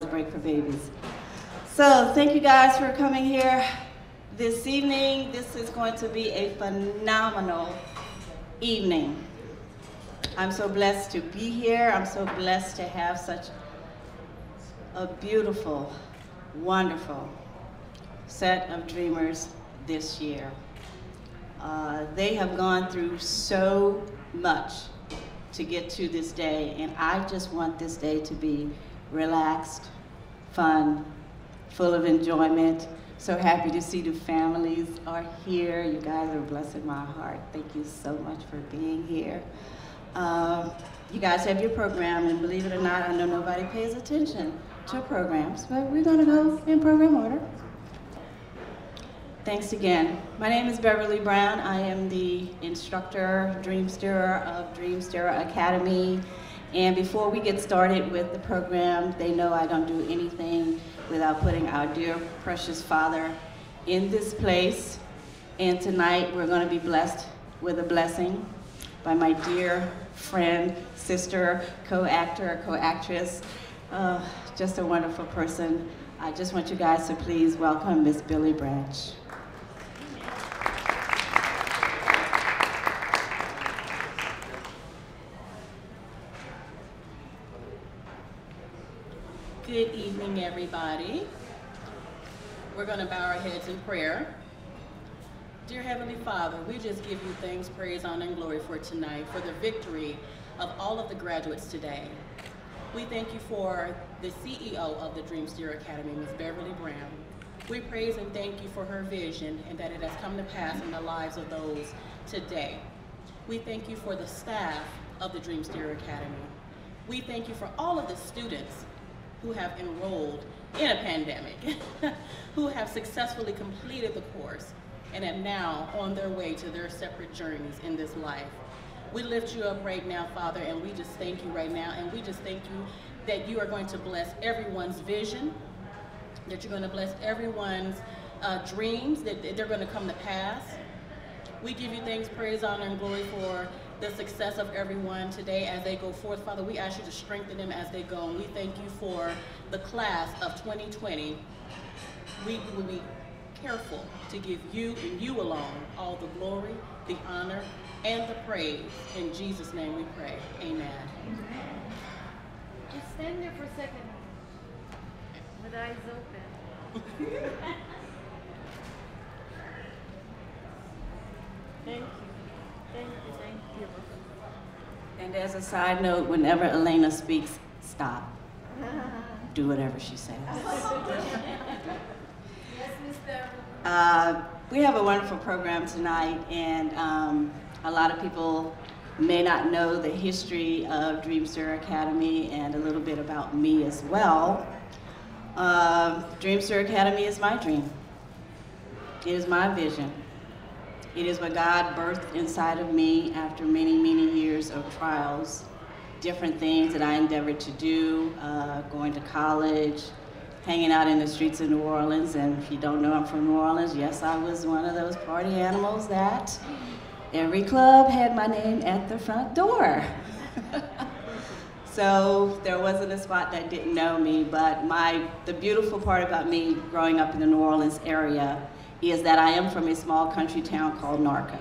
break for babies. So thank you guys for coming here this evening. This is going to be a phenomenal evening. I'm so blessed to be here. I'm so blessed to have such a beautiful, wonderful set of dreamers this year. They have gone through so much to get to this day, and I just want this day to be relaxed, fun, full of enjoyment. So happy to see the families are here. You guys are blessing my heart. Thank you so much for being here. You guys have your program, and believe it or not, I know nobody pays attention to programs, but we're gonna go in program order. Thanks again. My name is Beverly Brown. I am the instructor, Dreamsteerer of Dreamsteerer Academy. And before we get started with the program, they know I don't do anything without putting our dear, precious Father in this place. And tonight we're going to be blessed with a blessing by my dear friend, sister, co-actor, co-actress, just a wonderful person. I just want you guys to please welcome Miss Billy Branch. Good evening, everybody. We're going to bow our heads in prayer. Dear Heavenly Father, we just give you thanks, praise, honor, and glory for tonight, for the victory of all of the graduates today. We thank you for the CEO of the Dreamsteerer Academy, Ms. Beverly Brown. We praise and thank you for her vision and that it has come to pass in the lives of those today. We thank you for the staff of the Dreamsteerer Academy. We thank you for all of the students who have enrolled in a pandemic, who have successfully completed the course and are now on their way to their separate journeys in this life. We lift you up right now, Father, and we just thank you right now, and we just thank you that you are going to bless everyone's vision, that you're going to bless everyone's dreams, that they're going to come to pass. We give you thanks, praise, honor, and glory for the success of everyone today as they go forth. Father, we ask you to strengthen them as they go, and we thank you for the class of 2020. We will be careful to give you and you alone all the glory, the honor, and the praise. In Jesus' name we pray. Amen. Just stand there for a second with eyes open. Thank you. Thank you, thank you. And as a side note, whenever Elena speaks, stop. Do whatever she says. Yes, Miss Beverly. We have a wonderful program tonight, and a lot of people may not know the history of Dreamsteerer Academy and a little bit about me as well. Dreamsteerer Academy is my dream. It is my vision. It is what God birthed inside of me after many, many years of trials, different things that I endeavored to do, going to college, hanging out in the streets of New Orleans. And if you don't know I'm from New Orleans, yes, I was one of those party animals that every club had my name at the front door. So there wasn't a spot that didn't know me, but the beautiful part about me growing up in the New Orleans area is that I am from a small country town called Narco.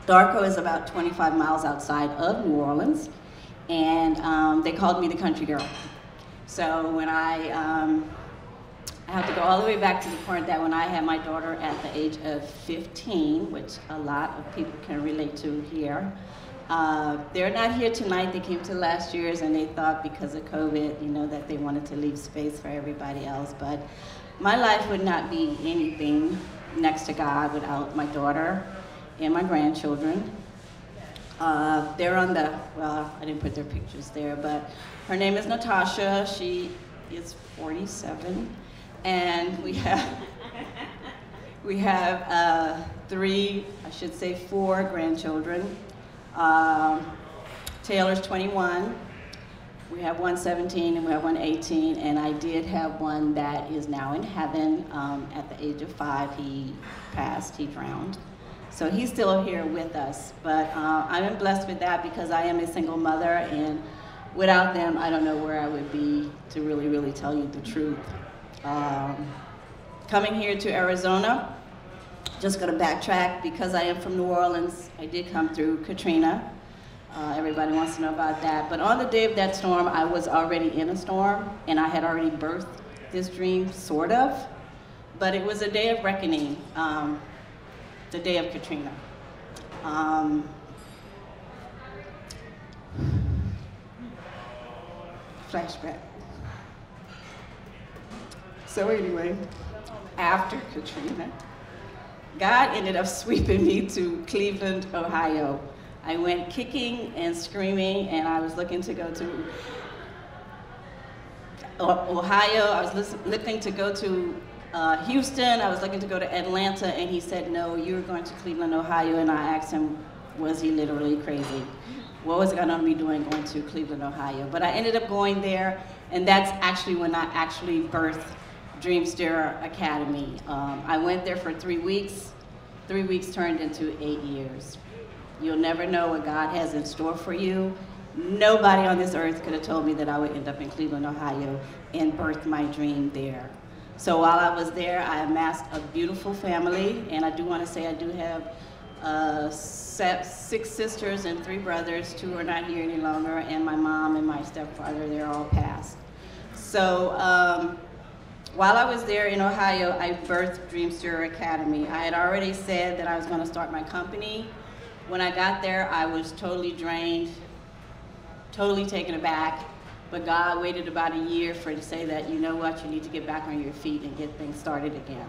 Narco is about 25 miles outside of New Orleans, and they called me the country girl. So when I have to go all the way back to the point that when I had my daughter at the age of 15, which a lot of people can relate to here, they're not here tonight. They came to last year's, and they thought because of COVID, you know, that they wanted to leave space for everybody else. But my life would not be anything next to God without my daughter and my grandchildren. They're on the, well, I didn't put their pictures there, but her name is Natasha. She is 47, and we have four grandchildren. Taylor's 21. We have one 17 and we have one 18, and I did have one that is now in heaven. At the age of 5, he passed, he drowned. So he's still here with us, but I'm blessed with that because I am a single mother, and without them, I don't know where I would be, to really, really tell you the truth. Coming here to Arizona, just gonna backtrack, because I am from New Orleans, I did come through Katrina. Everybody wants to know about that. But on the day of that storm, I was already in a storm, and I had already birthed this dream, sort of. But it was a day of reckoning, the day of Katrina. Flashback. So anyway, after Katrina, God ended up sweeping me to Cleveland, Ohio. I went kicking and screaming, and I was looking to go to Ohio. I was looking to go to Houston. I was looking to go to Atlanta, and he said, no, you're going to Cleveland, Ohio. And I asked him, was he literally crazy? What was I going to be doing going to Cleveland, Ohio? But I ended up going there, and that's actually when I actually birthed Dreamsteerer Academy. I went there for 3 weeks. 3 weeks turned into 8 years. You'll never know what God has in store for you. Nobody on this earth could have told me that I would end up in Cleveland, Ohio, and birth my dream there. So while I was there, I amassed a beautiful family, and I do want to say I do have 6 sisters and 3 brothers. 2 are not here any longer, and my mom and my stepfather, they're all passed. So while I was there in Ohio, I birthed Dreamsteerer Academy. I had already said that I was going to start my company. When I got there, I was totally drained, totally taken aback, but God waited about a year to say that, you know what, you need to get back on your feet and get things started again.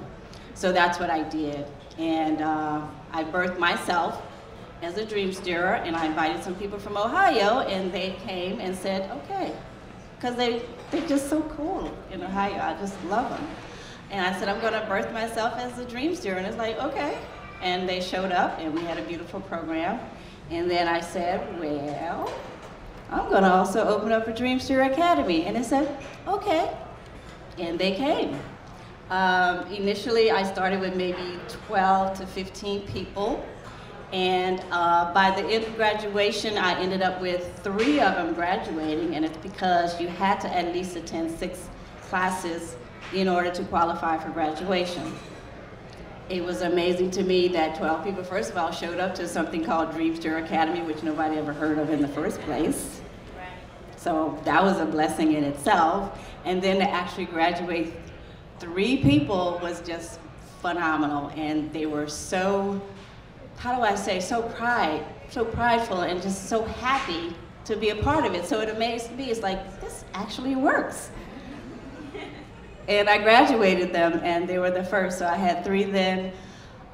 So that's what I did. And I birthed myself as a Dreamsteerer, and I invited some people from Ohio, and they came and said, okay, because they're just so cool in Ohio. I just love them. And I said, I'm going to birth myself as a Dreamsteerer, and it's like, okay. And they showed up, and we had a beautiful program. And then I said, well, I'm going to also open up a Dreamsteerer Academy. And they said, okay. And they came. Initially, I started with maybe 12 to 15 people. And by the end of graduation, I ended up with 3 of them graduating. And it's because you had to at least attend 6 classes in order to qualify for graduation. It was amazing to me that 12 people, first of all, showed up to something called Dreamsteerer Academy, which nobody ever heard of in the first place. So that was a blessing in itself. And then to actually graduate 3 people was just phenomenal. And they were so, how do I say, so prideful and just so happy to be a part of it. So it amazed me. It's like, this actually works. And I graduated them, and they were the first, so I had 3 then.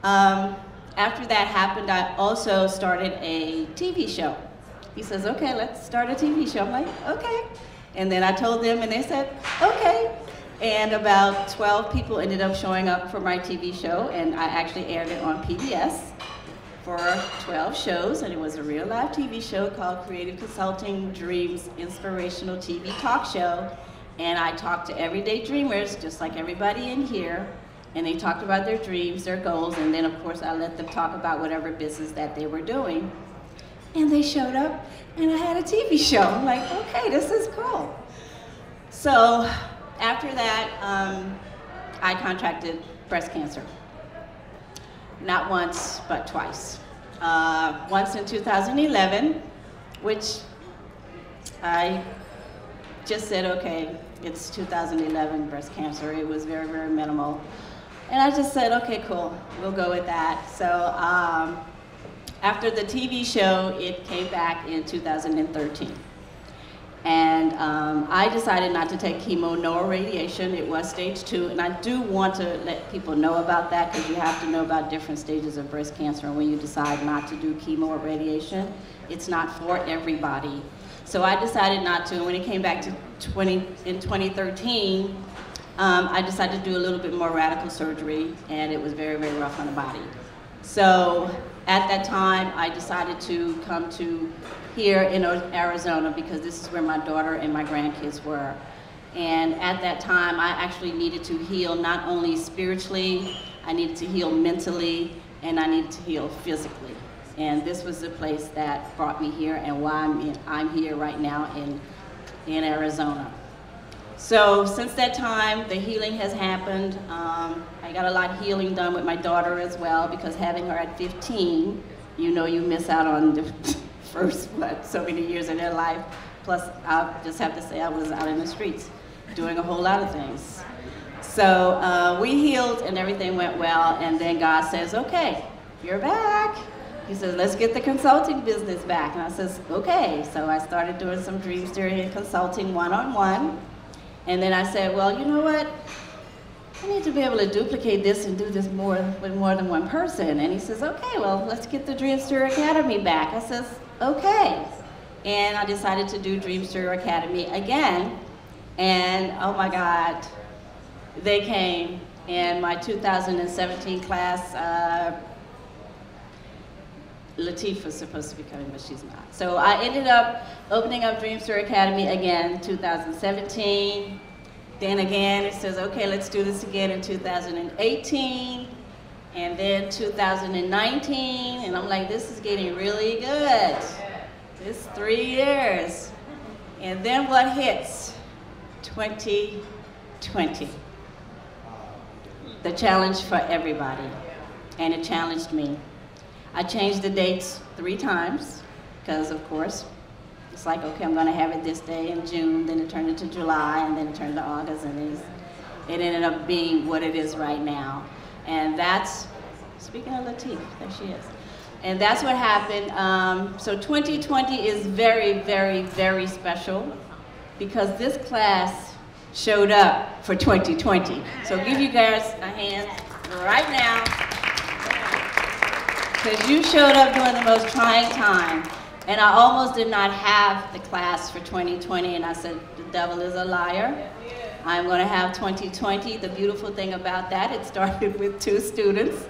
After that happened, I also started a TV show. He says, okay, let's start a TV show. I'm like, okay. And then I told them, and they said, okay. And about 12 people ended up showing up for my TV show, and I actually aired it on PBS for 12 shows, and it was a real live TV show called Creative Consulting Dreams Inspirational TV Talk Show. And I talked to everyday dreamers, just like everybody in here, and they talked about their dreams, their goals, and then of course I let them talk about whatever business that they were doing. And they showed up, and I had a TV show. I'm like, okay, this is cool. So after that, I contracted breast cancer. Not once, but twice. Once in 2011, which I just said, okay, it's 2011 breast cancer. It was very, very minimal. And I just said, okay, cool, we'll go with that. So after the TV show, it came back in 2013. And I decided not to take chemo nor radiation. It was stage 2, and I do want to let people know about that, because you have to know about different stages of breast cancer. And when you decide not to do chemo or radiation, it's not for everybody. So I decided not to, and when it came back to 2013, I decided to do a little bit more radical surgery, and it was very, very rough on the body. So at that time, I decided to come to here in Arizona, because this is where my daughter and my grandkids were. And at that time, I actually needed to heal not only spiritually, I needed to heal mentally, and I needed to heal physically. And this was the place that brought me here, and why I'm here right now in in Arizona. So since that time, the healing has happened. I got a lot of healing done with my daughter as well, because having her at 15, you know you miss out on the first, so many years of their life. Plus, I just have to say I was out in the streets doing a whole lot of things. So we healed and everything went well, and then God says, okay, you're back. He says, let's get the consulting business back. And I says, okay. So I started doing some Dreamsteerer consulting one-on-one. And then I said, well, you know what? I need to be able to duplicate this and do this with more than one person. And he says, okay, well, let's get the Dreamsteerer Academy back. I says, okay. And I decided to do Dreamsteerer Academy again. And oh my God, they came. And my 2017 class, Latifah's supposed to be coming, but she's not. So I ended up opening up Dreamsteerer Academy again, 2017. Then again, it says, okay, let's do this again in 2018. And then 2019, and I'm like, this is getting really good. It's 3 years. And then what hits? 2020. The challenge for everybody. And it challenged me. I changed the dates 3 times, because of course, it's like, okay, I'm gonna have it this day in June, then it turned into July, and then it turned to August, and it ended up being what it is right now. And that's, speaking of Latif, there she is. And that's what happened. So 2020 is very, very, very special, because this class showed up for 2020. So give you guys a hand right now, because you showed up during the most trying time. And I almost did not have the class for 2020, and I said, the devil is a liar. I'm going to have 2020. The beautiful thing about that, it started with 2 students.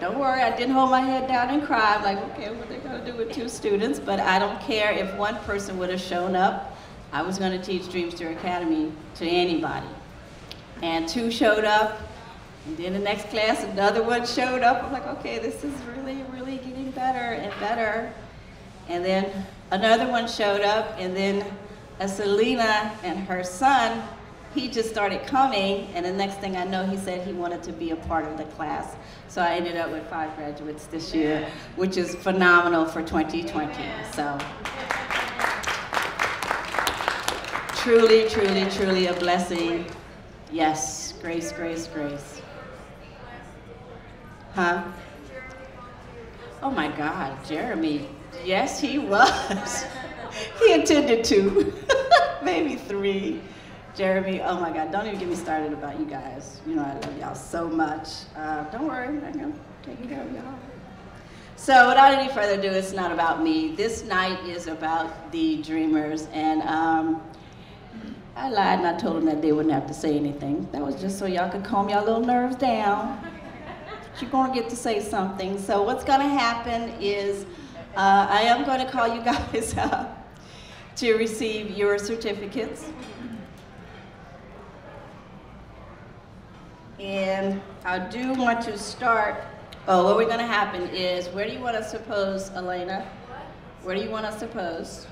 Don't worry, I didn't hold my head down and cry. I'm like, okay, what are they going to do with 2 students? But I don't care if one person would have shown up. I was going to teach Dreamsteerer Academy to anybody. And 2 showed up, and then the next class, another one showed up. I'm like, okay, this is really, really getting better and better. And then another one showed up, and then Eselina and her son, he just started coming, and the next thing I know, he said he wanted to be a part of the class. So I ended up with 5 graduates this year, which is phenomenal for 2020. So truly, truly, truly a blessing. Yes, grace, grace, grace. Huh? Oh my God, Jeremy. Yes, he was. He attended 2, maybe 3. Jeremy, oh my God, don't even get me started about you guys. You know I love y'all so much. Don't worry, I'm taking care of y'all. So without any further ado, it's not about me. This night is about the dreamers, and I lied and I told them that they wouldn't have to say anything. That was just so y'all could calm y'all little nerves down. But you're gonna get to say something. So what's gonna happen is I am gonna call you guys up to receive your certificates. And I do want to start, what we're gonna happen is, where do you want us to pose, Elena? Where do you want us to pose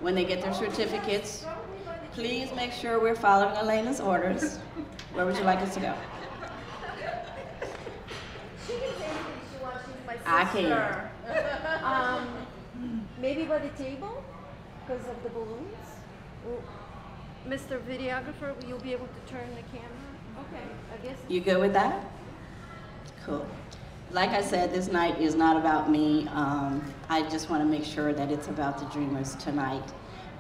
when they get their certificates? Please make sure we're following Elena's orders. Where would you like us to go? She can say anything she wants. She's my sister. I can. Maybe by the table, because of the balloons. Well, Mr. Videographer, will you be able to turn the camera? Okay, I guess. You good with that? Cool. Like I said, this night is not about me. I just want to make sure that it's about the dreamers tonight.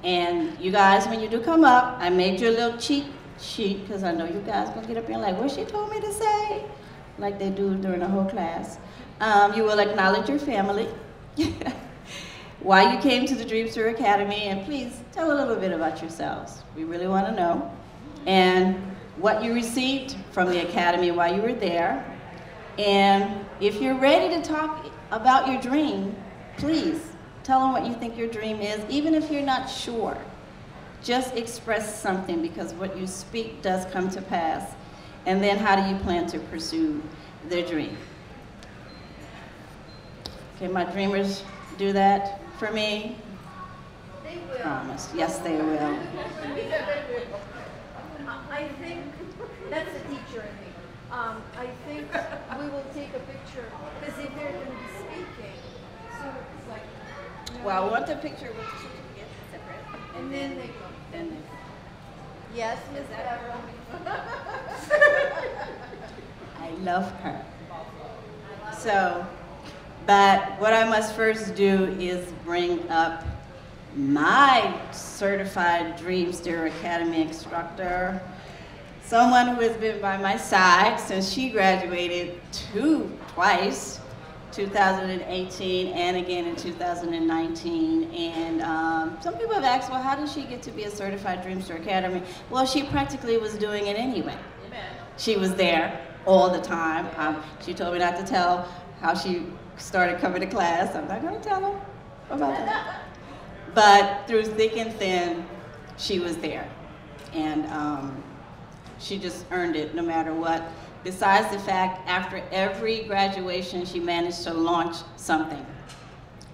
And you guys, when you do come up, I made you a little cheat sheet, because I know you guys gonna get up here and like, what she told me to say? Like they do during the whole class. You will acknowledge your family, why you came to the Dreamsteerer Academy, and please tell a little bit about yourselves. We really want to know. And what you received from the Academy while you were there. And if you're ready to talk about your dream, please tell them what you think your dream is, even if you're not sure. Just express something, because what you speak does come to pass. And then how do you plan to pursue their dream? Okay, my dreamers do that for me. They will. Promise. Yes, they will. I think, that's the teacher in me. I think we will take a picture, because if they're going to be speaking, so it's like, you know, Well, I want the picture with the certificate separate. and then they go. Then they Yes, Miss Deborah. I love her. So, but what I must first do is bring up my certified Dreamsteerer Academy instructor, someone who has been by my side since she graduated twice, 2018 and again in 2019. And some people have asked, well, how did she get to be a certified Dreamsteerer Academy? Well, she practically was doing it anyway. Amen. She was there all the time. She told me not to tell how she started coming to class. I'm not going to tell her about that. But through thick and thin, she was there. And she just earned it no matter what. Besides the fact, after every graduation, she managed to launch something.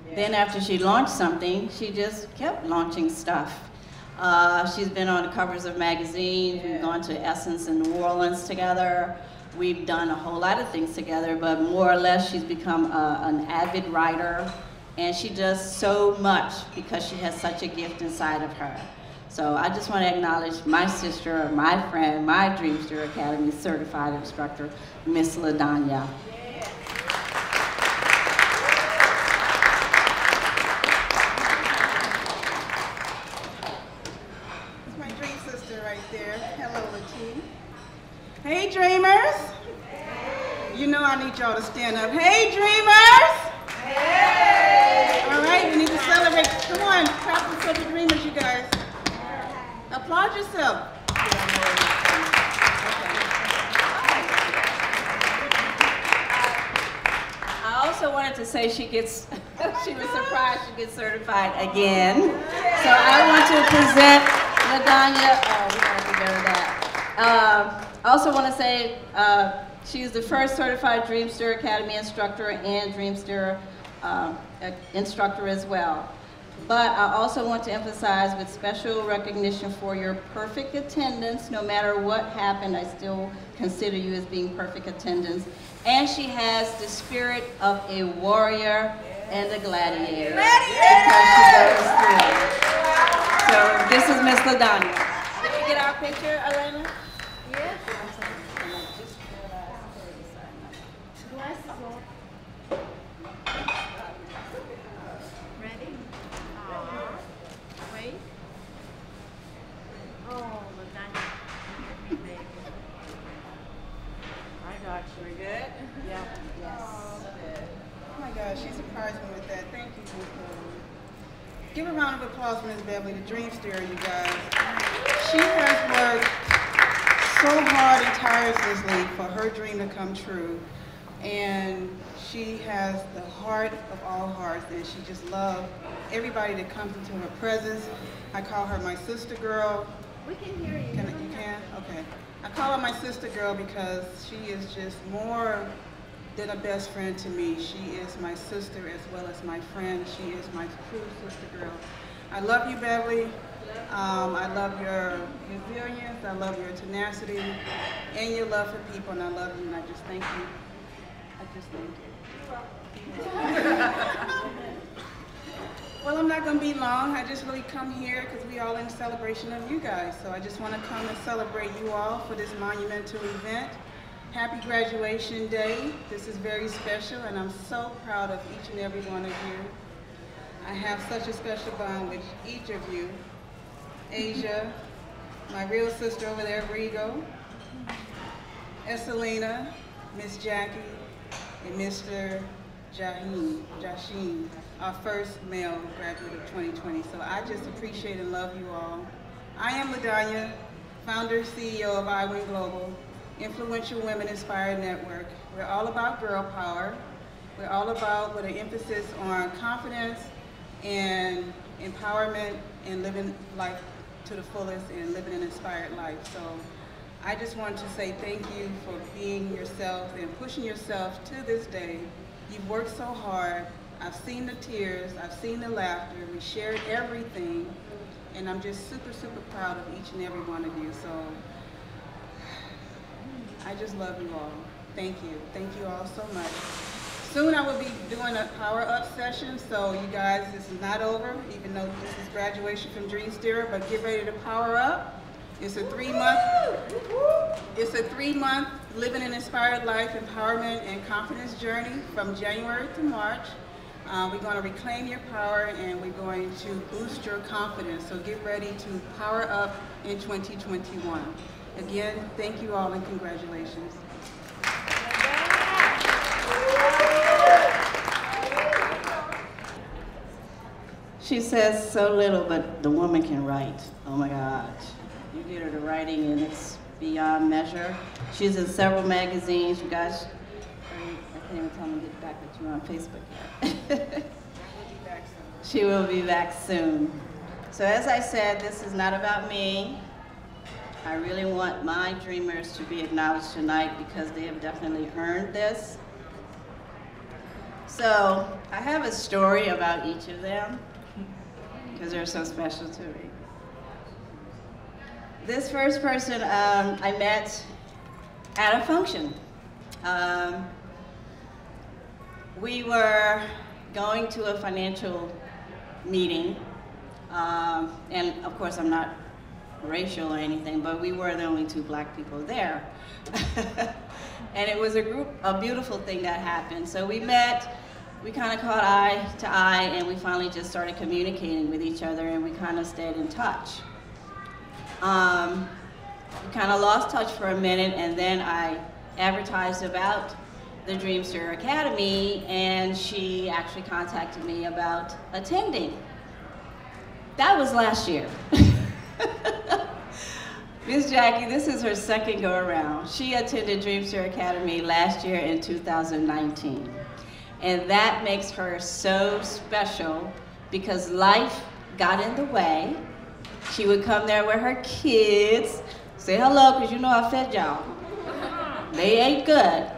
Yeah. Then after she launched something, she just kept launching stuff. She's been on the covers of magazines. Yeah. We've gone to Essence in New Orleans together. We've done a whole lot of things together, but more or less she's become an avid writer, and she does so much because she has such a gift inside of her. So I just want to acknowledge my sister, my friend, my Dreamsteerer Academy certified instructor, Miss LaDanya. That's my dream sister right there. Hello, Latina. Hey, dreamers. You know I need y'all to stand up. Hey, dreamers. Hey. All right, we need to celebrate. Come on, clap for the dreamers, you guys. Applaud yourself. I also wanted to say she was surprised she gets certified again. So I want to present LaDanya. Oh, we gotta do better that. I also want to say she's the first certified Dreamsteerer Academy instructor and Dreamsteerer instructor as well. But I also want to emphasize with special recognition for your perfect attendance. No matter what happened, I still consider you as being perfect attendance. And she has the spirit of a warrior and a gladiator. Because she goes through. So this is Miss LaDanya. Did you get our picture, Elena? Yes. Glasses on. Ready? Wait. Oh, LaDanya. I got you. We good? Yeah. Yes. Oh my gosh, she surprised me with that. Thank you, Miss Beverly. Give a round of applause for Miss Beverly, the Dreamsteerer, you guys. She has worked so hard and tirelessly for her dream to come true. And she has the heart of all hearts, and she just loves everybody that comes into her presence. I call her my sister girl. We can hear you. You can? Okay. I call her my sister girl because she is just more than a best friend to me. She is my sister as well as my friend. She is my true sister girl. I love you, Beverly. I love your resilience. I love your tenacity and your love for people, and I love you, and I just thank you. I just thank you. Well, I'm not going to be long. I just really come here because we all in celebration of you guys. So I just want to come and celebrate you all for this monumental event. Happy graduation day. This is very special, and I'm so proud of each and every one of you. I have such a special bond with each of you. Asia, my real sister over there, Regal, Eselina, Miss Jackie, and Mr. Jachin, our first male graduate of 2020. So I just appreciate and love you all. I am LaDanya, founder, CEO of iWin Global, influential women inspired network. We're all about girl power. We're all about with an emphasis on confidence and empowerment and living life to the fullest and living an inspired life. So I just want to say thank you for being yourself and pushing yourself to this day. You've worked so hard I've seen the tears, I've seen the laughter, we shared everything, and I'm just super, super proud of each and every one of you. So I just love you all. Thank you. Thank you all so much. Soon I will be doing a power-up session, so you guys, this is not over, even though this is graduation from Dreamsteerer, but get ready to power up. It's a 3-month living an inspired life, empowerment, and confidence journey from January to March. We're going to reclaim your power, and we're going to boost your confidence. So get ready to power up in 2021. Again, thank you all and congratulations. She says so little, but the woman can write. Oh my God. You get her to writing and it's beyond measure. She's in several magazines. You guys, I can't even tell them to get back with you on Facebook yet. She will be back soon. So as I said, this is not about me. I really want my dreamers to be acknowledged tonight because they have definitely earned this. So I have a story about each of them because they're so special to me. This first person I met at a function. We were going to a financial meeting, and of course I'm not racial or anything, but we were the only 2 black people there. And it was a beautiful thing that happened. So we met, we kind of caught eye to eye, and we finally just started communicating with each other, and we kind of stayed in touch. We kind of lost touch for a minute, and then I advertised about the Dreamsteerer Academy, and she actually contacted me about attending. That was last year. Miss Jackie, this is her second go around. She attended Dreamsteerer Academy last year in 2019. And that makes her so special because life got in the way. She would come there with her kids, say hello, because you know I fed y'all. They ate good.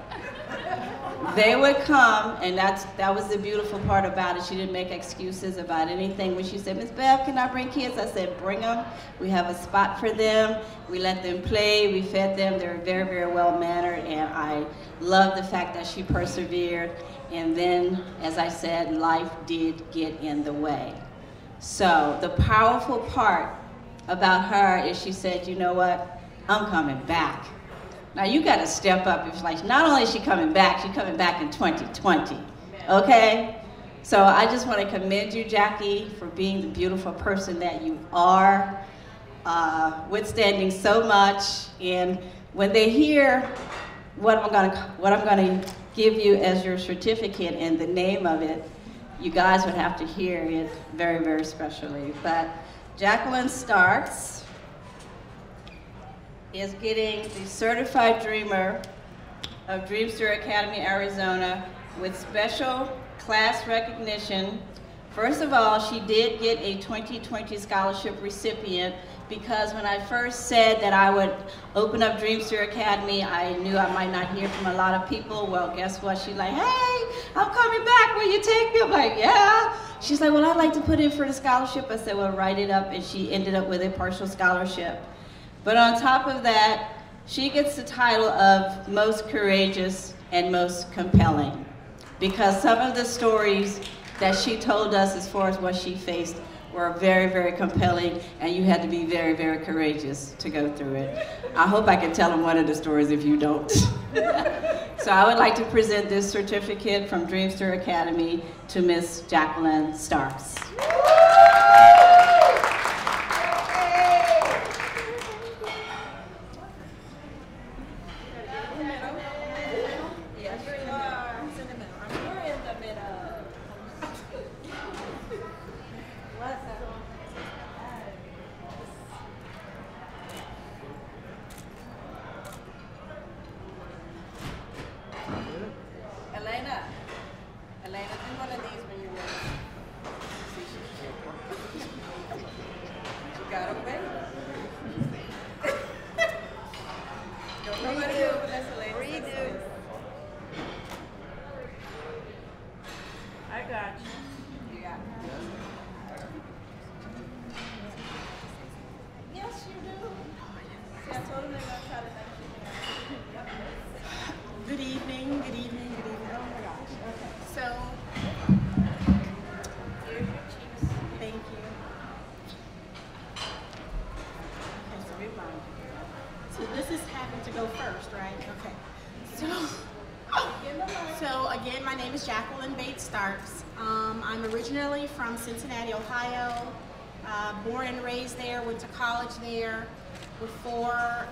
They would come, and that was the beautiful part about it. She didn't make excuses about anything. When she said, Miss Bev, can I bring kids? I said, bring them. We have a spot for them. We let them play. We fed them. They were very, very well-mannered, and I love the fact that she persevered. And then, as I said, life did get in the way. So the powerful part about her is she said, you know what? I'm coming back. Now you got to step up. It's like not only is she coming back in 2020, okay? So I just want to commend you, Jackie, for being the beautiful person that you are, withstanding so much. And when they hear what I'm gonna give you as your certificate and the name of it, you guys would have to hear it very, very specially. But Jacqueline Starks is getting the Certified Dreamer of Dreamsteerer Academy, Arizona with special class recognition. First of all, she did get a 2020 scholarship recipient because when I first said that I would open up Dreamsteerer Academy, I knew I might not hear from a lot of people. Well, guess what? She's like, hey, I'm coming back. Will you take me? I'm like, yeah. She's like, well, I'd like to put in for the scholarship. I said, well, write it up. And she ended up with a partial scholarship. But on top of that, she gets the title of most courageous and most compelling because some of the stories that she told us as far as what she faced were very, very compelling, and you had to be very, very courageous to go through it. I hope I can tell them one of the stories if you don't. So I would like to present this certificate from Dreamsteerer Academy to Miss Jacqueline Starks. Eselina, do one of these when you're ready. this is having to go first, right? Okay. So again, my name is Jacqueline Bates-Starks. I'm originally from Cincinnati, Ohio. Born and raised there, went to college there. Before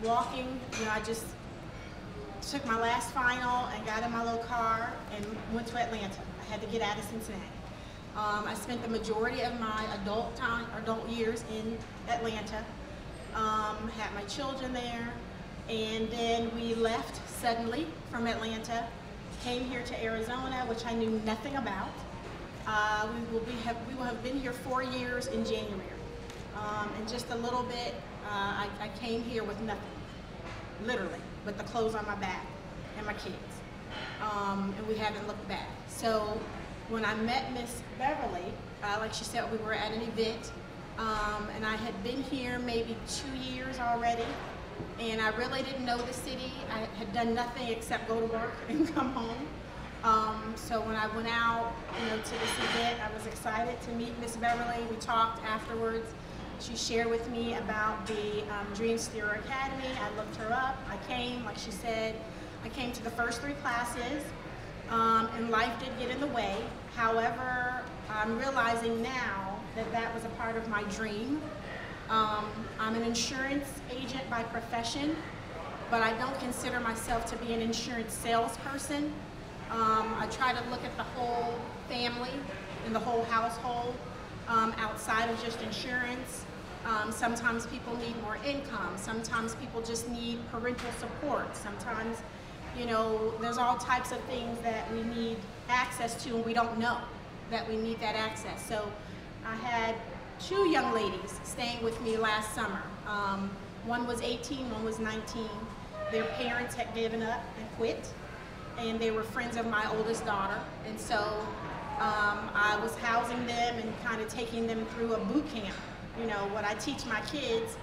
walking, I just took my last final and got in my little car and went to Atlanta. I had to get out of Cincinnati. I spent the majority of my adult years in Atlanta. Had my children there, and then we left suddenly from Atlanta, came here to Arizona, which I knew nothing about. We will have been here 4 years in January, and just a little bit. I came here with nothing, literally, but the clothes on my back and my kids, and we haven't looked back. So when I met Miss Beverly, like she said, we were at an event, and I had been here maybe 2 years already, and I really didn't know the city. I had done nothing except go to work and come home. So when I went out, to this event, I was excited to meet Miss Beverly. We talked afterwards. She shared with me about the Dreamsteerer Academy. I looked her up. I came, like she said, I came to the first 3 classes, and life did get in the way. However, I'm realizing now that that was a part of my dream. I'm an insurance agent by profession, but I don't consider myself to be an insurance salesperson. I try to look at the whole family and the whole household outside of just insurance. Sometimes people need more income. Sometimes people just need parental support. Sometimes, there's all types of things that we need access to, and we don't know that we need that access. So I had 2 young ladies staying with me last summer. One was 18, one was 19. Their parents had given up and quit, and they were friends of my oldest daughter. And so I was housing them and kind of taking them through a boot camp. What I teach my kids,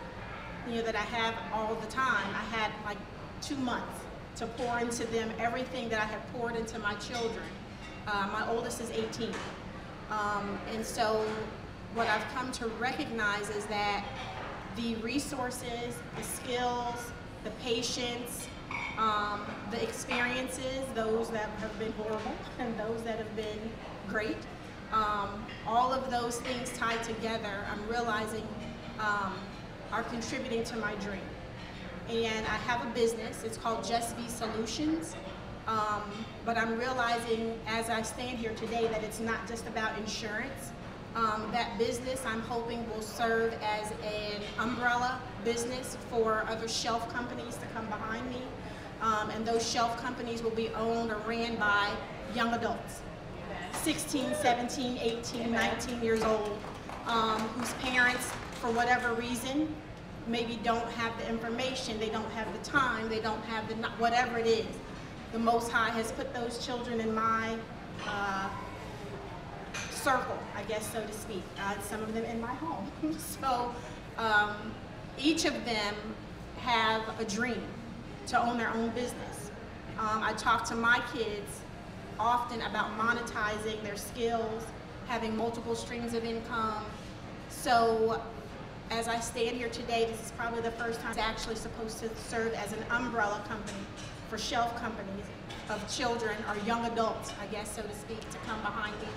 that I have all the time. I had like 2 months to pour into them everything that I have poured into my children. My oldest is 18. And so what I've come to recognize is that the resources, the skills, the patience, the experiences, those that have been horrible and those that have been great, all of those things tied together, I'm realizing are contributing to my dream. And I have a business, it's called Just Be Solutions, but I'm realizing as I stand here today that it's not just about insurance. That business I'm hoping will serve as an umbrella business for other shelf companies to come behind me. And those shelf companies will be owned or ran by young adults, 16, 17, 18, 19 years old, whose parents, for whatever reason, maybe don't have the information, they don't have the time, they don't have the, whatever it is. The Most High has put those children in my circle, I guess, so to speak. Some of them in my home. So each of them have a dream to own their own business. I talk to my kids often about monetizing their skills, having multiple streams of income. So as I stand here today, this is probably the first time it's actually supposed to serve as an umbrella company for shelf companies of children or young adults, I guess, so to speak, to come behind me.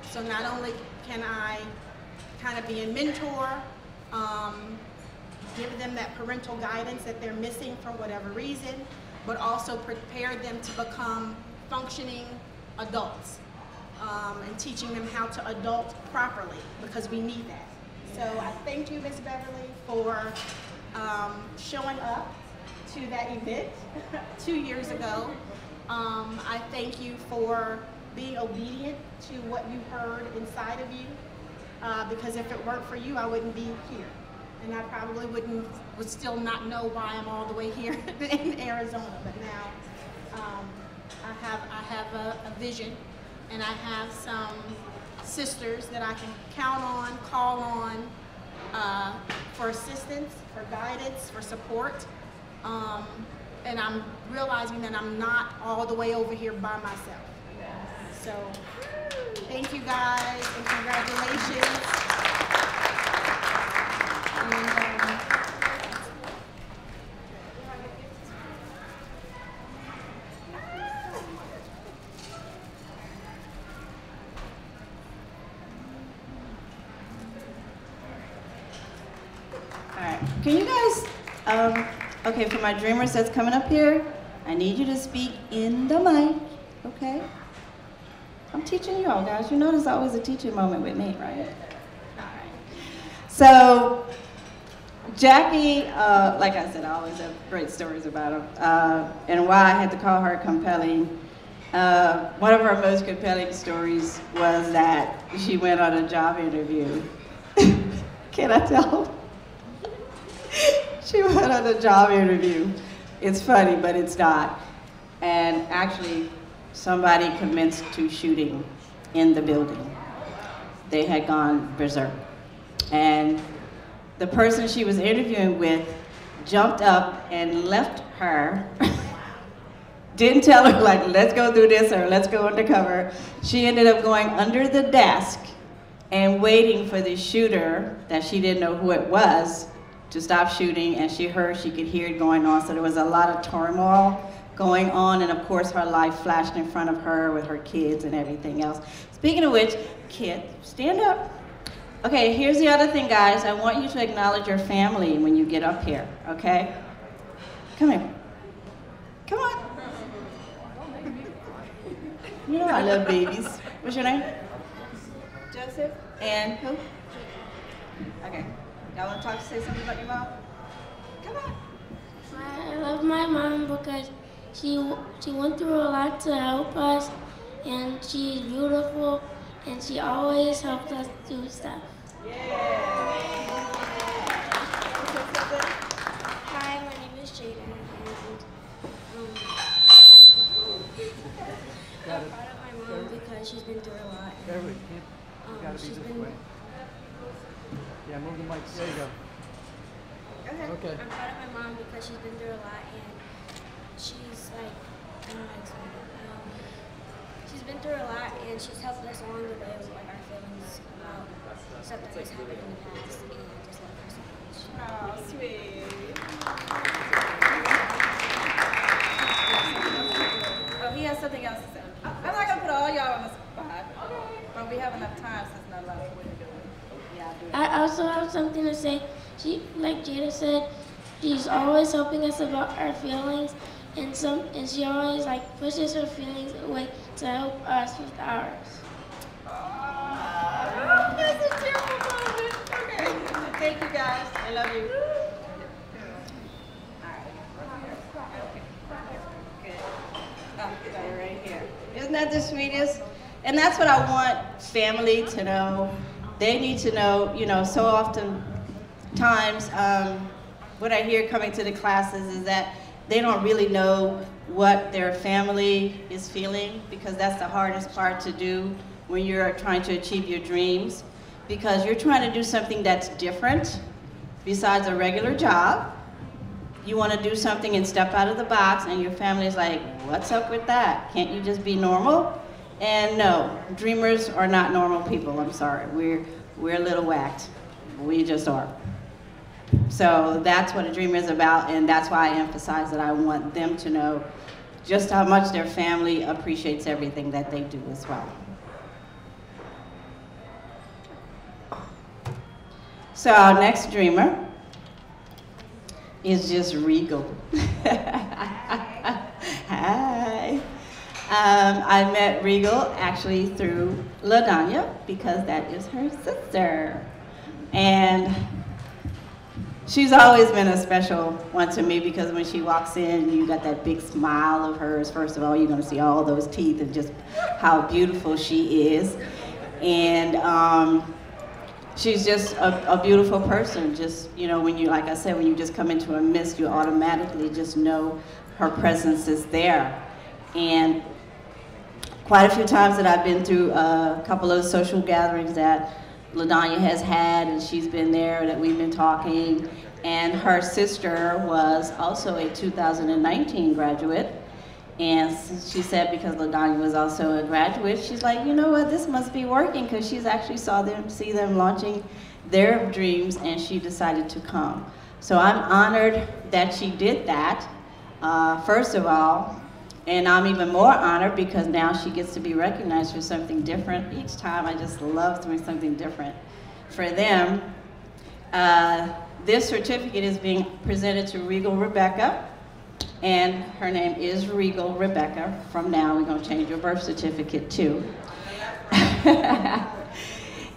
So not only can I kind of be a mentor, give them that parental guidance that they're missing for whatever reason, but also prepare them to become functioning adults, and teaching them how to adult properly, because we need that. So I thank you, Ms. Beverly, for showing up to that event 2 years ago. I thank you for being obedient to what you heard inside of you, because if it weren't for you, I wouldn't be here. And I probably would still not know why I'm all the way here in Arizona. But now I have a vision, and I have some sisters that I can count on, call on for assistance, for guidance, for support. And I'm realizing that I'm not all the way over here by myself. So thank you guys, and congratulations. And Can you guys, okay, for my dreamers that's coming up here, I need you to speak in the mic, okay? I'm teaching you all, guys. You know there's always a teaching moment with me, right? All right. So, Jackie, like I said, I always have great stories about her, and why I had to call her compelling. One of her most compelling stories was that she went on a job interview. Can I tell? She went on a job interview. It's funny, but it's not. And actually, somebody commenced to shooting in the building. They had gone berserk. And the person she was interviewing with jumped up and left her. Didn't tell her, like, let's go do this or let's go undercover. She ended up going under the desk and waiting for the shooter, that she didn't know who it was, to stop shooting, and she could hear it going on. So there was a lot of turmoil going on, and of course her life flashed in front of her with her kids and everything else. Speaking of which, kid, stand up. Okay, here's the other thing, guys. I want you to acknowledge your family when you get up here, okay? Come here. Come on. You know I love babies. What's your name? Joseph. And who? Okay. Y'all want to say something about your mom? Come on. I love my mom because she went through a lot to help us, and she's beautiful, and she always helps us do stuff. Hi, my name is Jaden, and I'm proud of my mom because she's been through a lot. She's been. Yeah, move the mic. There you go. Okay. I'm proud of my mom because she's been through a lot, and she's like, I don't know how to explain it. She's been through a lot, and she's helped us along the way with like our feelings about stuff that has happened in the past, and I just love her so much. Oh, sweet. Oh, he has something else to say. I'm not gonna put all y'all on the spot, but we have enough time since not a lot of what you're doing. I also have something to say. She, like Jada said, she's always helping us about our feelings, and she always like pushes her feelings away to help us with ours. Oh, that's a terrible moment. Okay. Thank you guys. I love you. Right here. Isn't that the sweetest? And that's what I want family to know. They need to know, you know, so often times what I hear coming to the classes is that they don't really know what their family is feeling, because that's the hardest part to do when you're trying to achieve your dreams, because you're trying to do something that's different besides a regular job. You want to do something and step out of the box, and your family's like, what's up with that? Can't you just be normal? And no, dreamers are not normal people, I'm sorry. We're a little whacked. We just are. So that's what a dreamer is about, and that's why I emphasize that I want them to know just how much their family appreciates everything that they do as well. So our next dreamer is just Regal. Hi. I met Regal actually through LaDanya, because that is her sister. And she's always been a special one to me, because when she walks in, you got that big smile of hers. First of all, you're gonna see all those teeth and just how beautiful she is. And she's just a beautiful person. Just, you know, when you, like I said, when you just come into a mist, you automatically just know her presence is there. And quite a few times that I've been through a couple of social gatherings that LaDanya has had, and she's been there, that we've been talking. And her sister was also a 2019 graduate. And she said, because LaDanya was also a graduate, she's like, you know what, this must be working, because she's actually see them launching their dreams, and she decided to come. So I'm honored that she did that, first of all. And I'm even more honored because now she gets to be recognized for something different each time. I just love doing something different for them. this certificate is being presented to Regal Rebecca, and her name is Regal Rebecca. From now, we're going to change your birth certificate too.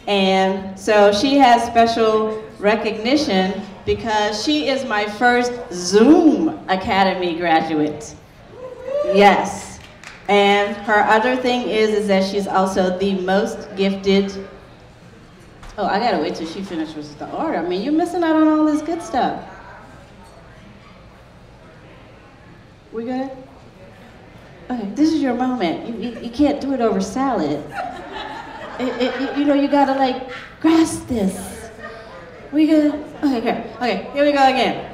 And so she has special recognition because she is my first Zoom Academy graduate. Yes. And her other thing is that she's also the most gifted. Oh, I gotta wait till she finishes the order. I mean, you're missing out on all this good stuff. We good? Okay, this is your moment. You can't do it over salad. You know, you gotta like grasp this. We good? Okay, good. Okay, here we go again.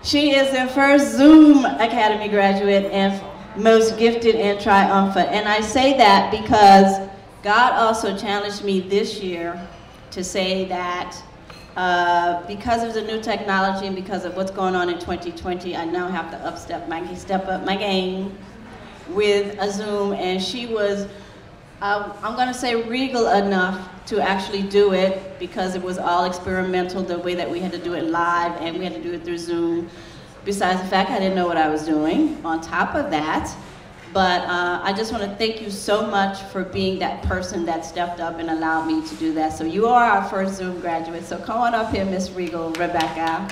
She is the first Zoom Academy graduate and most gifted and triumphant. And I say that because God also challenged me this year to say that because of the new technology and because of what's going on in 2020, I now have to step up my game with a Zoom. And she was, I'm going to say, regal enough to actually do it because it was all experimental, the way that we had to do it live and we had to do it through Zoom. Besides the fact I didn't know what I was doing on top of that. But I just want to thank you so much for being that person that stepped up and allowed me to do that. So you are our first Zoom graduate. So come on up here, Miss Regal Rebecca.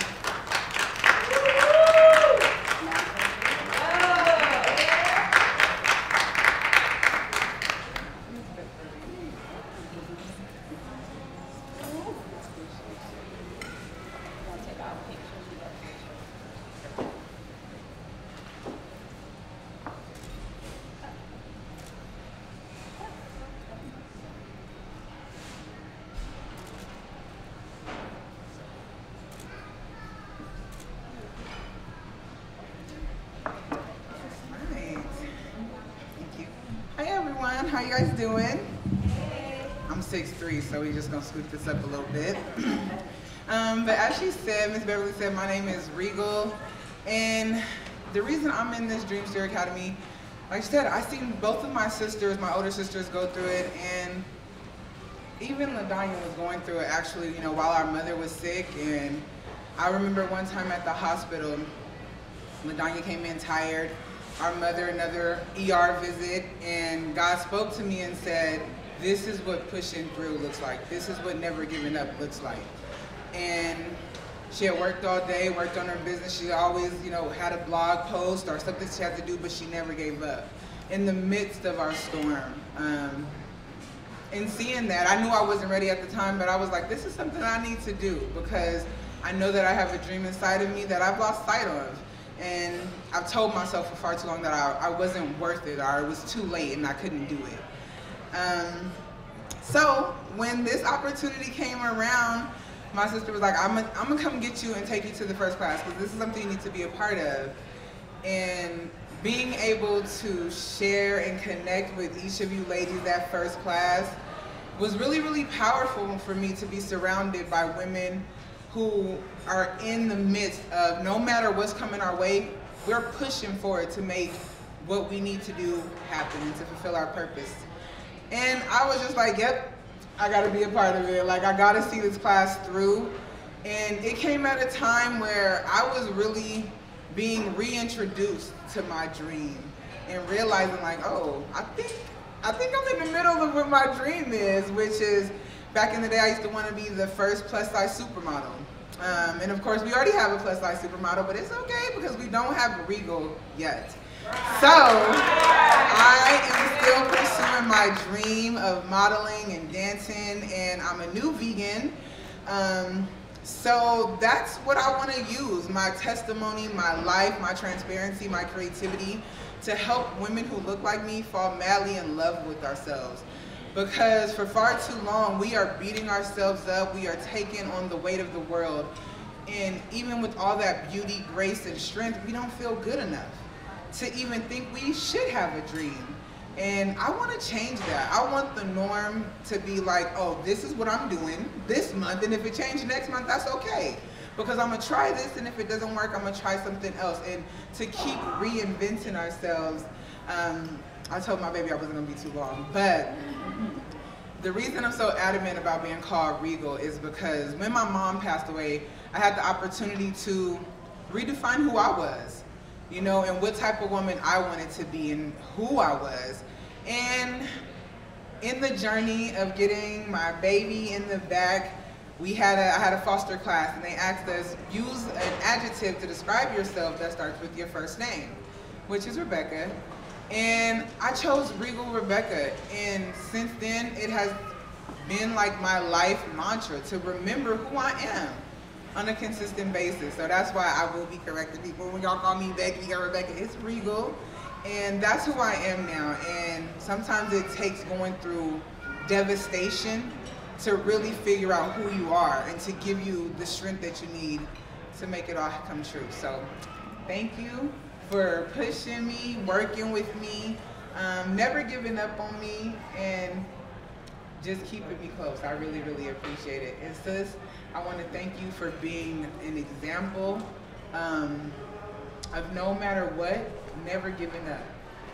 How you guys doing? I'm 6'3", so we're just gonna scoot this up a little bit. But as she said, Miss Beverly said, my name is Regal, and the reason I'm in this Dreamsteerer Academy, like I said, I seen both of my sisters, my older sisters, go through it, and even LaDanya was going through it actually, you know, while our mother was sick. And I remember one time at the hospital, LaDanya came in tired. Our mother another ER visit, and God spoke to me and said, this is what pushing through looks like. This is what never giving up looks like. And she had worked all day, worked on her business. She always, you know, had a blog post or something she had to do, but she never gave up. In the midst of our storm. And seeing that, I knew I wasn't ready at the time, but I was like, this is something I need to do because I know that I have a dream inside of me that I've lost sight of. And I've told myself for far too long that I wasn't worth it, or it was too late and I couldn't do it. So when this opportunity came around, my sister was like, I'm gonna come get you and take you to the first class because this is something you need to be a part of. And being able to share and connect with each of you ladies that first class was really, really powerful for me to be surrounded by women who are in the midst of, no matter what's coming our way, we're pushing forward to make what we need to do happen and to fulfill our purpose. And I was just like, yep, I gotta be a part of it. Like, I gotta see this class through. And it came at a time where I was really being reintroduced to my dream and realizing like, oh, I think I'm in the middle of what my dream is, which is, back in the day, I used to want to be the first plus-size supermodel. And of course, we already have a plus-size supermodel, but it's okay because we don't have a Regal yet. So, I am still pursuing my dream of modeling and dancing, and I'm a new vegan. So that's what I want to use, my testimony, my life, my transparency, my creativity, to help women who look like me fall madly in love with ourselves. Because for far too long, we are beating ourselves up, we are taking on the weight of the world. And even with all that beauty, grace, and strength, we don't feel good enough to even think we should have a dream. And I want to change that. I want the norm to be like, oh, this is what I'm doing this month, and if it changes next month, that's okay. Because I'm going to try this, and if it doesn't work, I'm going to try something else. And to keep reinventing ourselves, I told my baby I wasn't going to be too long, but the reason I'm so adamant about being called Regal is because when my mom passed away, I had the opportunity to redefine who I was, you know, and what type of woman I wanted to be and who I was. And in the journey of getting my baby in the back, I had a foster class, and they asked us, use an adjective to describe yourself that starts with your first name, which is Rebecca. And I chose Regal Rebecca, and since then it has been like my life mantra to remember who I am on a consistent basis. So that's why I will be correcting people when y'all call me Becky or Rebecca. It's Regal, and that's who I am now. And sometimes it takes going through devastation to really figure out who you are and to give you the strength that you need to make it all come true. So thank you for pushing me, working with me, never giving up on me, and just keeping me close. I really, really appreciate it. And sis, I want to thank you for being an example of no matter what, never giving up.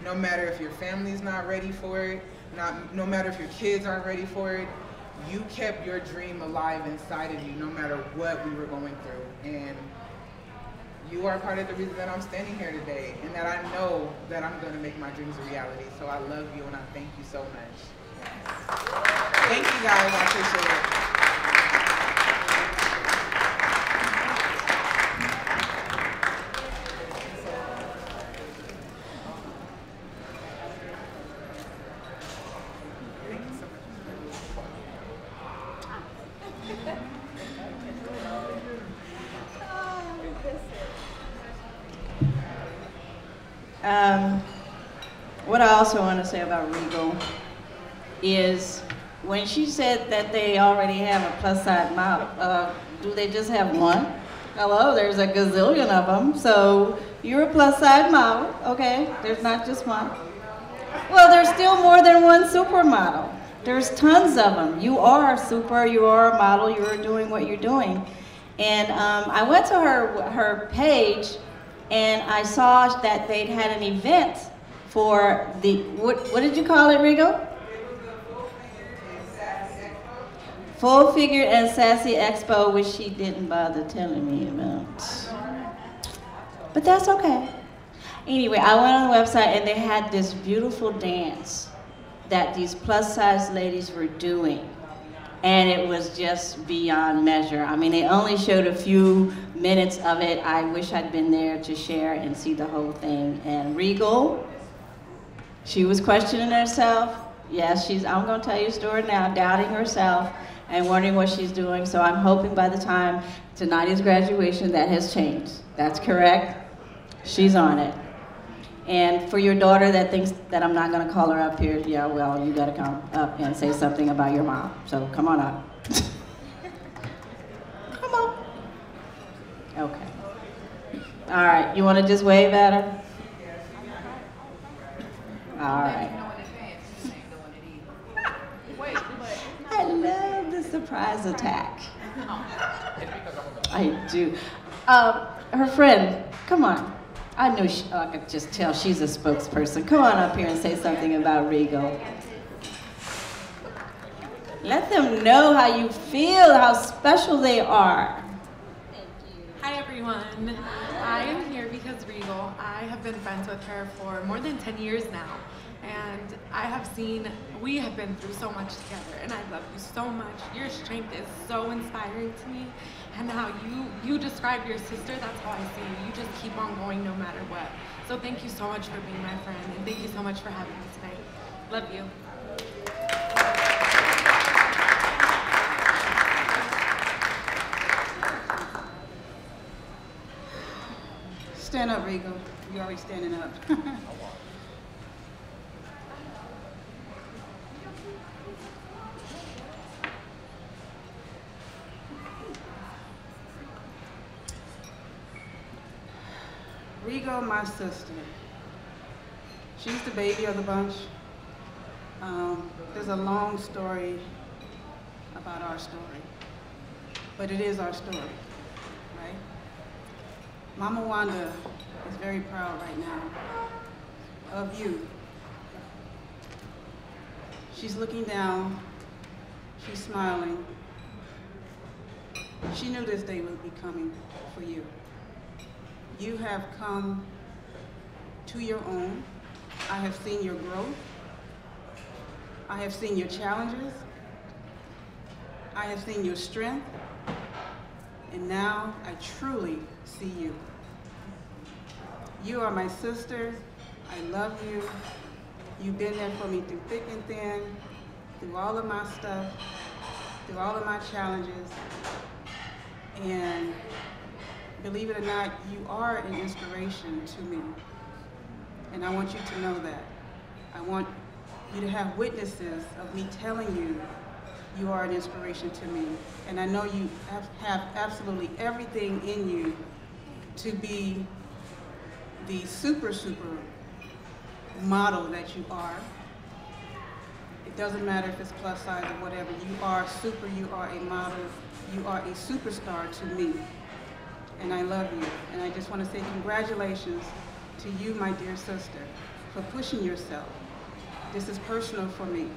No matter if your family's not ready for it, no matter if your kids aren't ready for it, you kept your dream alive inside of you no matter what we were going through. And you are part of the reason that I'm standing here today, and that I know that I'm going to make my dreams a reality. So I love you, and I thank you so much. Thank you guys, I appreciate it. What I also want to say about Regal is when she said that they already have a plus size model, do they just have one? Hello, there's a gazillion of them. So you're a plus size model, okay? There's not just one. Well, there's still more than one supermodel. There's tons of them. You are super, you are a model, you're doing what you're doing. And I went to her page, and I saw that they'd had an event for the, what did you call it, Regal? Full Figured and Sassy Expo, which she didn't bother telling me about. But that's okay. Anyway, I went on the website, and they had this beautiful dance that these plus size ladies were doing. And it was just beyond measure. I mean, they only showed a few minutes of it. I wish I'd been there to share and see the whole thing. And Regal, she was questioning herself. Yes, I'm gonna tell you a story now, doubting herself and wondering what she's doing. So I'm hoping by the time tonight's graduation that has changed. That's correct. She's on it. And for your daughter that thinks that I'm not gonna call her up here, yeah, well, you gotta come up and say something about your mom. So come on up. Come on. Okay. All right, you wanna just wave at her? All right. I love the surprise attack. I do. Her friend, come on. I knew I could just tell she's a spokesperson. Come on up here and say something about Regal. Let them know how you feel, how special they are. Thank you. Hi everyone. I am here because Regal, I have been friends with her for more than 10 years now. And we have been through so much together, and I love you so much. Your strength is so inspiring to me, and how you describe your sister, that's how I see you. You just keep on going no matter what. So thank you so much for being my friend, and thank you so much for having me tonight. Love you. Stand up, Regal. You're already standing up. Regal, my sister. She's the baby of the bunch. There's a long story about our story, but it is our story, right? Mama Wanda is very proud right now of you. She's looking down She's smiling. She knew this day would be coming for you. You have come to your own. I have seen your growth. I have seen your challenges. I have seen your strength. And now I truly see you. You are my sister. I love you. You've been there for me through thick and thin, through all of my stuff, through all of my challenges. And believe it or not, you are an inspiration to me. And I want you to know that. I want you to have witnesses of me telling you you are an inspiration to me. And I know you have absolutely everything in you to be the super model that you are. It doesn't matter if it's plus size or whatever. You are super, you are a model, you are a superstar to me. And I love you. And I just want to say congratulations to you, my dear sister, for pushing yourself. This is personal for me.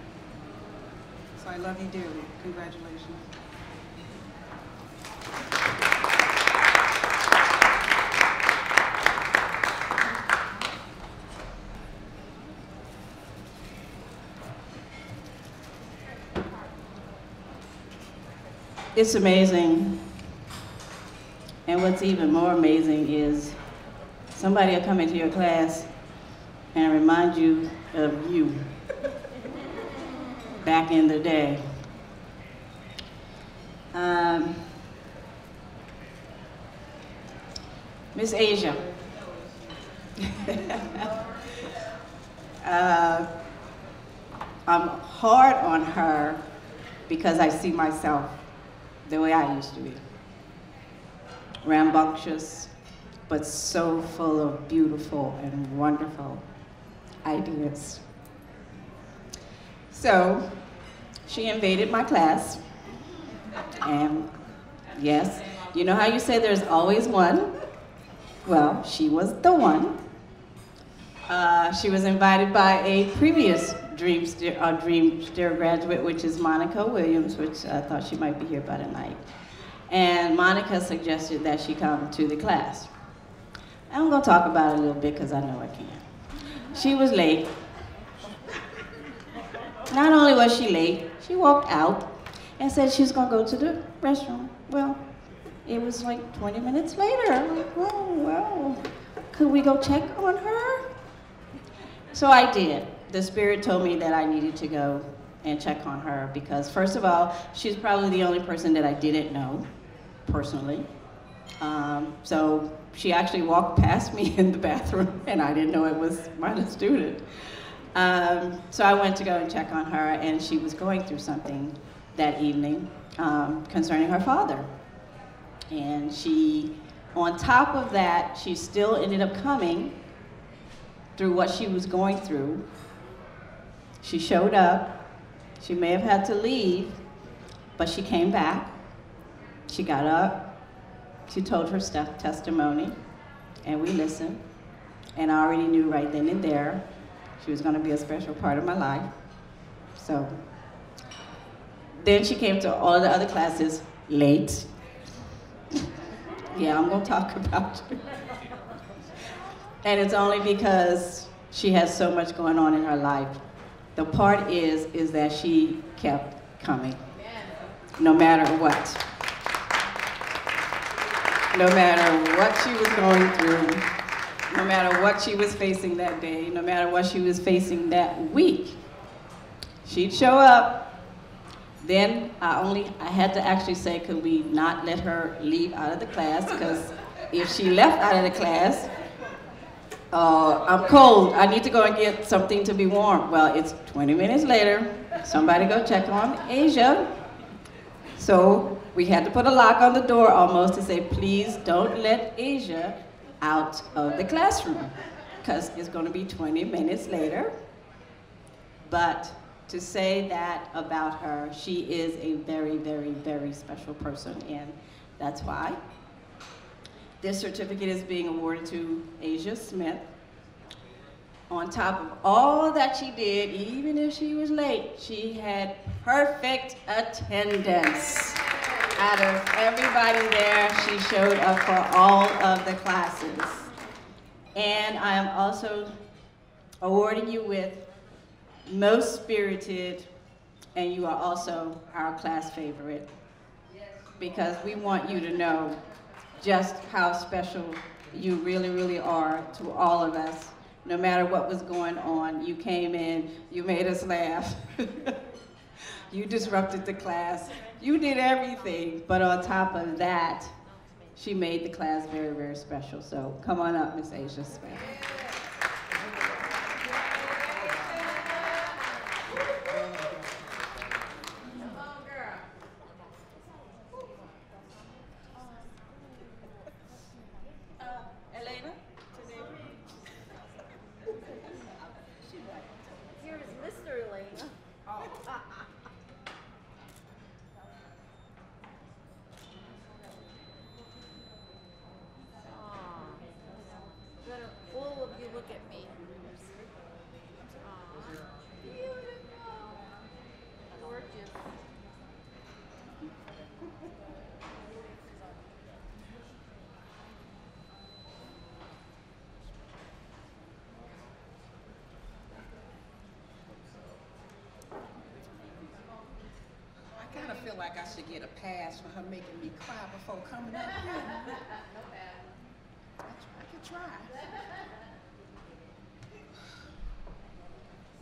So I love you dearly. Congratulations. It's amazing. And what's even more amazing is somebody will come into your class and remind you of you back in the day. Miss Asia. I'm hard on her because I see myself the way I used to be. Rambunctious, but so full of beautiful and wonderful ideas. So she invaded my class, and yes, you know how you say there's always one? Well, she was the one. She was invited by a previous Dreamsteerer graduate, which is Monica Williams, which I thought she might be here by tonight. And Monica suggested that she come to the class. I'm gonna talk about it a little bit because I know I can. She was late. Not only was she late, she walked out and said she was gonna go to the restroom. Well, it was like 20 minutes later. I'm like, well, could we go check on her? So I did. The Spirit told me that I needed to go and check on her because, first of all, she's probably the only person that I didn't know personally. So she actually walked past me in the bathroom and I didn't know it was my student. So I went to go and check on her, and she was going through something that evening concerning her father. And she, on top of that, she still ended up coming through what she was going through. She showed up. She may have had to leave, but she came back. She got up. She told her testimony, and we listened. And I already knew right then and there she was going to be a special part of my life. So then she came to all the other classes late. Yeah, I'm going to talk about you. And it's only because she has so much going on in her life. The part is that she kept coming, no matter what. No matter what she was going through, no matter what she was facing that day, no matter what she was facing that week, she'd show up. Then I had to actually say, could we not let her leave out of the class? Because if she left out of the class, I'm cold, I need to go and get something to be warm. Well, it's 20 minutes later, somebody go check on Asia. So we had to put a lock on the door almost to say, please don't let Asia out of the classroom, because it's going to be 20 minutes later. But to say that about her, she is a very, very, very special person, and that's why this certificate is being awarded to Asia Smith. on top of all that she did, even if she was late, she had perfect attendance. Out of everybody there, she showed up for all of the classes. And I am also awarding you with most spirited, and you are also our class favorite, because we want you to know just how special you really, really are to all of us. No matter what was going on, you came in, you made us laugh. You disrupted the class. You did everything, but on top of that, she made the class very, very special. So come on up, Miss Asia Smith. Here is Mr. Eselina. Better all of you look at me. Beautiful. Gorgeous. I kind of feel like I should get a pass for her making me cry before coming up here. I could try.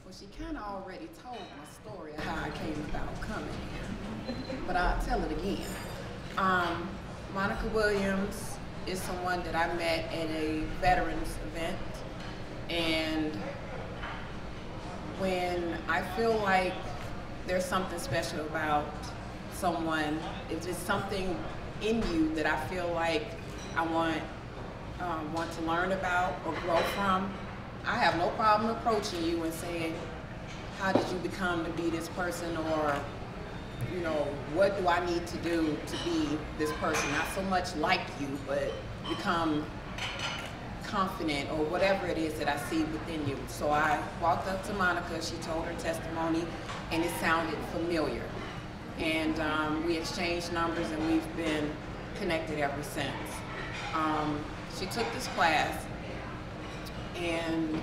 Well, she kind of already told my story of how I came about coming here, but I'll tell it again. Monica Williams is someone that I met at a veterans event, and when I feel like there's something special about someone, if there's something in you that I feel like I want to learn about or grow from, I have no problem approaching you and saying, how did you become to be this person, or, you know, what do I need to do to be this person? Not so much like you, but become confident or whatever it is that I see within you. So I walked up to Monica, she told her testimony, and it sounded familiar. And we exchanged numbers, and we've been connected ever since. She took this class, and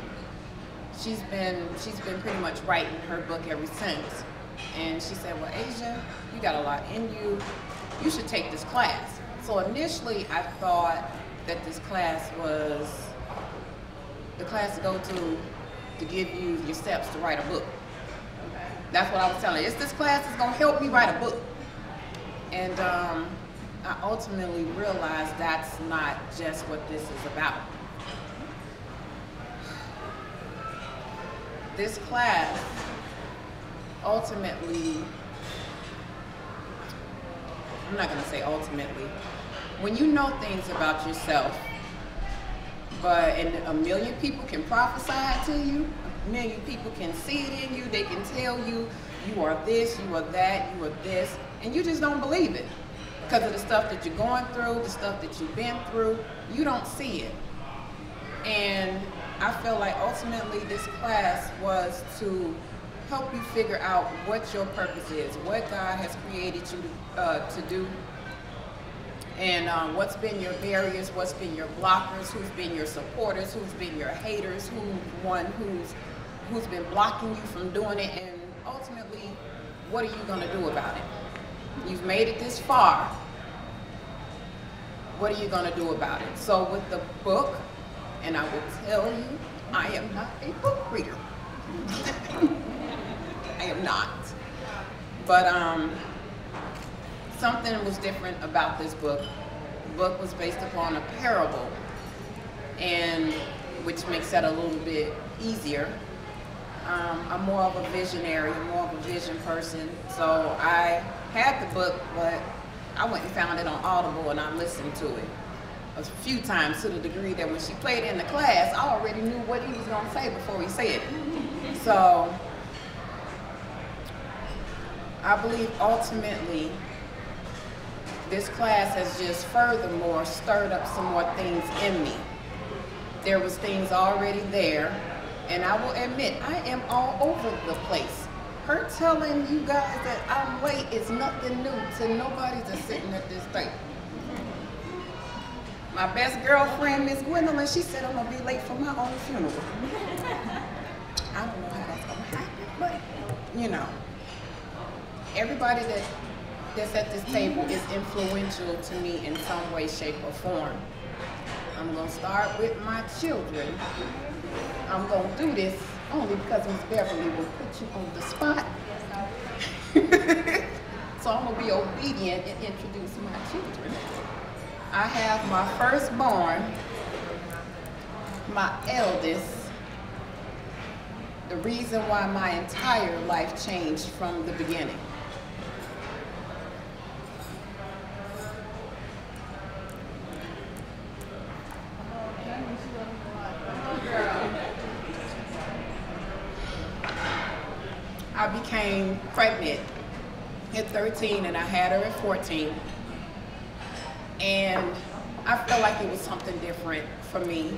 she's been pretty much writing her book ever since. And she said, well, Asia, you got a lot in you. You should take this class. So initially, I thought that this class was the class to go to give you your steps to write a book. That's what I was telling her. It's this class that's gonna help me write a book. And I ultimately realized that's not just what this is about. This class, ultimately, I'm not gonna say ultimately, when you know things about yourself, and a million people can prophesy it to you, a million people can see it in you, they can tell you, you are this, you are that, you are this, and you just don't believe it. Because of the stuff that you're going through, the stuff that you've been through, you don't see it. And I feel like ultimately this class was to help you figure out what your purpose is, what God has created you to do, and what's been your barriers, what's been your blockers, who's been your supporters, who's been your haters, who's been blocking you from doing it, and ultimately, what are you going to do about it? You've made it this far. What are you going to do about it? So with the book, and I will tell you, I am not a book reader. I am not. But something was different about this book. The book was based upon a parable, and which makes that a little bit easier. I'm more of a visionary, I'm more of a vision person. So I had the book, but I went and found it on Audible, and I listened to it a few times, to the degree that when she played in the class, I already knew what he was going to say before he said it. So I believe ultimately this class has just furthermore stirred up some more things in me. There was things already there, And I will admit, I am all over the place. Her telling you guys that I'm late is nothing new to nobody that's sitting at this table. My best girlfriend, Miss Gwendolyn, she said I'm gonna be late for my own funeral. I don't know how that's gonna happen, but you know, everybody that's at this table is influential to me in some way, shape, or form. I'm gonna start with my children. I'm gonna do this only because Miss Beverly will put you on the spot. So I'm gonna be obedient and introduce my children. I have my firstborn, my eldest, the reason why my entire life changed from the beginning. I became pregnant at 13 and I had her at 14. And I felt like it was something different for me.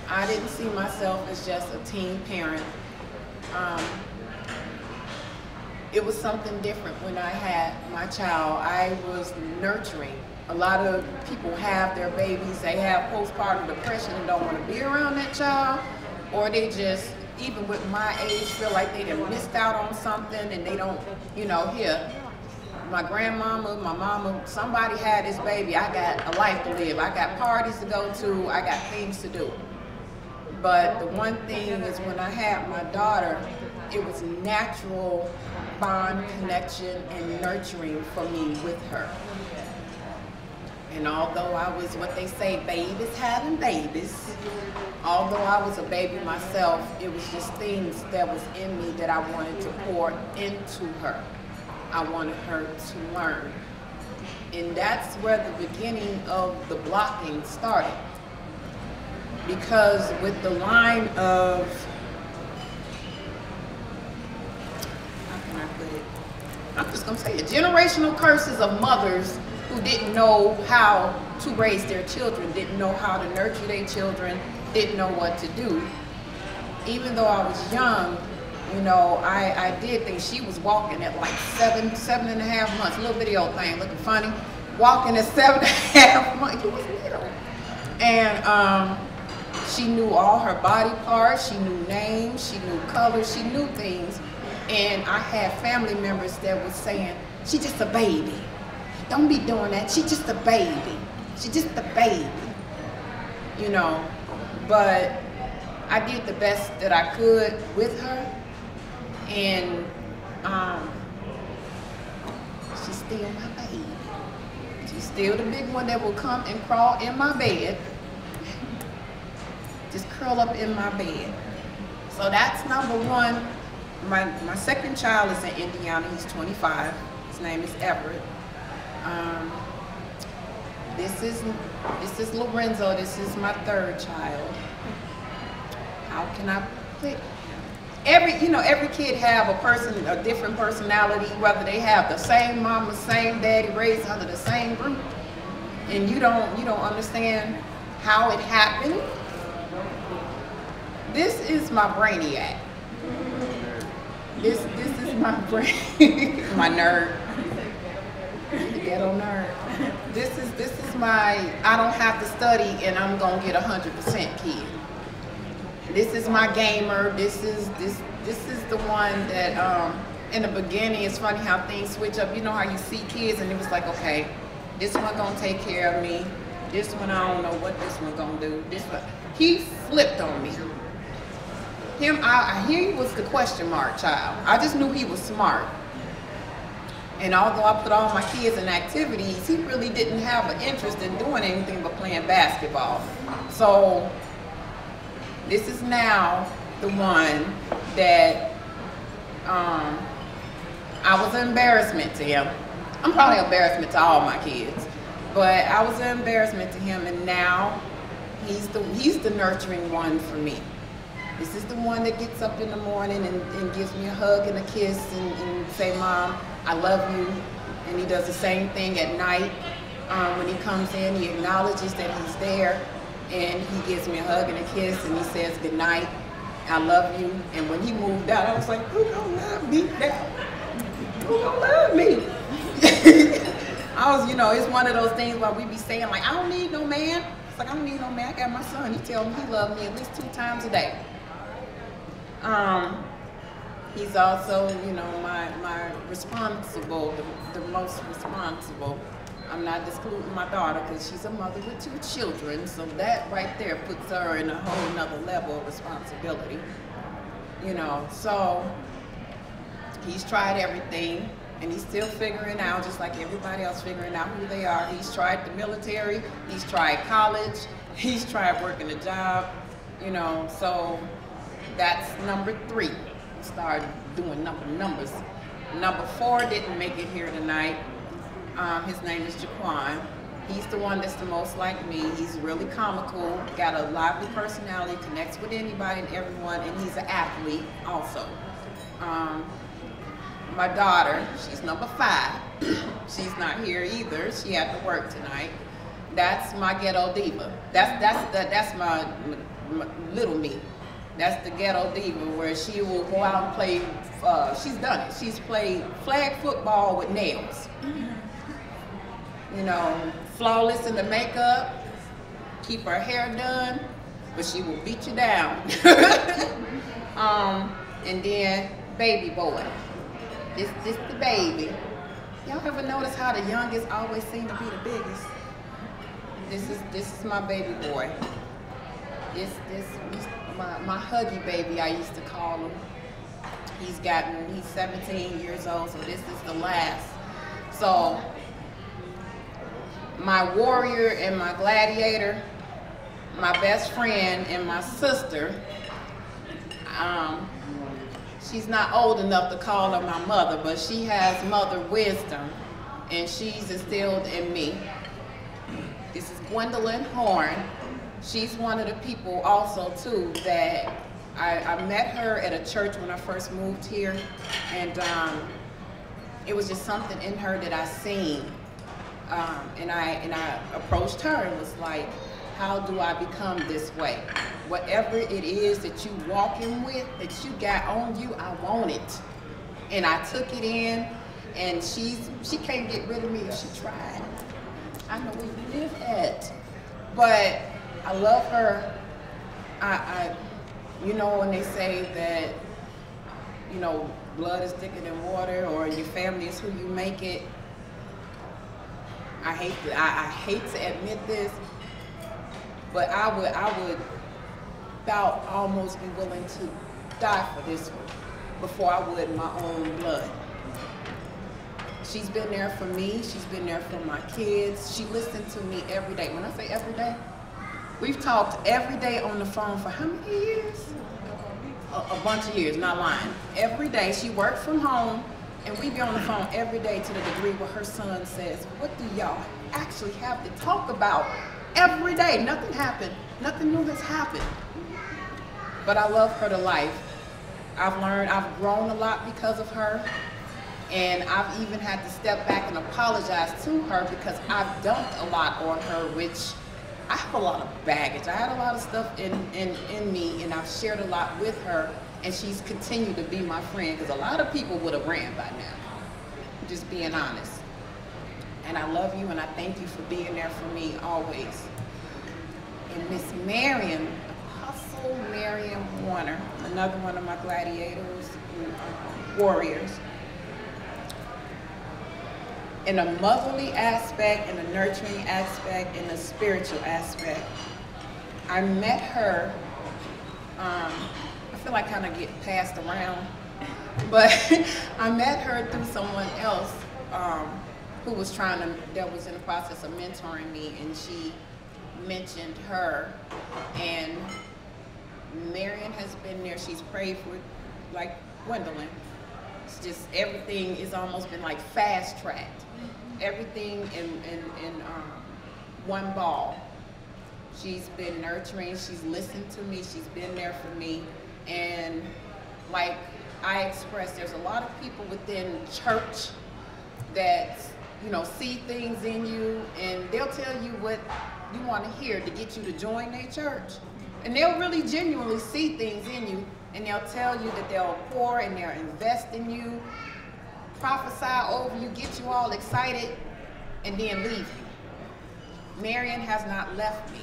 I didn't see myself as just a teen parent. It was something different when I had my child. I was nurturing. A lot of people have their babies, they have postpartum depression and don't want to be around that child, or they just, even with my age, feel like they done missed out on something and they don't, you know, here. My grandmama, my mama, somebody had this baby. I got a life to live. I got parties to go to. I got things to do. But the one thing is when I had my daughter, it was natural bond, connection, and nurturing for me with her. And although I was what they say, babies having babies, although I was a baby myself, it was just things that was in me that I wanted to pour into her. I wanted her to learn. And that's where the beginning of the blocking started. Because with the line of, how can I put it? I'm just gonna say it, generational curses of mothers who didn't know how to raise their children, didn't know how to nurture their children, didn't know what to do. Even though I was young, you know, I did think she was walking at like seven and a half months, little bitty old thing, looking funny, walking at 7.5 months, it was little. And she knew all her body parts, she knew names, she knew colors, she knew things. And I had family members that was saying, she's just a baby. Don't be doing that, she's just a baby. She's just a baby, you know. But I did the best that I could with her. And she's still my baby. She's still the big one that will come and crawl in my bed. Just curl up in my bed. So that's number one. My second child is in Indiana. He's 25. His name is Everett. This is Lorenzo. This is my third child. How can I put? Every kid have a different personality, whether they have the same mama, same daddy, raised under the same roof, and you don't understand how it happened. This is my brainiac. This is my brain, my nerd, the ghetto nerd. This is my I don't have to study and I'm gonna get 100% kid. This is my gamer. This is the one that in the beginning, it's funny how things switch up. You know how you see kids and it was like, okay, this one gonna take care of me. This one, I don't know what this one gonna do. This one, he flipped on me. He was the question mark child. I just knew he was smart. And although I put all my kids in activities, he really didn't have an interest in doing anything but playing basketball. So this is now the one that I was an embarrassment to him. I'm probably an embarrassment to all my kids, but I was an embarrassment to him, and now he's the nurturing one for me. This is the one that gets up in the morning and gives me a hug and a kiss and say, Mom, I love you. And he does the same thing at night. When he comes in, he acknowledges that he's there. and he gives me a hug and a kiss, and he says good night, I love you. And when he moved out, I was like, who gonna love me now? Who gonna love me? I was, you know, it's one of those things where we be saying like, I don't need no man. It's like, I don't need no man. I got my son. He tell me he loves me at least 2 times a day. He's also, you know, my responsible, the most responsible. I'm not excluding my daughter because she's a mother with 2 children, so that right there puts her in a whole nother level of responsibility. You know, so he's tried everything and he's still figuring out, just like everybody else figuring out who they are. He's tried the military, he's tried college, he's tried working a job, you know, so that's number 3. Start doing numbers. Number 4 didn't make it here tonight. His name is Jacqueline. He's the one that's the most like me. He's really comical, got a lively personality, connects with anybody and everyone, and he's an athlete also. My daughter, she's number 5. She's not here either. She had to work tonight. That's my ghetto diva. That's my little me. That's the ghetto diva where she will go out and play, she's done it. She's played flag football with nails. You know, flawless in the makeup, keep her hair done, but she will beat you down. And then baby boy. This the baby. Y'all ever notice how the youngest always seem to be the biggest? This is my baby boy. My huggy baby, I used to call him. He's 17 years old, so this is the last. So my warrior and my gladiator, my best friend and my sister, she's not old enough to call her my mother, but she has mother wisdom, and she's instilled in me. This is Gwendolyn Horn. She's one of the people also too that I met her at a church when I first moved here, and it was just something in her that I seen, and I approached her and was like, how do I become this way? Whatever it is that you walking with, that you got on you, I want it. And I took it in, and she can't get rid of me if she tried. I know where you live at, but I love her. You know when they say that, you know, blood is thicker than water, or your family is who you make it. I hate to admit this, but I would about almost be willing to die for this one before I would my own blood. She's been there for me. She's been there for my kids. She listened to me every day. When I say every day, we've talked every day on the phone for how many years? A bunch of years, not lying. Every day. She worked from home, and we be on the phone every day to the degree where her son says, what do y'all actually have to talk about? Every day. Nothing happened. Nothing new has happened. But I love her to life. I've grown a lot because of her. And I've even had to step back and apologize to her because I've dumped a lot on her, which I have a lot of baggage. I had a lot of stuff in me, and I've shared a lot with her, and she's continued to be my friend because a lot of people would have ran by now, just being honest. And I love you, and I thank you for being there for me always. And Miss Marion, Apostle Marion Warner, another one of my gladiators, warriors. In a motherly aspect, in a nurturing aspect, in a spiritual aspect. I met her, I feel like I kind of get passed around, but I met her through someone else who was that was in the process of mentoring me, and she mentioned her, and Marion has been there. She's prayed for, like Gwendolyn. It's just everything is almost been like fast tracked. Everything in one ball. She's been nurturing, she's listened to me, she's been there for me. And like I expressed, there's a lot of people within church that, you know, see things in you, and they'll tell you what you want to hear to get you to join their church. And they'll really genuinely see things in you, and they'll tell you that they'll pour and they'll invest in you, prophesy over you, get you all excited, and then leave you. Marion has not left me.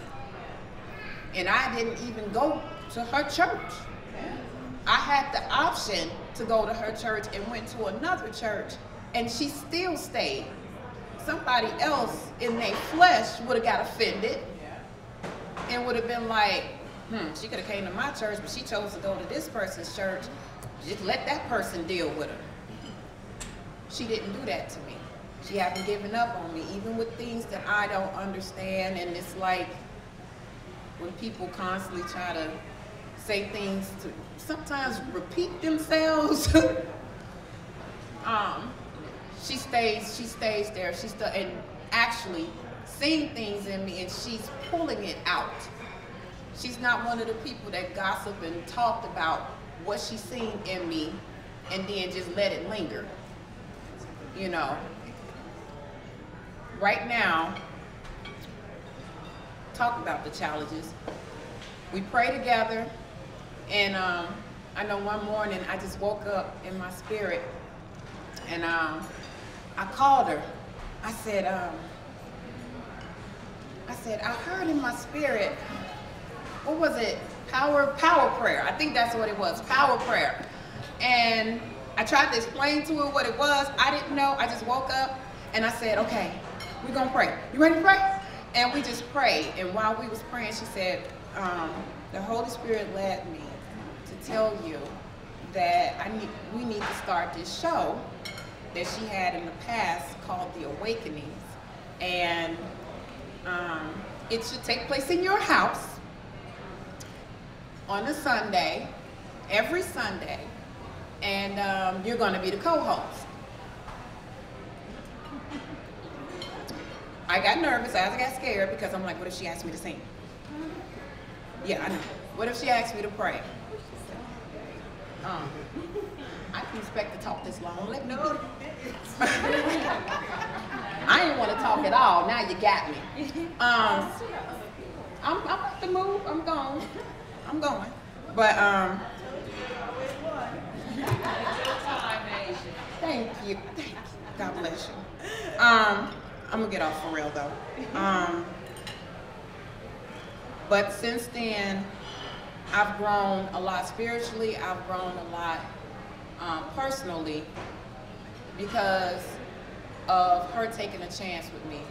And I didn't even go to her church. I had the option to go to her church and went to another church, and she still stayed. Somebody else in their flesh would have got offended and would have been like, she could have came to my church, but she chose to go to this person's church. Just let that person deal with her. She didn't do that to me. She hasn't given up on me, even with things that I don't understand. And it's like when people constantly try to say things to sometimes repeat themselves. She stays there. She's still, and actually seeing things in me, and she's pulling it out. She's not one of the people that gossip and talked about what she's seen in me and then just let it linger. You know, right now, talk about the challenges. We pray together, and I know one morning I just woke up in my spirit, and I called her. I said, I heard in my spirit, what was it? Power prayer. I think that's what it was, power prayer. And I tried to explain to her what it was. I didn't know. I just woke up and I said, okay, we're gonna pray. You ready to pray? And we just prayed. And while we was praying, she said, the Holy Spirit led me to tell you that we need to start this show that she had in the past called The Awakenings. And it should take place in your house on a Sunday, every Sunday, and you're going to be the co-host. I got nervous, I got scared, because I'm like, what if she asked me to sing? Yeah, I know. What if she asked me to pray? I didn't expect to talk this long. Let me do it. I didn't want to talk at all. Now you got me. I'm about to move. I'm going. But thank you. God bless you. I'm gonna get off for real though. But since then, I've grown a lot spiritually. I've grown a lot personally because of her taking a chance with me.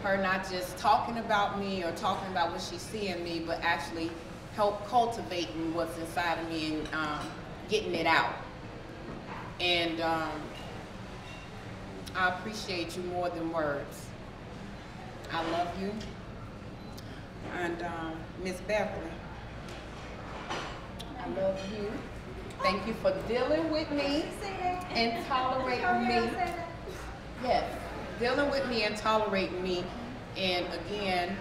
Her not just talking about me or talking about what she's seeing me, but actually help cultivating what's inside of me and getting it out. And I appreciate you more than words. I love you. And Miss Beverly, I love you. Thank you for dealing with me and tolerating me. Yes, dealing with me and tolerating me, and again,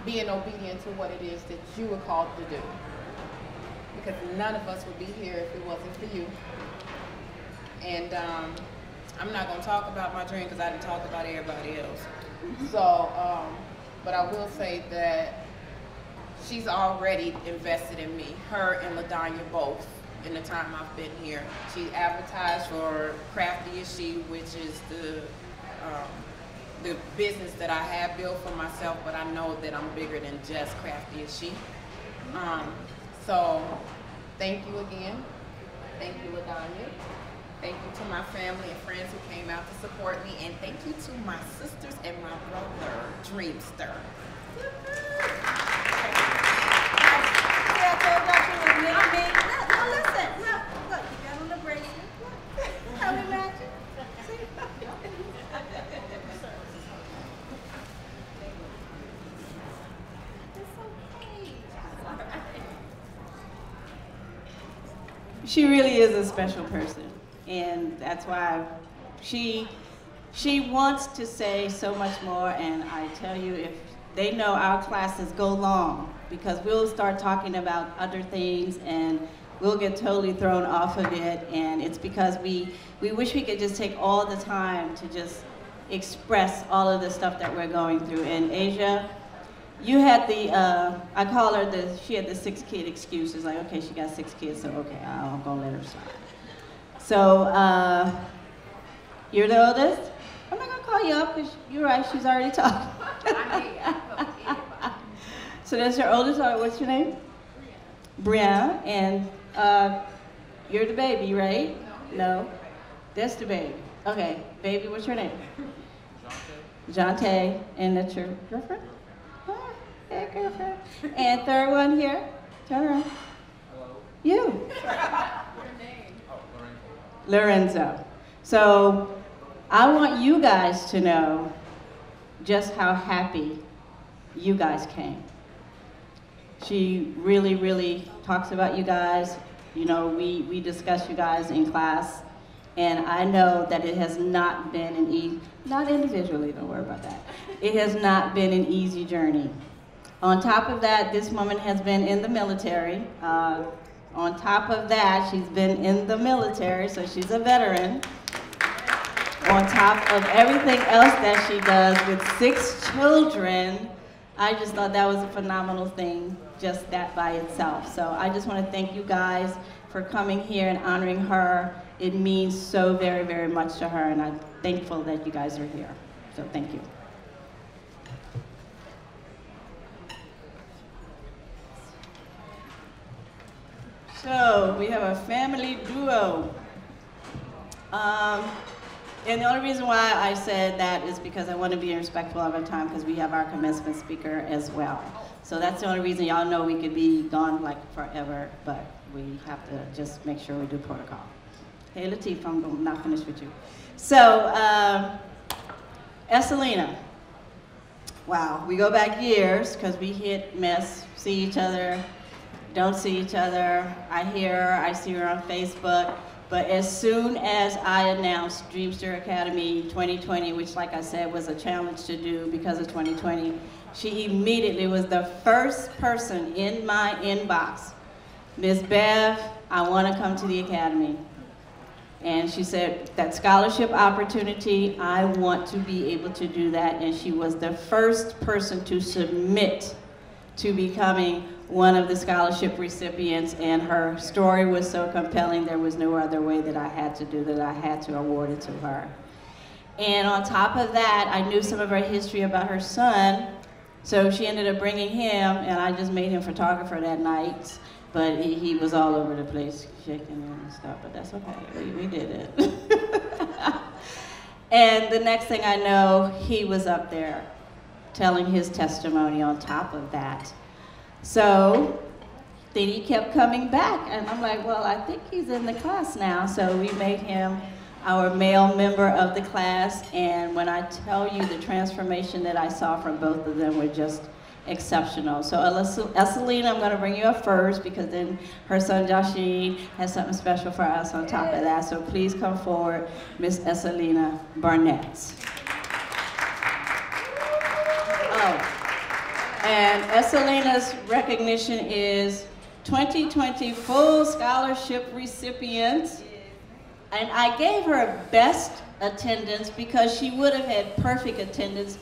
being obedient to what it is that you were called to do. Because none of us would be here if it wasn't for you. And I'm not going to talk about my dream because I didn't talk about everybody else. So, but I will say that she's already invested in me, her and LaDanya both, in the time I've been here. She advertised for Crafty as She, which is the business that I have built for myself, but I know that I'm bigger than just Crafty as She. So thank you again. Thank you, LaDanya. Thank you to my family and friends who came out to support me, and thank you to my sisters and my brother, Dreamsteerer. Now listen, look, you got on the bracelet. How we matching? See? She really is a special person, and that's why she wants to say so much more. And I tell you, if they know our classes go long, because we'll start talking about other things and we'll get totally thrown off of it, and it's because we wish we could just take all the time to just express all of the stuff that we're going through. And Asia, you had the, I call her she had the 6-kid excuses, like, okay, she got 6 kids, so okay, I'm gonna let her slide. So, you're the oldest? I'm not gonna call you up, because you're right, she's already talking. So that's your oldest daughter, what's your name? Brianna, and you're the baby, right? No? That's the baby. Okay, baby, what's your name? Jonte, and that's your girlfriend? Oh, yeah, girlfriend. And third one here, turn around. Hello. You. Your name? Oh, Lorenzo. So, I want you guys to know just how happy you guys came. She really, really talks about you guys. You know, we discuss you guys in class. And I know that it has not been an easy, not individually, don't worry about that. It has not been an easy journey. On top of that, this woman has been in the military. On top of that, she's been in the military, so she's a veteran. On top of everything else that she does with 6 children, I just thought that was a phenomenal thing, just that by itself. So I just want to thank you guys for coming here and honoring her. It means so very, very much to her, and I'm thankful that you guys are here. So thank you. So we have a family duo. And the only reason why I said that is because I want to be respectful of our time, because we have our commencement speaker as well. So that's the only reason. Y'all know we could be gone like forever, but we have to just make sure we do protocol. Hey Latif, I'm not finished with you. So, Eselina. Wow, we go back years because we hit, miss, see each other, don't see each other. I hear her, I see her on Facebook. But as soon as I announced Dreamsteerer Academy 2020, which like I said was a challenge to do because of 2020, she immediately was the first person in my inbox. Ms. Bev, I want to come to the Academy. And she said, that scholarship opportunity, I want to be able to do that. And she was the first person to submit to becoming one of the scholarship recipients, and her story was so compelling, there was no other way that I had to do that. I had to award it to her. And on top of that, I knew some of her history about her son, so she ended up bringing him, and I just made him photographer that night, but he was all over the place, shaking and stuff, but that's okay, we did it. And the next thing I know, he was up there telling his testimony on top of that. So then he kept coming back, and I'm like, well, I think he's in the class now. So we made him our male member of the class, and when I tell you the transformation that I saw from both of them were just exceptional. So Eselina, I'm gonna bring you up first, because then her son Jachin has something special for us on top of that. So please come forward, Miss Eselina Barnett. And Eselina's recognition is 2020 full scholarship recipient. And I gave her best attendance because she would have had perfect attendance,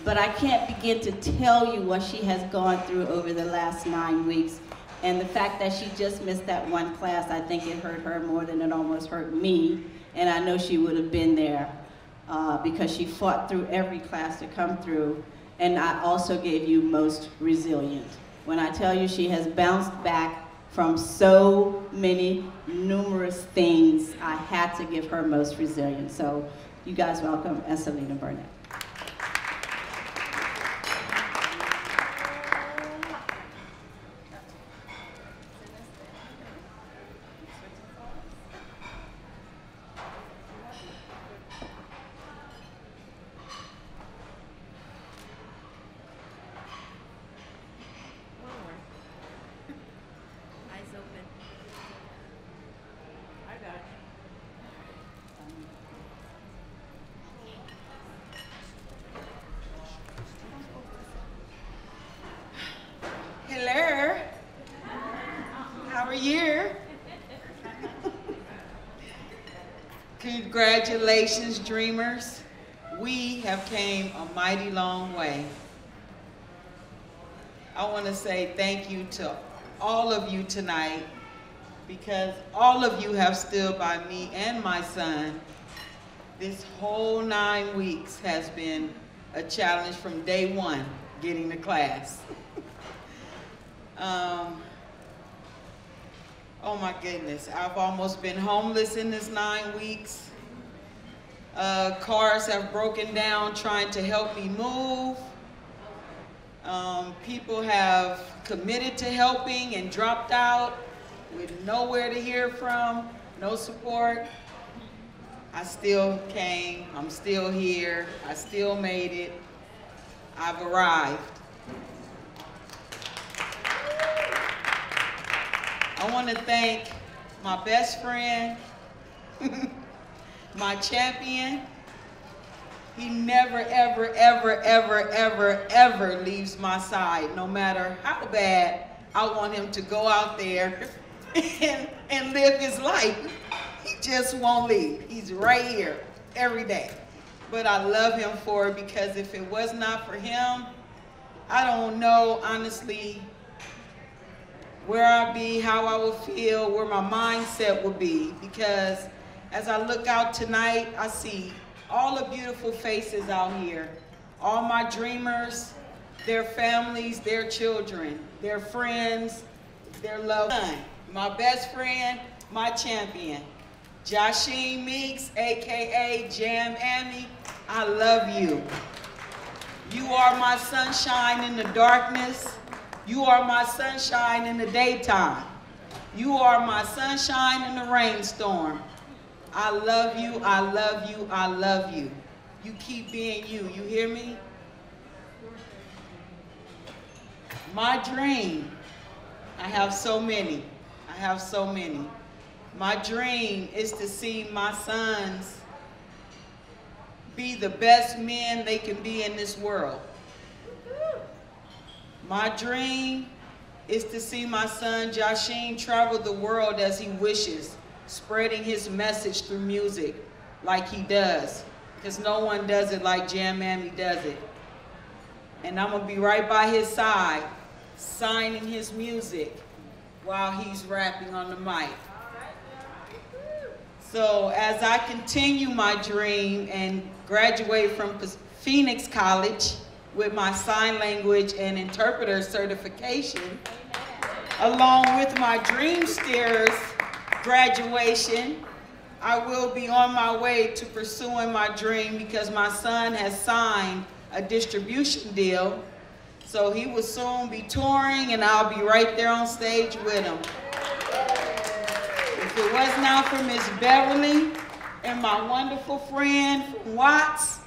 but I can't begin to tell you what she has gone through over the last 9 weeks. And the fact that she just missed that one class, I think it hurt her more than it almost hurt me. And I know she would have been there because she fought through every class to come through. And I also gave you most resilient. When I tell you she has bounced back from so many numerous things, I had to give her most resilient. So you guys welcome Eselina Barnett. Hello. How are you? Congratulations, dreamers. we have came a mighty long way. I want to say thank you to all of you tonight, because all of you have stood by me and my son. This whole 9 weeks has been a challenge from day one, getting to class. Oh my goodness, I've almost been homeless in this 9 weeks. Cars have broken down trying to help me move. People have committed to helping and dropped out with nowhere to hear from, no support. I still came, I'm still here, I still made it, I've arrived. I want to thank my best friend, my champion. He never, ever, ever, ever, ever, ever leaves my side, no matter how bad I want him to go out there and live his life. He just won't leave. He's right here every day. But I love him for it, because if it was not for him, I don't know, honestly, where I'd be, how I would feel, where my mindset would be. Because as I look out tonight, I see all the beautiful faces out here. All my dreamers, their families, their children, their friends, their loved ones. My best friend, my champion, Jachin Meeks, AKA Jam Amy, I love you. You are my sunshine in the darkness. You are my sunshine in the daytime. You are my sunshine in the rainstorm. I love you, I love you, I love you. You keep being you, you hear me? My dream, I have so many. I have so many. My dream is to see my sons be the best men they can be in this world. My dream is to see my son Jachin travel the world as he wishes, spreading his message through music like he does, because no one does it like Jam Mammy does it. And I'm gonna be right by his side, signing his music while he's rapping on the mic. So as I continue my dream and graduate from Phoenix College with my sign language and interpreter certification, along with my Dreamsteerer Graduation, I will be on my way to pursuing my dream, because my son has signed a distribution deal. So he will soon be touring, and I'll be right there on stage with him. If it was not for Miss Beverly and my wonderful friend from Watts,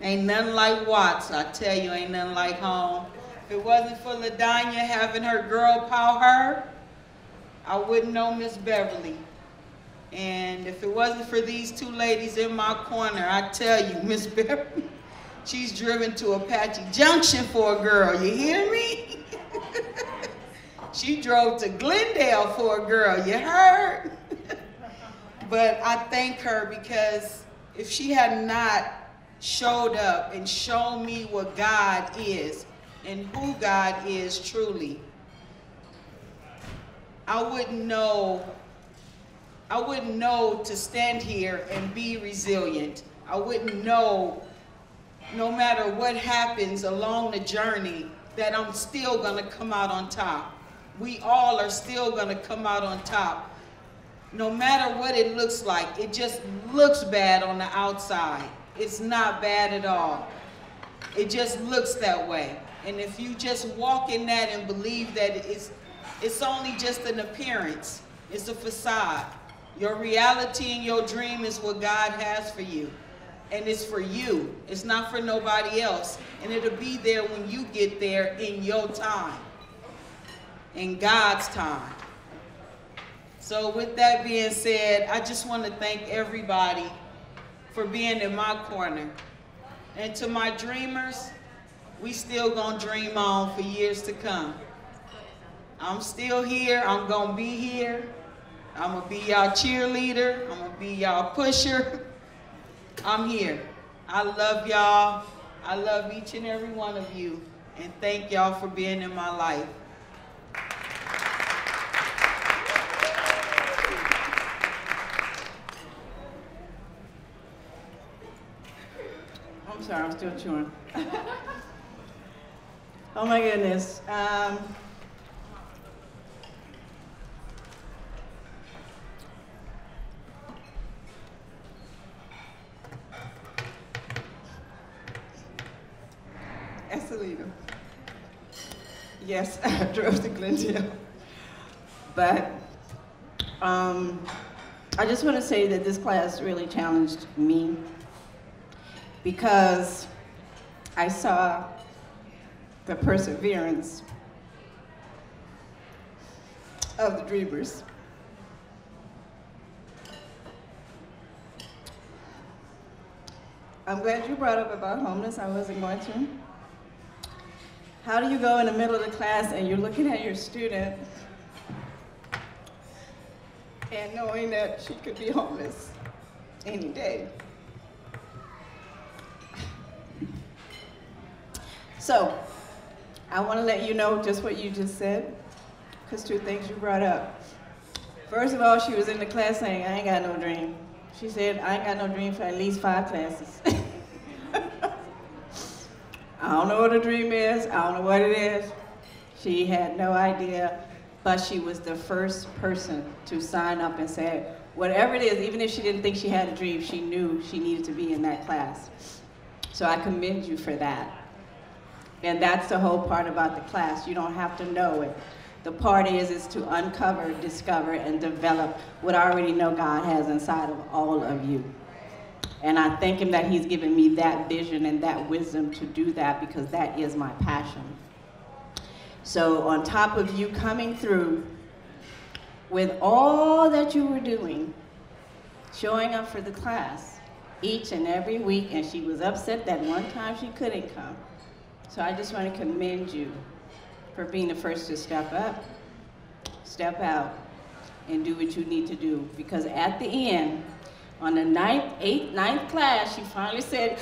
ain't nothing like Watts. I tell you, ain't nothing like home. If it wasn't for LaDanya having her girl power her, I wouldn't know Miss Beverly. And if it wasn't for these two ladies in my corner, I tell you, Miss Beverly, she's driven to Apache Junction for a girl, you hear me? She drove to Glendale for a girl, you heard? But I thank her, because if she had not showed up and shown me what God is and who God is truly, I wouldn't know to stand here and be resilient. I wouldn't know, no matter what happens along the journey, that I'm still gonna come out on top. We all are still gonna come out on top. No matter what it looks like, it just looks bad on the outside. It's not bad at all. It just looks that way. And if you just walk in that and believe that it's only just an appearance, it's a facade. Your reality and your dream is what God has for you. And it's for you. It's not for nobody else. And it'll be there when you get there in your time. In God's time. So with that being said, I just want to thank everybody for being in my corner. And to my dreamers, we still gonna dream on for years to come. I'm still here, I'm gonna be here. I'm gonna be y'all cheerleader, I'm gonna be y'all pusher. I'm here. I love y'all. I love each and every one of you. And thank y'all for being in my life. I'm sorry, I'm still chewing. Oh my goodness. Eselina. Yes, I drove to Glendale. But I just want to say that this class really challenged me because I saw the perseverance of the dreamers. I'm glad you brought up about homeless. I wasn't going to. How do you go in the middle of the class and you're looking at your student and knowing that she could be homeless any day? So, I want to let you know just what you just said, because two things you brought up. First of all, she was in the class saying, I ain't got no dream. She said, I ain't got no dream for at least 5 classes. I don't know what a dream is, I don't know what it is. She had no idea, but she was the first person to sign up and say, whatever it is, even if she didn't think she had a dream, she knew she needed to be in that class. So I commend you for that. And that's the whole part about the class. You don't have to know it. The part is to uncover, discover, and develop what I already know God has inside of all of you. And I thank him that he's given me that vision and that wisdom to do that, because that is my passion. So on top of you coming through with all that you were doing, showing up for the class each and every week, and she was upset that one time she couldn't come. So I just want to commend you for being the first to step up, step out, and do what you need to do. Because at the end, on the ninth class, she finally said,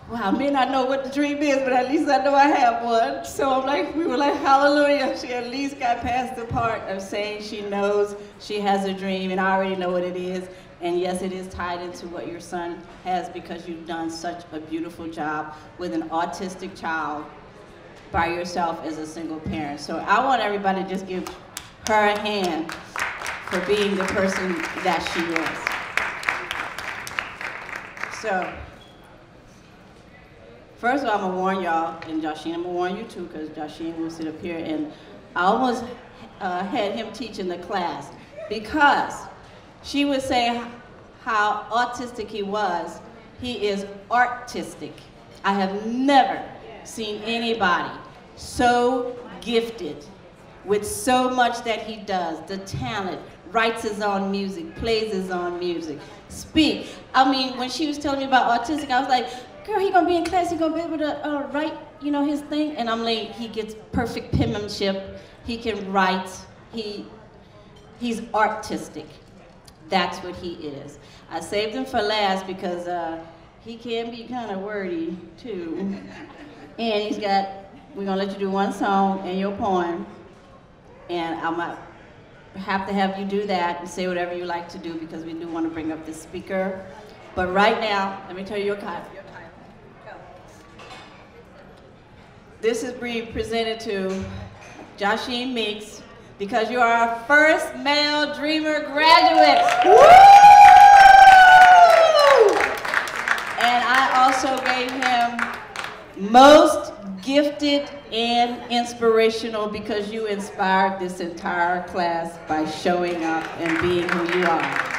well, I may not know what the dream is, but at least I know I have one. So I'm like, we were like, hallelujah. She at least got past the part of saying she knows she has a dream, and I already know what it is. And yes, it is tied into what your son has, because you've done such a beautiful job with an autistic child by yourself as a single parent. So I want everybody to just give her a hand for being the person that she is. So, first of all, I'm gonna warn y'all, and Jachin, I'm gonna warn you too, because Jachin will sit up here, and I almost had him teaching the class, because she would say how autistic he was. He is artistic. I have never seen anybody so gifted with so much that he does, the talent, writes his own music, plays his own music, speak. I mean, when she was telling me about autistic, I was like, girl, he gonna be in class, he gonna be able to write, you know, his thing. And I'm like, he gets perfect penmanship, he can write, he's artistic. That's what he is. I saved him for last because he can be kind of wordy too. And he's got, we're gonna let you do one song and your poem. And I'm gonna have to have you do that and say whatever you like to do, because we do want to bring up the speaker. But right now, let me tell you your title. This is being presented to Jachin Meeks, because you are our first male Dreamer graduate. Woo! And I also gave him most gifted and inspirational, because you inspired this entire class by showing up and being who you are.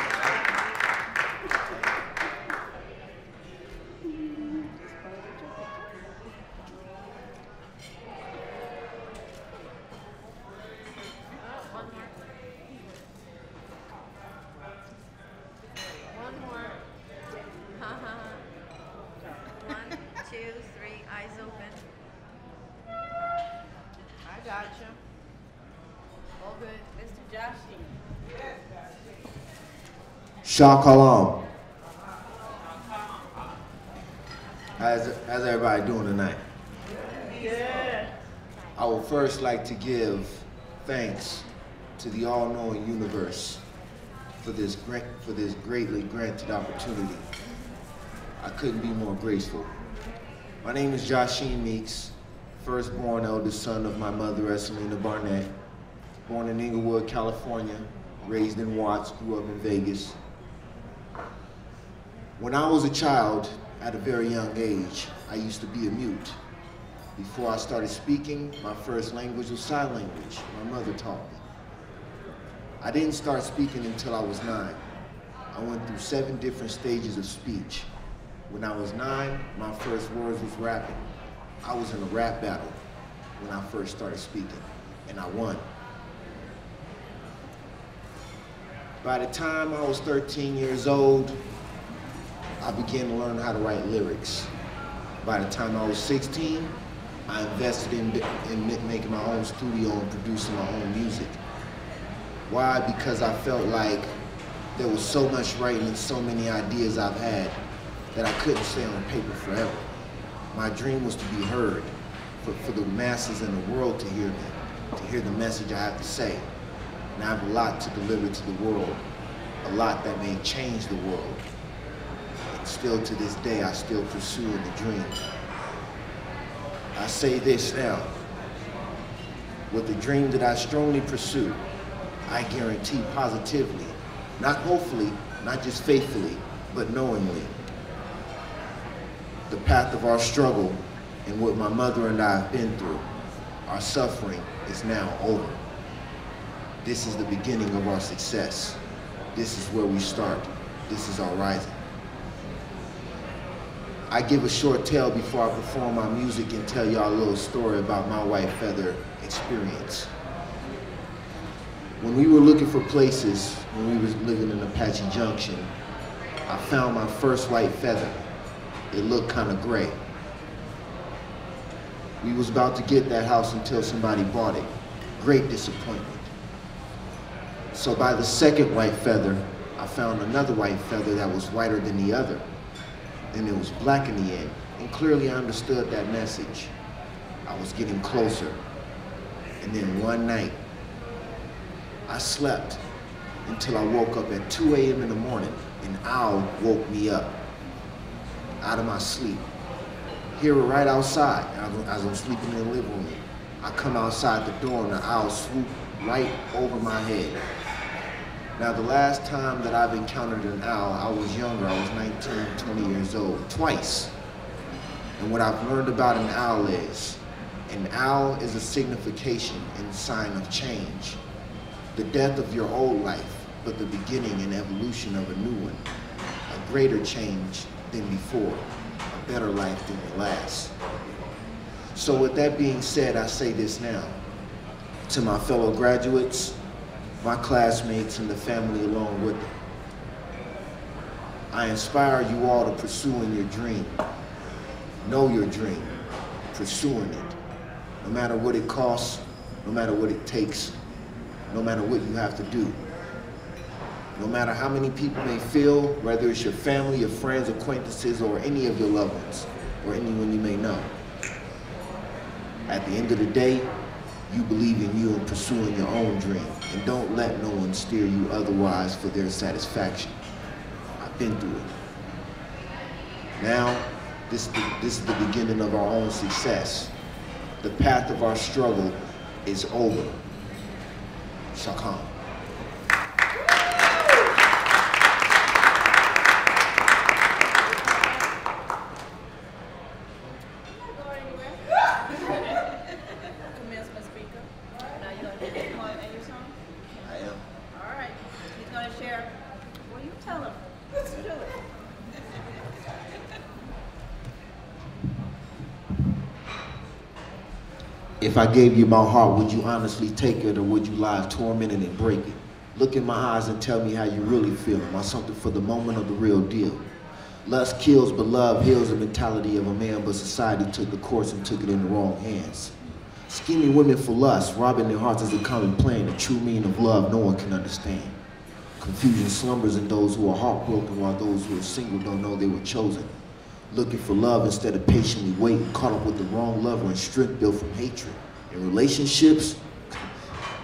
Shalom. How's everybody doing tonight? Yeah. I would first like to give thanks to the all-knowing universe for this greatly granted opportunity. I couldn't be more grateful. My name is Jachin Meeks, firstborn eldest son of my mother, Eselina Barnett, born in Inglewood, California, raised in Watts, grew up in Vegas. When I was a child, at a very young age, I used to be a mute. Before I started speaking, my first language was sign language. My mother taught me. I didn't start speaking until I was 9. I went through 7 different stages of speech. When I was 9, my first words was rapping. I was in a rap battle when I first started speaking, and I won. By the time I was 13 years old, I began to learn how to write lyrics. By the time I was 16, I invested in making my own studio and producing my own music. Why? Because I felt like there was so much writing and so many ideas I've had that I couldn't stay on paper forever. My dream was to be heard, for the masses in the world to hear me, to hear the message I have to say. And I have a lot to deliver to the world, a lot that may change the world. And still to this day, I still pursue the dream. I say this now, with the dream that I strongly pursue, I guarantee positively, not hopefully, not just faithfully, but knowingly, the path of our struggle and what my mother and I have been through, our suffering is now over. This is the beginning of our success. This is where we start. This is our rising. I give a short tale before I perform my music and tell y'all a little story about my white feather experience. When we were looking for places, when we was living in Apache Junction, I found my first white feather. It looked kind of gray. We was about to get that house until somebody bought it. Great disappointment. So by the second white feather, I found another white feather that was whiter than the other. And it was black in the end. And clearly I understood that message. I was getting closer. And then one night, I slept until I woke up at 2 a.m. in the morning. An owl woke me up out of my sleep. Hear it right outside as I'm sleeping in the living room. I come outside the door and the owl swooped right over my head. Now the last time that I've encountered an owl, I was younger, I was 19, 20 years old, twice. And what I've learned about an owl is a signification and sign of change. The death of your old life, but the beginning and evolution of a new one. A greater change than before, a better life than the last. So with that being said, I say this now. To my fellow graduates, my classmates, and the family along with them. I inspire you all to pursuing your dream. Know your dream, pursuing it. No matter what it costs, no matter what it takes, no matter what you have to do. No matter how many people may feel, whether it's your family, your friends, acquaintances, or any of your loved ones, or anyone you may know. At the end of the day, you believe in you and pursuing your own dream, and don't let no one steer you otherwise for their satisfaction. I've been through it. Now, this is the beginning of our own success. The path of our struggle is over. Shakam. If I gave you my heart, would you honestly take it, or would you lie tormented and break it? Look in my eyes and tell me how you really feel. Am I something for the moment or the real deal? Lust kills, but love heals the mentality of a man, but society took the course and took it in the wrong hands. Scheming women for lust, robbing their hearts is a common plan. The true meaning of love no one can understand. Confusion slumbers in those who are heartbroken, while those who are single don't know they were chosen. looking for love instead of patiently waiting, caught up with the wrong lover and strength built from hatred. In relationships,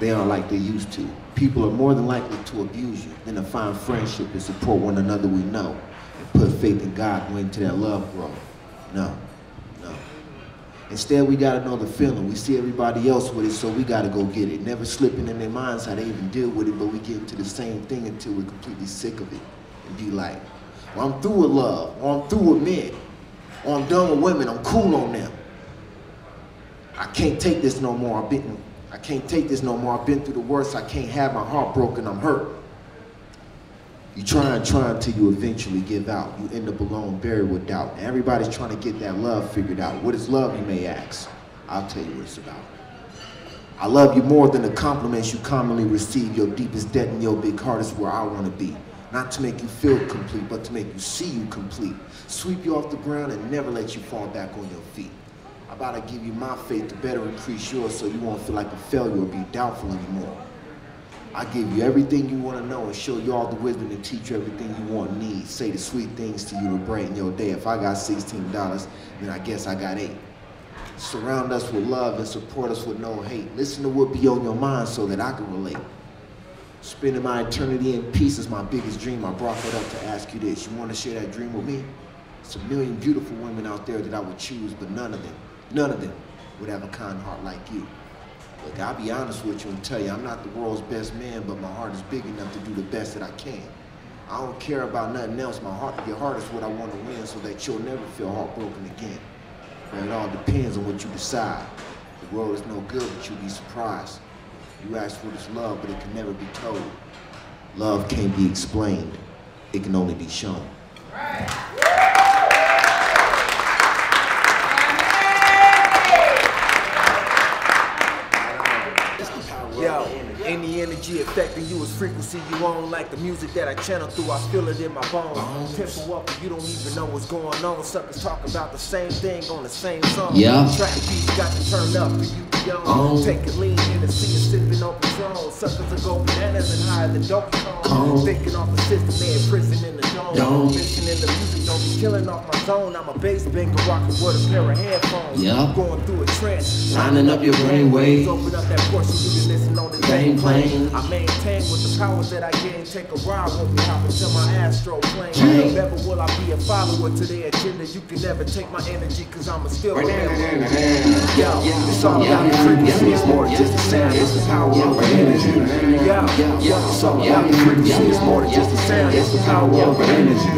they aren't like they used to. People are more than likely to abuse you than to find friendship and support one another we know and put faith in God and wait until that love grows. No. Instead, we gotta know the feeling. We see everybody else with it, so we gotta go get it. Never slipping in their minds how they even deal with it, but we get into the same thing until we're completely sick of it and be like, well, I'm through with love, or I'm through with men, or I'm done with women, I'm cool on them. I can't take this no more. I can't take this no more. I've been through the worst. I can't have my heart broken. I'm hurt. You try until you eventually give out. You end up alone, buried with doubt. And everybody's trying to get that love figured out. What is love, you may ask? I'll tell you what it's about. I love you more than the compliments you commonly receive. Your deepest debt in your big heart is where I want to be. Not to make you feel complete, but to make you see you complete. Sweep you off the ground and never let you fall back on your feet. I'm about to give you my faith to better increase yours so you won't feel like a failure or be doubtful anymore. I give you everything you want to know and show you all the wisdom and teach you everything you want and need. Say the sweet things to you to brighten your day. If I got $16, then I guess I got 8. Surround us with love and support us with no hate. Listen to what be on your mind so that I can relate. Spending my eternity in peace is my biggest dream. I brought that up to ask you this. You want to share that dream with me? It's a million beautiful women out there that I would choose, but none of them would have a kind heart like you. Look, I'll be honest with you and tell you, I'm not the world's best man, but my heart is big enough to do the best that I can. I don't care about nothing else. Your heart is what I want to win so that you'll never feel heartbroken again. But it all depends on what you decide. The world is no good, but you'll be surprised. You ask for this love, but it can never be told. Love can't be explained. It can only be shown. Yo, any energy affecting you is frequency you own, like the music that I channel through, I feel it in my bones. Tempo up, you don't even know what's going on. Suckers talk about the same thing on the same song. Track beats got to turn up for you to young. Take a lean in the sea and sipping on Patron. Suckers will go bananas and higher than dope cone. Thinking off the system, they in prison in the dome. Listening to music, don't be killing off my zone. I'm a bass banker rocking with a pair of headphones. Going through a trance, lining up your brain waves. Open up that portion, you can listen on the same plane. I maintain with the power that I gain. Take a ride with me, hop into my astro plane. Never will I be a follower to their agenda. You can never take my energy, cause I'm a still remember. Yo, it's all about the frequency, it's more than just a sound, it's the power of our energy. Yo, it's all about the frequency, it's more than just a sound, it's the power of our energy.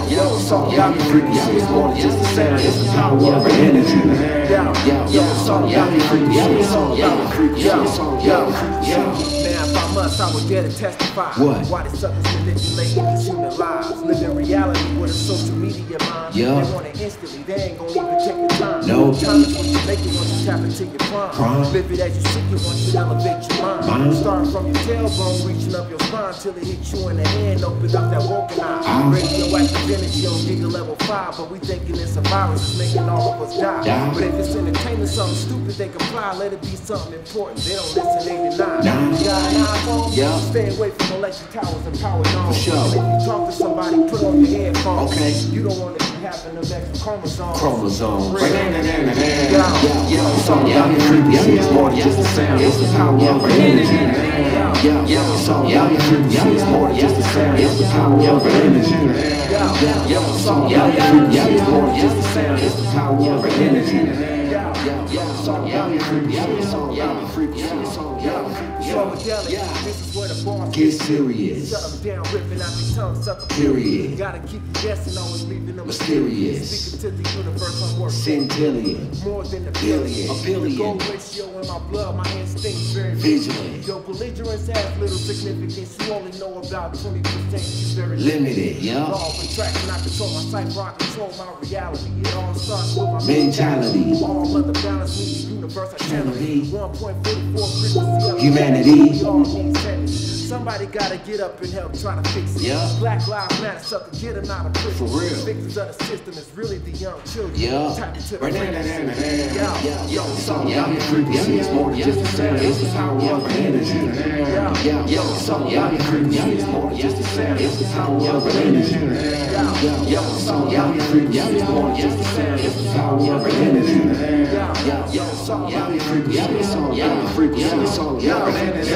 Yo, it's all about the frequency, it's more than just a sound, it's the power of our energy. Yo, it's all about the frequency, it's all about the frequency. Now if I must, I would dare to testify. Why the suckers manipulating these human lives? Living reality with a social media mind. They want it instantly, they ain't gonna even take the time. Time is what you make it once you tap into your prime. Live it as you seek it once you elevate your mind. Start from your tailbone, reaching up your spine till it hits you in the hand. Open up that woken eye. Radioactive energy on giga level 5, but we thinking it's a virus, it's making all of us die. But if it's entertainment, something stupid, they comply. Let it be something important. They don't listen, they deny. You got an iPhone? Stay away from electric towers and power domes. And if you talk to somebody, put on your headphones. You don't want to be having them extra chromosomes. It's all about the frequency, it's more than just a sound, it's the power of our energy. It's all about the frequency, it's more than just a sound, it's the power of our energy. It's all about the frequency, it's more than just a sound, it's the power of our energy. It's all about the frequency, it's all about the frequency, it's all about the frequency. This is where the bar get serious. Shut them down, ripping out your tongue, sucker. Period. Gotta keep you guessing, always leaving them mysterious. Speaking to the universe, I'm working. Centillion. More than a billion. A billion. Gold ratio in my blood, my instincts very vigilant. Your belligerence has little significance. You only know about 20%. She's very limited. Law of attraction, I control my cipher, I control my reality. It all starts with my mentality. All other balance means the universe, I channel 1.44 frequency of humanity. We all need tennis. Somebody gotta get up and help try to fix it. Yeah. Black Lives Matter, sucker, get them out of prison. For real. Victims of the system is really the young children. Yeah. Tap into the Right now, yo, so y'all get frequency, it's more than just a sound, it's the power of energy. Yo, so y'all get frequency, it's more than just a sound, it's the power of energy. Yo, so y'all get frequency, it's more than just a sound, it's the power of energy. Yo, so y'all get frequency, it's all about frequency, it's all about energy.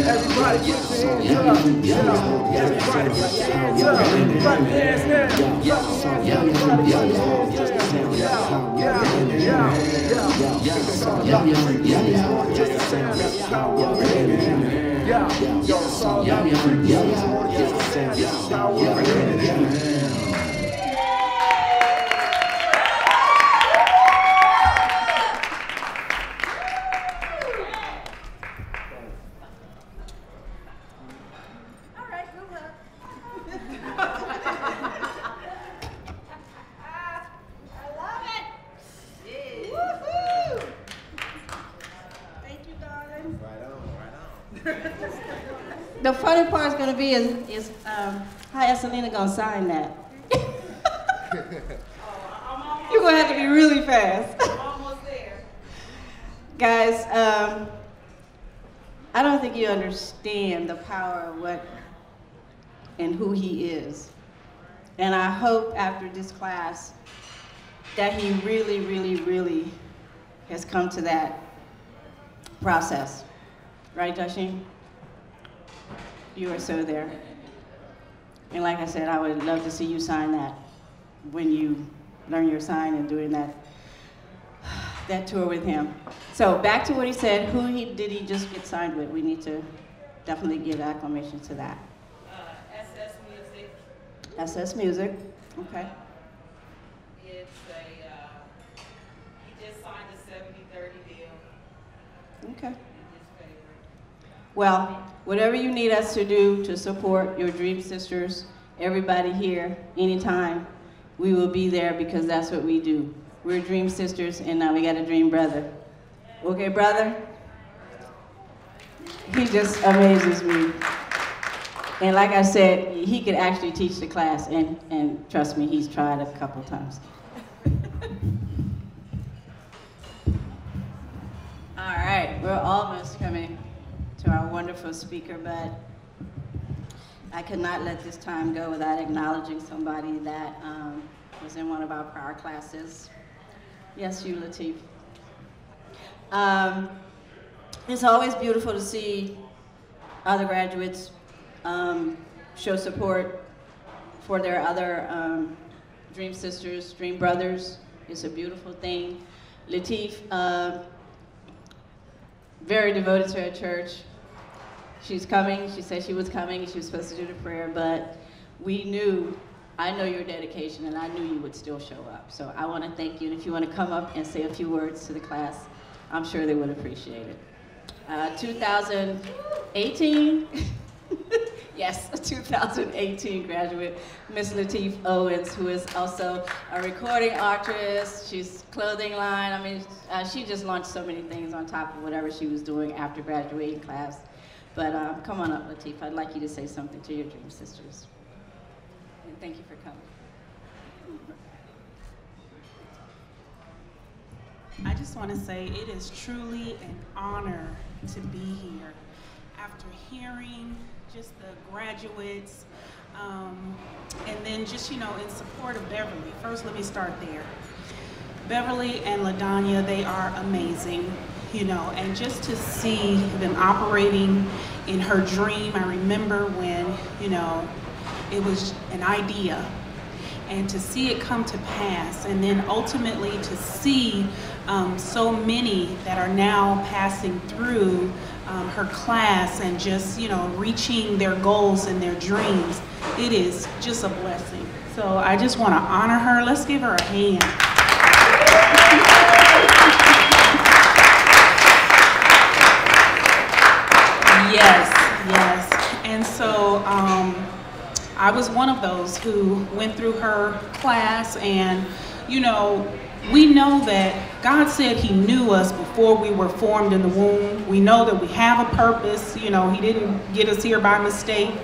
Everybody put your hands up. Everybody put your hands up. Clap your hands now. Yo, so y'all get frequency, it's more than just a sound, it's the power of energy. Yo, so y'all get frequency, it's more than just a sound, it's the power of energy. Yo, so y'all get frequency, it's more than just a sound, it's the power of energy. The funny part is going to be is how Eselina going to sign that. You're going to have to be really fast. I'm almost there. Guys, I don't think you understand the power of what and who he is. And I hope after this class that he really, really, really has come to that process. Right, Jachin? You are so there. And like I said, I would love to see you sign that when you learn your sign and doing that tour with him. So back to what he said, did he just get signed with? We need to definitely give acclamation to that. SS Music. SS Music, okay. It's he just signed a 70-30 deal. Okay. Well, whatever you need us to do to support your Dream Sisters, everybody here, anytime, we will be there because that's what we do. We're Dream Sisters, and now we got a Dream Brother. Okay, brother? He just amazes me. And like I said, he could actually teach the class, and trust me, he's tried a couple times. All right, we're almost coming to our wonderful speaker, but I could not let this time go without acknowledging somebody that was in one of our prior classes. Yes, you, Latif. It's always beautiful to see other graduates show support for their other Dream Sisters, Dream Brothers. It's a beautiful thing. Latif, very devoted to her church. She's coming. She said she was coming. She was supposed to do the prayer, but I know your dedication, and I knew you would still show up. So I want to thank you. And if you want to come up and say a few words to the class, I'm sure they would appreciate it. 2018, yes, a 2018 graduate, Miss Latif Owens, who is also a recording artist. She's clothing line. I mean, she just launched so many things on top of whatever she was doing after graduating class. But come on up, Latif. I'd like you to say something to your Dream Sisters. And thank you for coming. I just want to say it is truly an honor to be here. After hearing just the graduates, and then just, in support of Beverly. First, let me start there. Beverly and LaDanya, they are amazing. And just to see them operating in her dream. I remember when, it was an idea, and to see it come to pass, and then ultimately to see so many that are now passing through her class and just, reaching their goals and their dreams. It is just a blessing. So I just want to honor her. Let's give her a hand. Yes. And so I was one of those who went through her class, and we know that God said he knew us before we were formed in the womb. We know that we have a purpose. You know, he didn't get us here by mistake.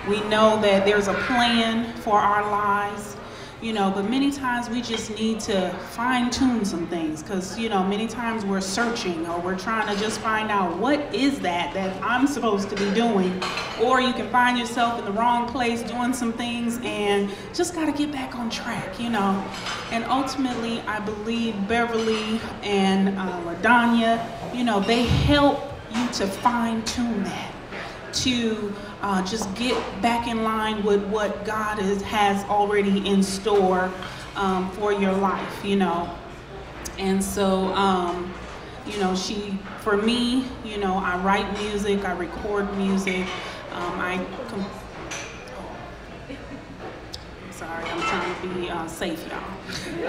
We know that there's a plan for our lives, you know, but many times we just need to fine tune some things because, you know, many times we're searching or we're trying to just find out what is that I'm supposed to be doing, or you can find yourself in the wrong place doing some things and just got to get back on track, you know. And ultimately, I believe Beverly and LaDanya, you know, they help you to fine tune that, to just get back in line with what God has already in store for your life, you know. And so, you know, for me, you know, I write music, I record music, I'm sorry, I'm trying to be safe, y'all.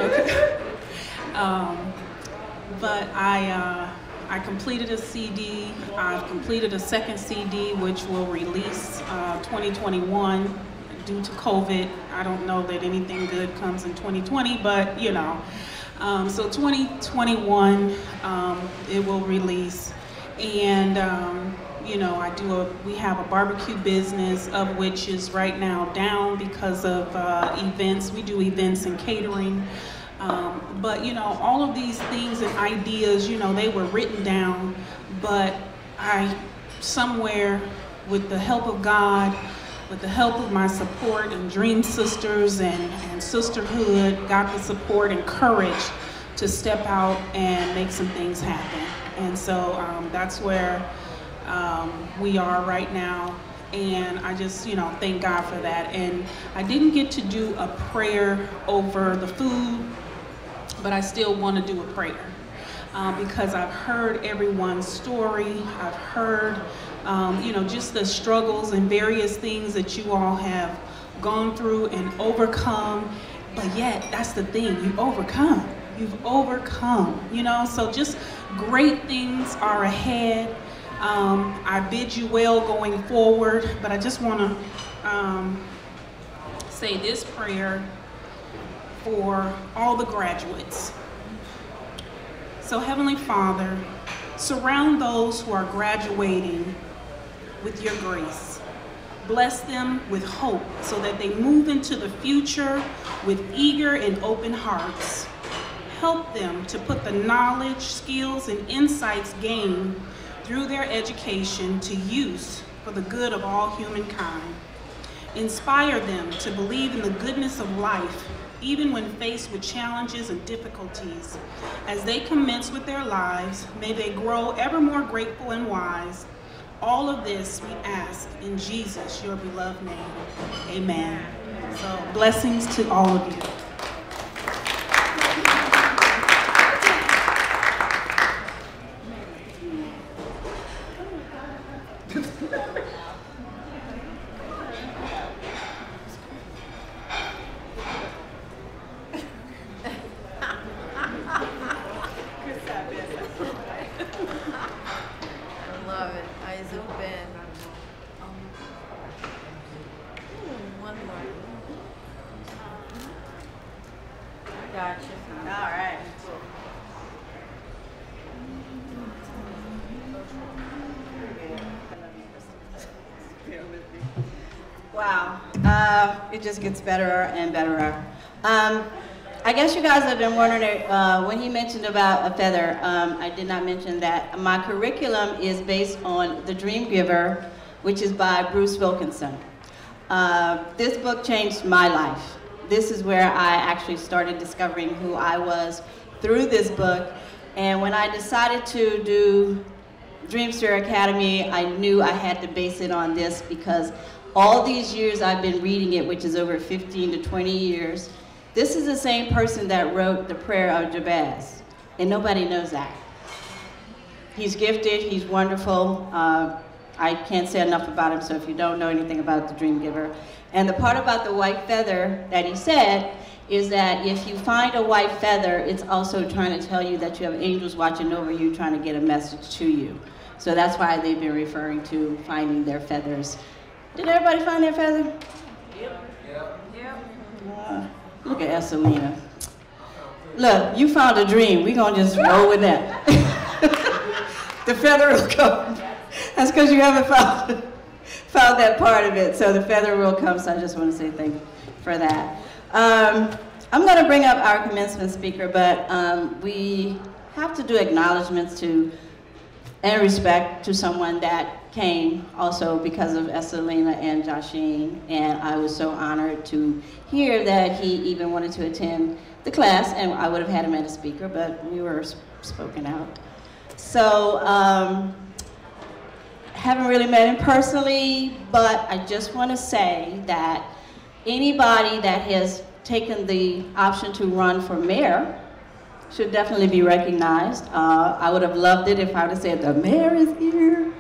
Okay. But I completed a CD. I've completed a second CD, which will release 2021 due to COVID. I don't know that anything good comes in 2020, but you know. So 2021, it will release. And you know, we have a barbecue business, of which is right now down because of events. We do events and catering. But you know, all of these things and ideas, you know, they were written down, but I somewhere, with the help of God, with the help of my support and Dream Sisters and sisterhood, got the support and courage to step out and make some things happen. And so that's where we are right now. And I just, you know, thank God for that. And I didn't get to do a prayer over the food, but I still want to do a prayer because I've heard everyone's story. I've heard, you know, just the struggles and various things that you all have gone through and overcome. But yet, that's the thing, you overcome. You've overcome, you know, so just great things are ahead. I bid you well going forward, but I just want to say this prayer for all the graduates. So Heavenly Father, surround those who are graduating with your grace. Bless them with hope so that they move into the future with eager and open hearts. Help them to put the knowledge, skills, and insights gained through their education to use for the good of all humankind. Inspire them to believe in the goodness of life, even when faced with challenges and difficulties. As they commence with their lives, may they grow ever more grateful and wise. All of this we ask in Jesus, your beloved name. Amen. So blessings to all of you. Wow, it just gets better and better. I guess you guys have been wondering, when he mentioned about a feather, I did not mention that my curriculum is based on The Dream Giver, which is by Bruce Wilkinson. This book changed my life. This is where I actually started discovering who I was through this book. And when I decided to do Dreamsteerer Academy, I knew I had to base it on this because all these years I've been reading it, which is over 15 to 20 years, this is the same person that wrote the prayer of Jabez, and nobody knows that. He's gifted, he's wonderful. I can't say enough about him, so if you don't know anything about the Dream Giver. And the part about the white feather that he said is that if you find a white feather, it's also trying to tell you that you have angels watching over you, trying to get a message to you. So that's why they've been referring to finding their feathers. Did everybody find their feather? Yep. Look at Eselina. Look, you found a dream. We're going to just roll with that. The feather will come. That's because you haven't found that part of it. So the feather will come, so I just want to say thank you for that. I'm going to bring up our commencement speaker, but we have to do acknowledgments to and respect to someone that came also because of Eselina and Jachin, and I was so honored to hear that he even wanted to attend the class, and I would have had him as a speaker, but we were spoken out. So, haven't really met him personally, but I just want to say that anybody that has taken the option to run for mayor should definitely be recognized. I would have loved it if I would have said, the mayor is here.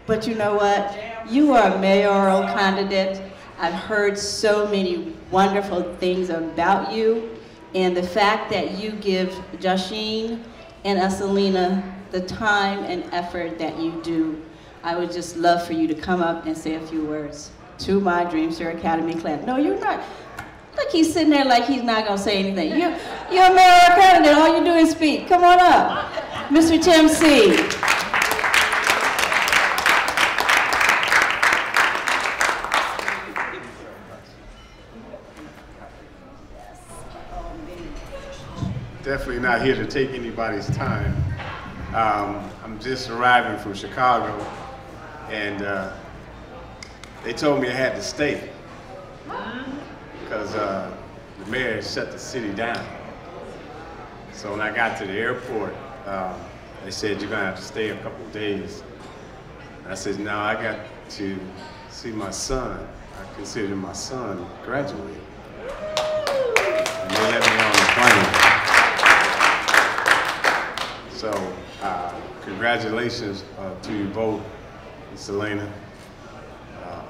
But you know what? You are a mayoral candidate. I've heard so many wonderful things about you. And the fact that you give Jachin and Eselina the time and effort that you do, I would just love for you to come up and say a few words to my Dreamsteerer Academy class. No, you're not. Look, he's sitting there like he's not going to say anything. You're a mayoral candidate. All you do is speak. Come on up. Mr. Tim C. Definitely not here to take anybody's time. I'm just arriving from Chicago, and they told me I had to stay because the mayor shut the city down. So when I got to the airport, they said, you're gonna have to stay a couple of days. And I said, no, I got to see my son. I consider my son graduate. And they let me on the plane. So, congratulations to you both, Eselina,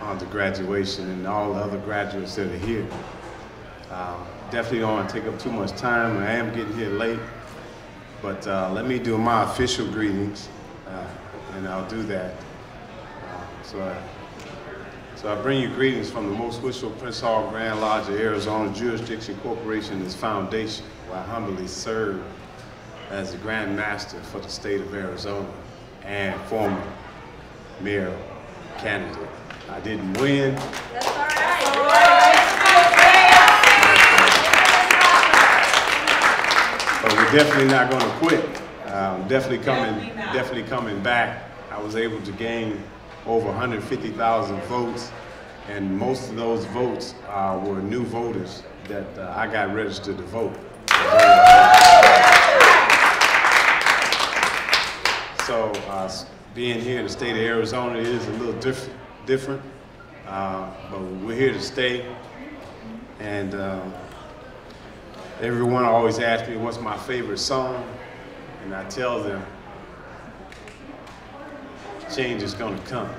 on the graduation, and all the other graduates that are here. Definitely don't want to take up too much time. I am getting here late, but let me do my official greetings, and I'll do that. So I bring you greetings from the Most Wishful Prince Hall Grand Lodge of Arizona Jurisdiction Corporation and its foundation, where I humbly serve as the Grand Master for the state of Arizona and former mayor candidate. I didn't win. That's all right. But we're definitely not going to quit. Definitely coming back. I was able to gain over 150,000 votes, and most of those votes were new voters that I got registered to vote. So being here in the state of Arizona is a little different, but we're here to stay. And everyone always asks me what's my favorite song, and I tell them, Change Is Gonna Come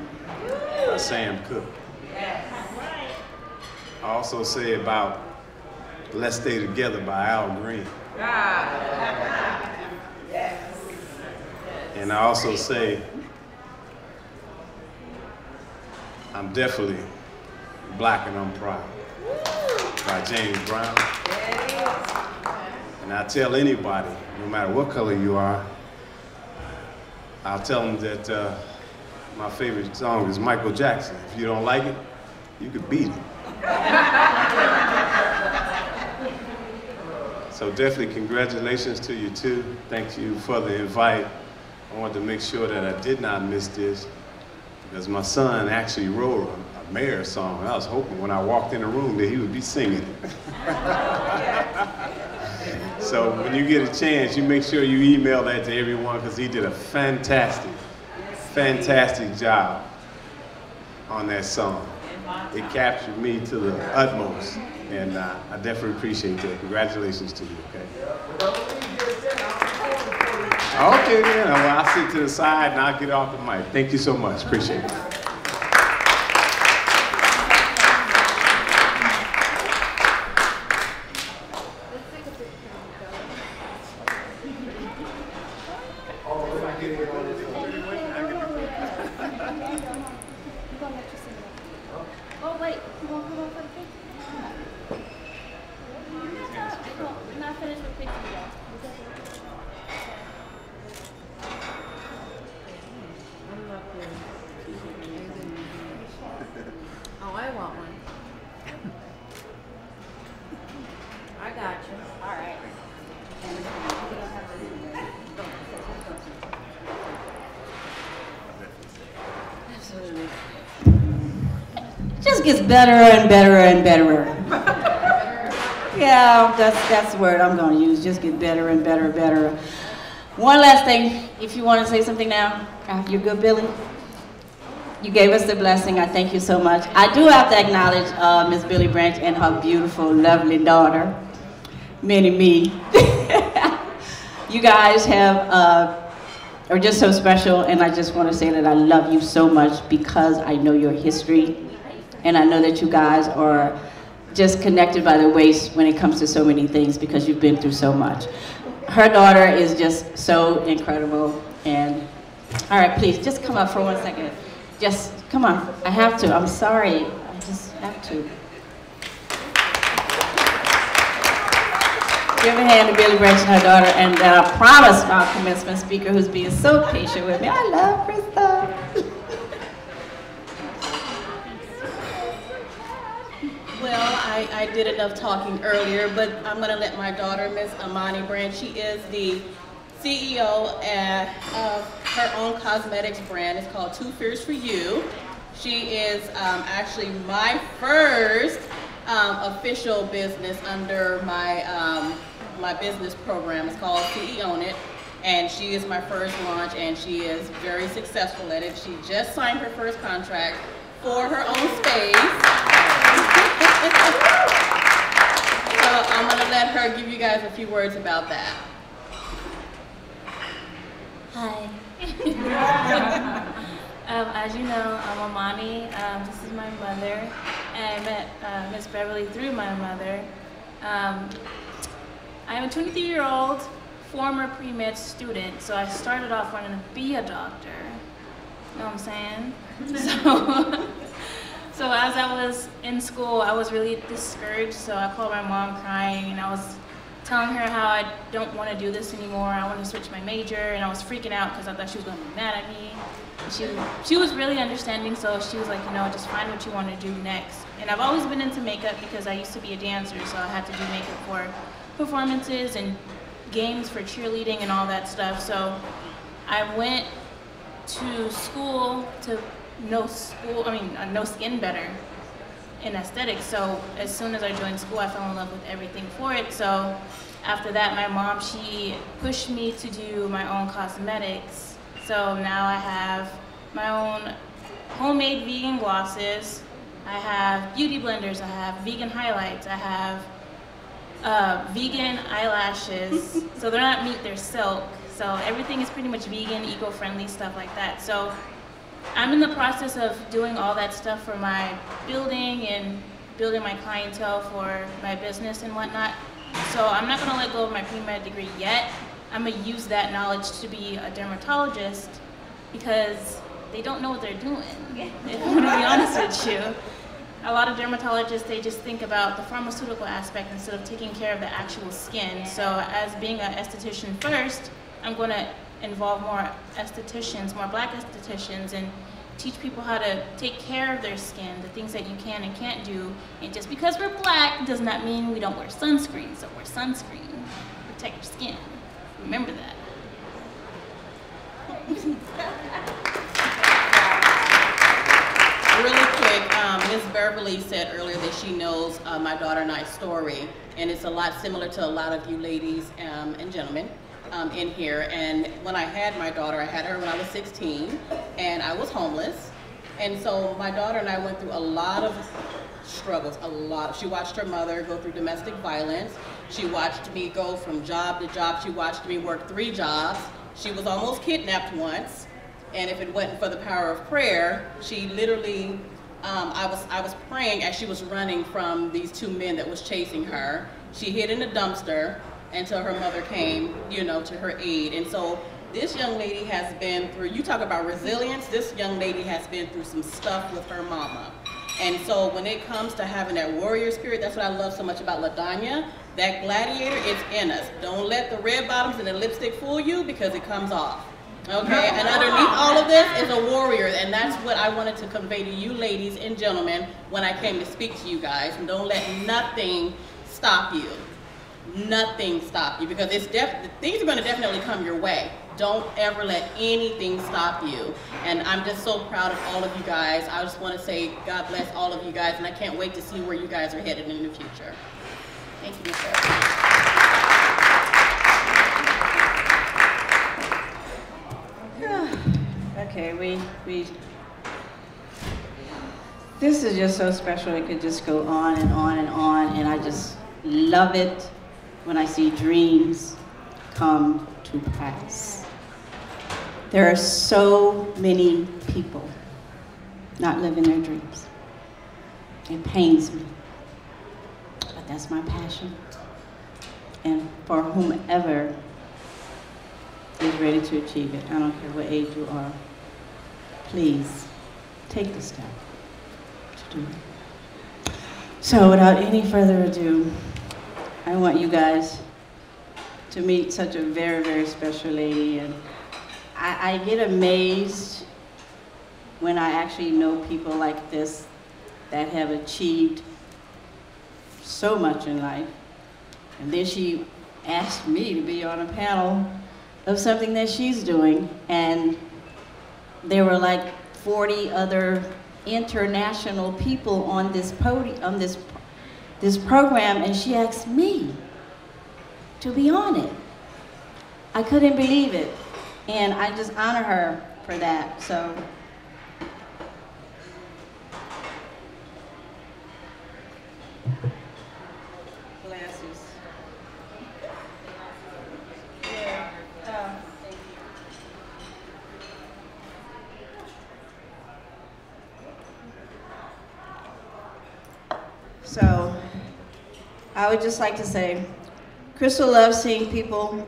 by Sam Cooke. I also say about Let's Stay Together by Al Green. And I also say, I'm definitely black and I'm proud by James Brown. And I tell anybody, no matter what color you are, I'll tell them that my favorite song is Michael Jackson. If you don't like it, you could beat it. So definitely congratulations to you too. Thank you for the invite. I wanted to make sure that I did not miss this because my son actually wrote a mayor song. I was hoping when I walked in the room that he would be singing it. So when you get a chance, you make sure you email that to everyone because he did a fantastic job on that song. It captured me to the utmost, and I definitely appreciate that. Congratulations to you, okay? Okay, then. Well, I'll sit to the side and I'll get off the mic. Thank you so much. Appreciate it. Oh, wait. You won't come over for the picture? I'm not finished with Oh, I want one. I got you. All right. Absolutely. Just gets better and better and better. Yeah, that's the word I'm going to use. Just get better and better and better. One last thing, if you want to say something now, you're good, Billy. You gave us the blessing. I thank you so much. I do have to acknowledge Miss Billy Branch and her beautiful, lovely daughter, Minnie Me. You guys are just so special, and I just want to say that I love you so much because I know your history, and I know that you guys are just connected by the waist when it comes to so many things because you've been through so much. Her daughter is just so incredible, and all right, please just come up for 1 second. Just come on. I have to. I'm sorry. I just have to. Give a hand to Billy Branch and her daughter, and I promise our commencement speaker who's being so patient with me. I love Krista. Well, I did enough talking earlier, but I'm going to let my daughter, Miss Amani Branch, she is the CEO of her own cosmetics brand. It's called Too Fierce for You. She is actually my first official business under my my business program. It's called CE Own It, and she is my first launch, and she is very successful at it. She just signed her first contract for her own space. So I'm gonna let her give you guys a few words about that. Hi. As you know, I'm Amani. This is my mother. And I met Miss Beverly through my mother. I'm a 23-year-old former pre-med student, so I started off wanting to be a doctor. You know what I'm saying? So as I was in school, I was really discouraged, so I called my mom crying, and I was telling her how I don't want to do this anymore. I want to switch my major, and I was freaking out because I thought she was going to be mad at me. And she was really understanding, so she was like, you know, just find what you want to do next. And I've always been into makeup because I used to be a dancer, so I had to do makeup for performances and games for cheerleading and all that stuff. So I went to school to know skin better in aesthetics. So as soon as I joined school, I fell in love with everything for it. So after that, my mom, she pushed me to do my own cosmetics. So now I have my own homemade vegan glosses. I have beauty blenders. I have vegan highlights. I have vegan eyelashes. So they're not meat, they're silk. So everything is pretty much vegan, eco-friendly, stuff like that. So I'm in the process of doing all that stuff for my building and building my clientele for my business and whatnot. So I'm not going to let go of my pre-med degree yet. I'm going to use that knowledge to be a dermatologist because they don't know what they're doing, if I'm going to be honest with you. A lot of dermatologists, they just think about the pharmaceutical aspect instead of taking care of the actual skin. So as being an esthetician first, I'm going to involve more estheticians, more black estheticians, and teach people how to take care of their skin, the things that you can and can't do. And just because we're black does not mean we don't wear sunscreen. So wear sunscreen, protect your skin. Remember that. Really quick, Ms. Beverly said earlier that she knows my daughter and I's story, and it's a lot similar to a lot of you ladies and gentlemen in here. And when I had my daughter, I had her when I was 16, and I was homeless. And so my daughter and I went through a lot of struggles, a lot. She watched her mother go through domestic violence. She watched me go from job to job. She watched me work 3 jobs. She was almost kidnapped once. And if it wasn't for the power of prayer, she literally, I was praying as she was running from these 2 men that was chasing her. She hid in a dumpster until her mother came, you know, to her aid. And so this young lady has been through, you talk about resilience, this young lady has been through some stuff with her mama. And so when it comes to having that warrior spirit, that's what I love so much about LaDanya. That gladiator, it's in us. Don't let the red bottoms and the lipstick fool you because it comes off. Okay, and underneath all of this is a warrior, that's what I wanted to convey to you ladies and gentlemen when I came to speak to you guys. And don't let nothing stop you. Nothing stop you, because things are going to definitely come your way. Don't ever let anything stop you. And I'm just so proud of all of you guys. I just want to say God bless all of you guys, and I can't wait to see where you guys are headed in the future. Thank you, Miss Okay, this is just so special. It could just go on and on and on, and I just love it when I see dreams come to pass. There are so many people not living their dreams. It pains me, but that's my passion. And for whomever is ready to achieve it, I don't care what age you are, please take the step to do it. So without any further ado, I want you guys to meet such a very, very special lady. And I get amazed when I actually know people like this that have achieved so much in life. And then she asked me to be on a panel of something that she's doing. And there were like 40 other international people on this podium, on this program, and she asked me to be on it. I couldn't believe it, and I just honor her for that. So glasses. Yeah. Thank you. So I would just like to say, Crystal loves seeing people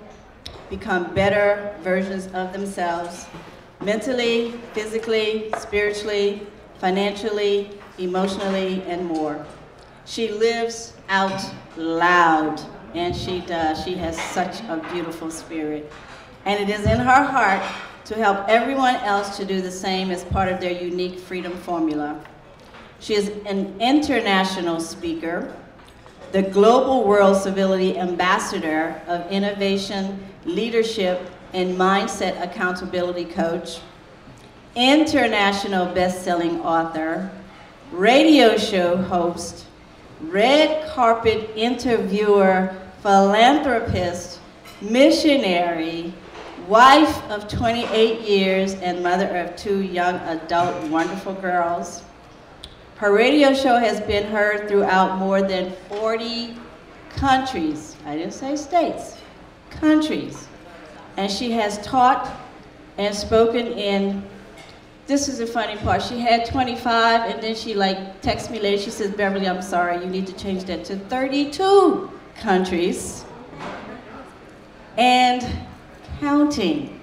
become better versions of themselves, mentally, physically, spiritually, financially, emotionally, and more. She lives out loud, and she does. She has such a beautiful spirit. And it is in her heart to help everyone else to do the same as part of their unique freedom formula. She is an international speaker, the Global World Civility Ambassador of Innovation, Leadership, and Mindset Accountability Coach, international best-selling author, radio show host, red carpet interviewer, philanthropist, missionary, wife of 28 years, and mother of 2 young adult wonderful girls. Her radio show has been heard throughout more than 40 countries. I didn't say states, countries. And she has taught and spoken in, this is the funny part, she had 25, and then she texted me later, she says, Beverly, I'm sorry, you need to change that to 32 countries. And counting.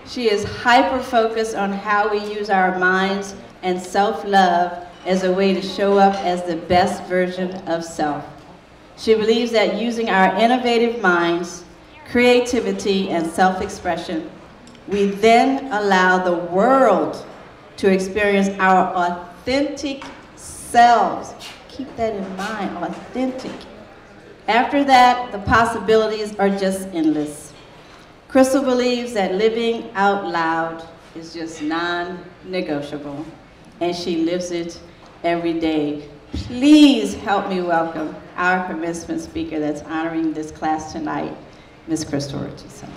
She is hyper-focused on how we use our minds and self-love as a way to show up as the best version of self. She believes that using our innovative minds, creativity, and self-expression, we then allow the world to experience our authentic selves. Keep that in mind, authentic. After that, the possibilities are just endless. Crystal believes that living out loud is just non-negotiable, and she lives it every day. Please help me welcome our commencement speaker that's honoring this class tonight, Ms. Crystal Richardson.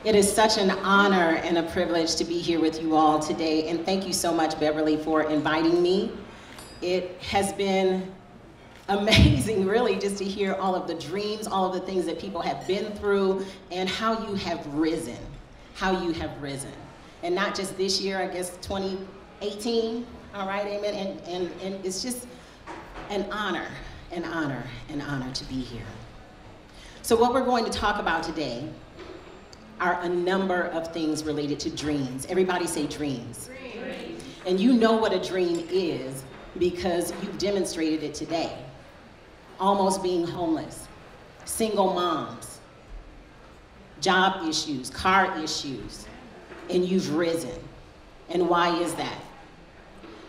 It is such an honor and a privilege to be here with you all today, and thank you so much, Beverly, for inviting me. It has been amazing, really, just to hear all of the dreams, all of the things that people have been through, and how you have risen, And not just this year, I guess 2018, all right, amen, and it's just an honor to be here. So what we're going to talk about today are a number of things related to dreams. Everybody say dreams. Dreams. And you know what a dream is because you've demonstrated it today. Almost being homeless, single moms, job issues, car issues, and you've risen. And why is that?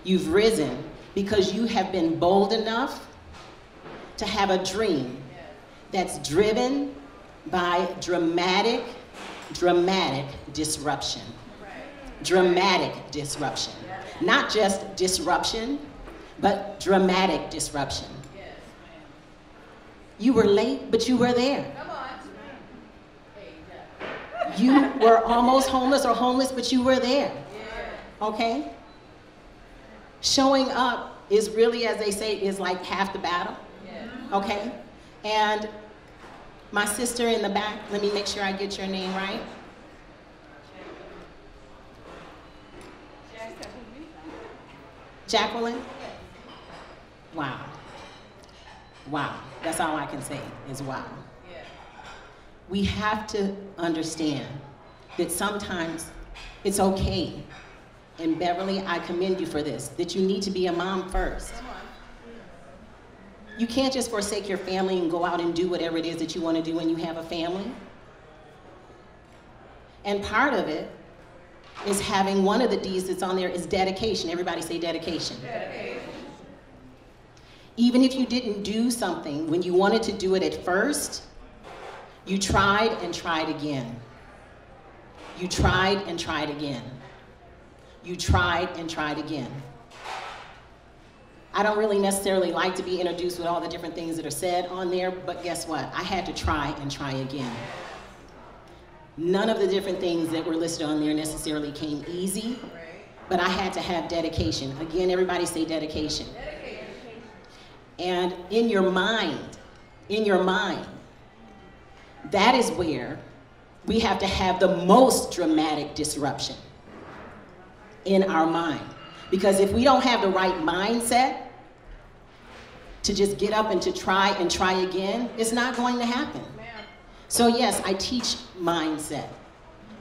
You've risen because you have been bold enough to have a dream that's driven by dramatic disruption. Dramatic disruption. Not just disruption, but dramatic disruption. You were late, but you were there. You were almost homeless or homeless, but you were there. Okay? Showing up is really, as they say, is like half the battle. Okay? And my sister in the back, let me make sure I get your name right. Jacqueline? Wow. Wow. That's all I can say is wow. We have to understand that sometimes it's okay. And Beverly, I commend you for this, that you need to be a mom first. You can't just forsake your family and go out and do whatever it is that you want to do when you have a family. And part of it is having one of the D's that's on there is dedication. Everybody say dedication. Dedication. Even if you didn't do something when you wanted to do it at first, you tried and tried again. You tried and tried again. You tried and tried again. I don't really necessarily like to be introduced with all the different things that are said on there, but guess what? I had to try and try again. None of the different things that were listed on there necessarily came easy, but I had to have dedication. Again, everybody say dedication. And in your mind, that is where we have to have the most dramatic disruption in our mind. Because if we don't have the right mindset to just get up and to try again, it's not going to happen. So yes, I teach mindset.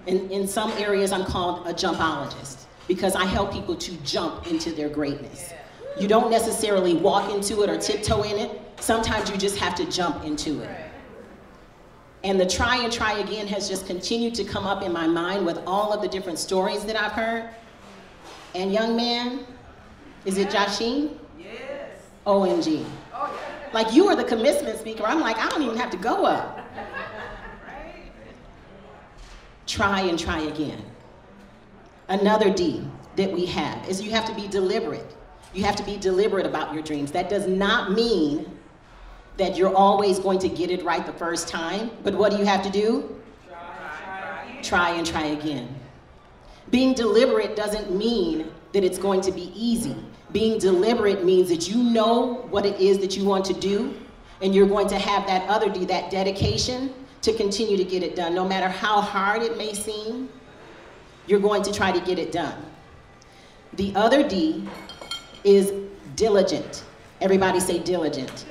In some areas, I'm called a jumpologist because I help people to jump into their greatness. You don't necessarily walk into it or tiptoe in it. Sometimes you just have to jump into it. And the try and try again has just continued to come up in my mind with all of the different stories that I've heard. And young man, is it Jachin? Yes. OMG. Oh, yeah. Like you were the commencement speaker. I'm like, I don't even have to go up. Try and try again. Another D that we have is you have to be deliberate. You have to be deliberate about your dreams. That does not mean that you're always going to get it right the first time, but what do you have to do? Try and try again. Being deliberate doesn't mean that it's going to be easy. Being deliberate means that you know what it is that you want to do, and you're going to have that other D, that dedication, to continue to get it done. No matter how hard it may seem, you're going to try to get it done. The other D is diligent. Everybody say diligent.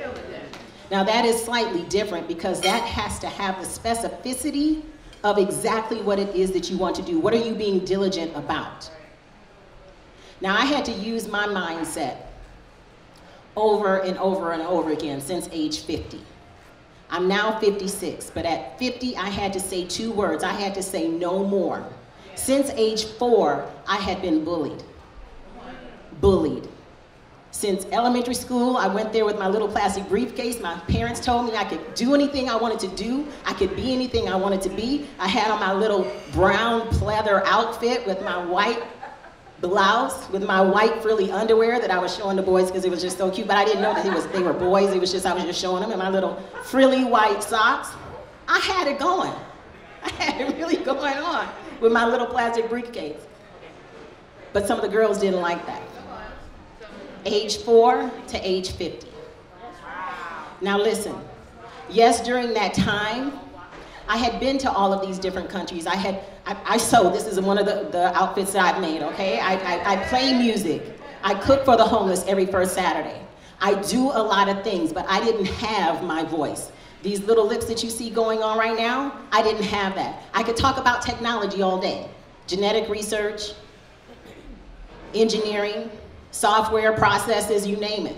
Now that is slightly different because that has to have the specificity of exactly what it is that you want to do. What are you being diligent about? Now I had to use my mindset over and over and over again since age 50. I'm now 56, but at 50 I had to say 2 words. I had to say no more. Since age 4, I had been bullied. Bullied. Since elementary school, I went there with my little plastic briefcase. My parents told me I could do anything I wanted to do. I could be anything I wanted to be. I had on my little brown pleather outfit with my white blouse, with my white frilly underwear that I was showing the boys because it was just so cute. But I didn't know that they were boys. It was just, I was just showing them, and my little frilly white socks. I had it going. I had it really going on with my little plastic briefcase. But some of the girls didn't like that. Age 4 to age 50. Now listen, yes, during that time, I had been to all of these different countries. I sew, this is one of the outfits that I've made, okay? I play music. I cook for the homeless every first Saturday. I do a lot of things, but I didn't have my voice. These little lips that you see going on right now, I didn't have that. I could talk about technology all day. Genetic research, engineering, software, processes, you name it.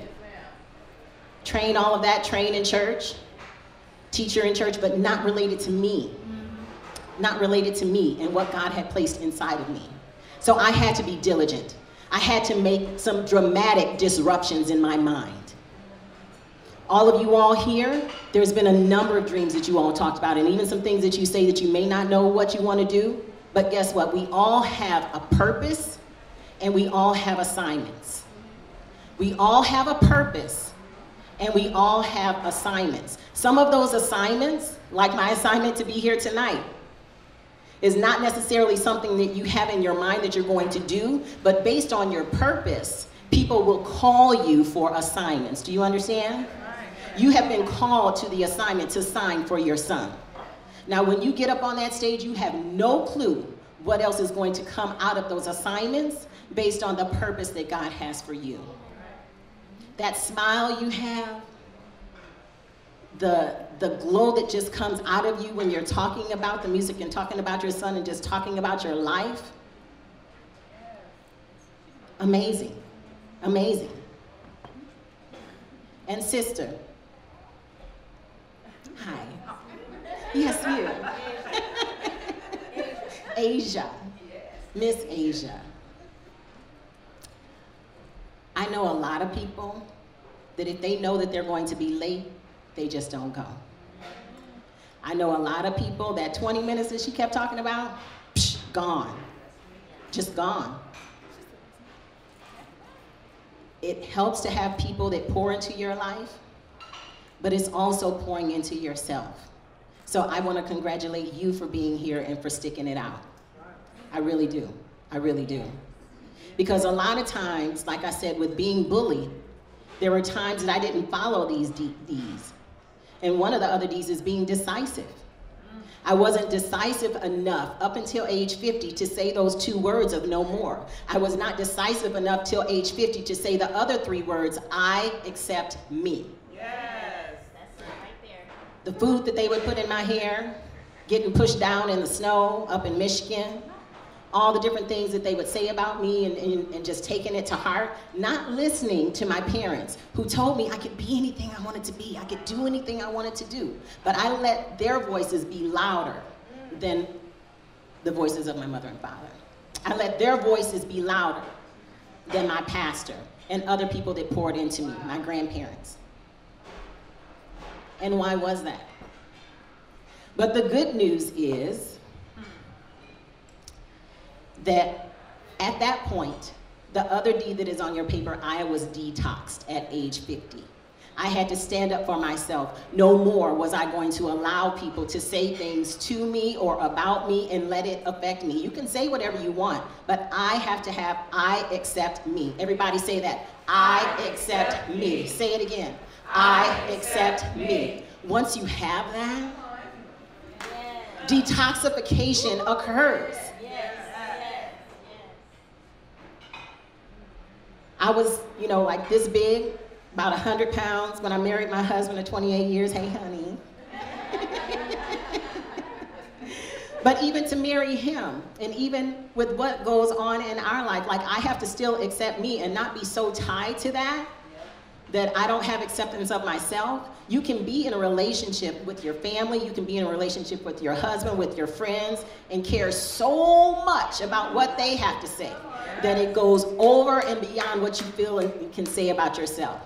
Train all of that, train in church. teacher in church, but not related to me. Not related to me and what God had placed inside of me. So I had to be diligent. I had to make some dramatic disruptions in my mind. All of you all here, there's been a number of dreams that you all talked about, and even some things that you say that you may not know what you want to do, but guess what? We all have a purpose, and we all have assignments. We all have a purpose, and we all have assignments. Some of those assignments, like my assignment to be here tonight, is not necessarily something that you have in your mind that you're going to do, but based on your purpose, people will call you for assignments. Do you understand? You have been called to the assignment to sign for your son. Now, when you get up on that stage, you have no clue what else is going to come out of those assignments based on the purpose that God has for you. That smile you have, the glow that just comes out of you when you're talking about the music and talking about your son and just talking about your life. Amazing, amazing. And sister, hi. Yes, you. Asia, Miss Asia. I know a lot of people that if they know that they're going to be late, they just don't go. I know a lot of people that 20 minutes that she kept talking about, gone, just gone. It helps to have people that pour into your life, but it's also pouring into yourself. So I want to congratulate you for being here and for sticking it out. I really do. I really do. Because a lot of times, like I said, with being bullied, there were times that I didn't follow these D's. And one of the other D's is being decisive. I wasn't decisive enough up until age 50 to say those 2 words of no more. I was not decisive enough till age 50 to say the other 3 words, I accept me. Yes, that's right there. The food that they would put in my hair, getting pushed down in the snow up in Michigan, all the different things that they would say about me and just taking it to heart, not listening to my parents who told me I could be anything I wanted to be, I could do anything I wanted to do, but I let their voices be louder than the voices of my mother and father. I let their voices be louder than my pastor and other people that poured into me, my grandparents. And why was that? But the good news is that at that point, the other D that is on your paper, I was detoxed at age 50. I had to stand up for myself. No more was I going to allow people to say things to me or about me and let it affect me. You can say whatever you want, but I have to have, I accept me. Everybody say that. I accept me. Say it again. I accept me. Once you have that, detoxification occurs. I was, like this big, about 100 pounds when I married my husband of 28 years. Hey, honey. But even to marry him, and even with what goes on in our life, like I have to still accept me and not be so tied to that I don't have acceptance of myself. You can be in a relationship with your family, you can be in a relationship with your husband, with your friends, and care so much about what they have to say that it goes over and beyond what you feel and can say about yourself.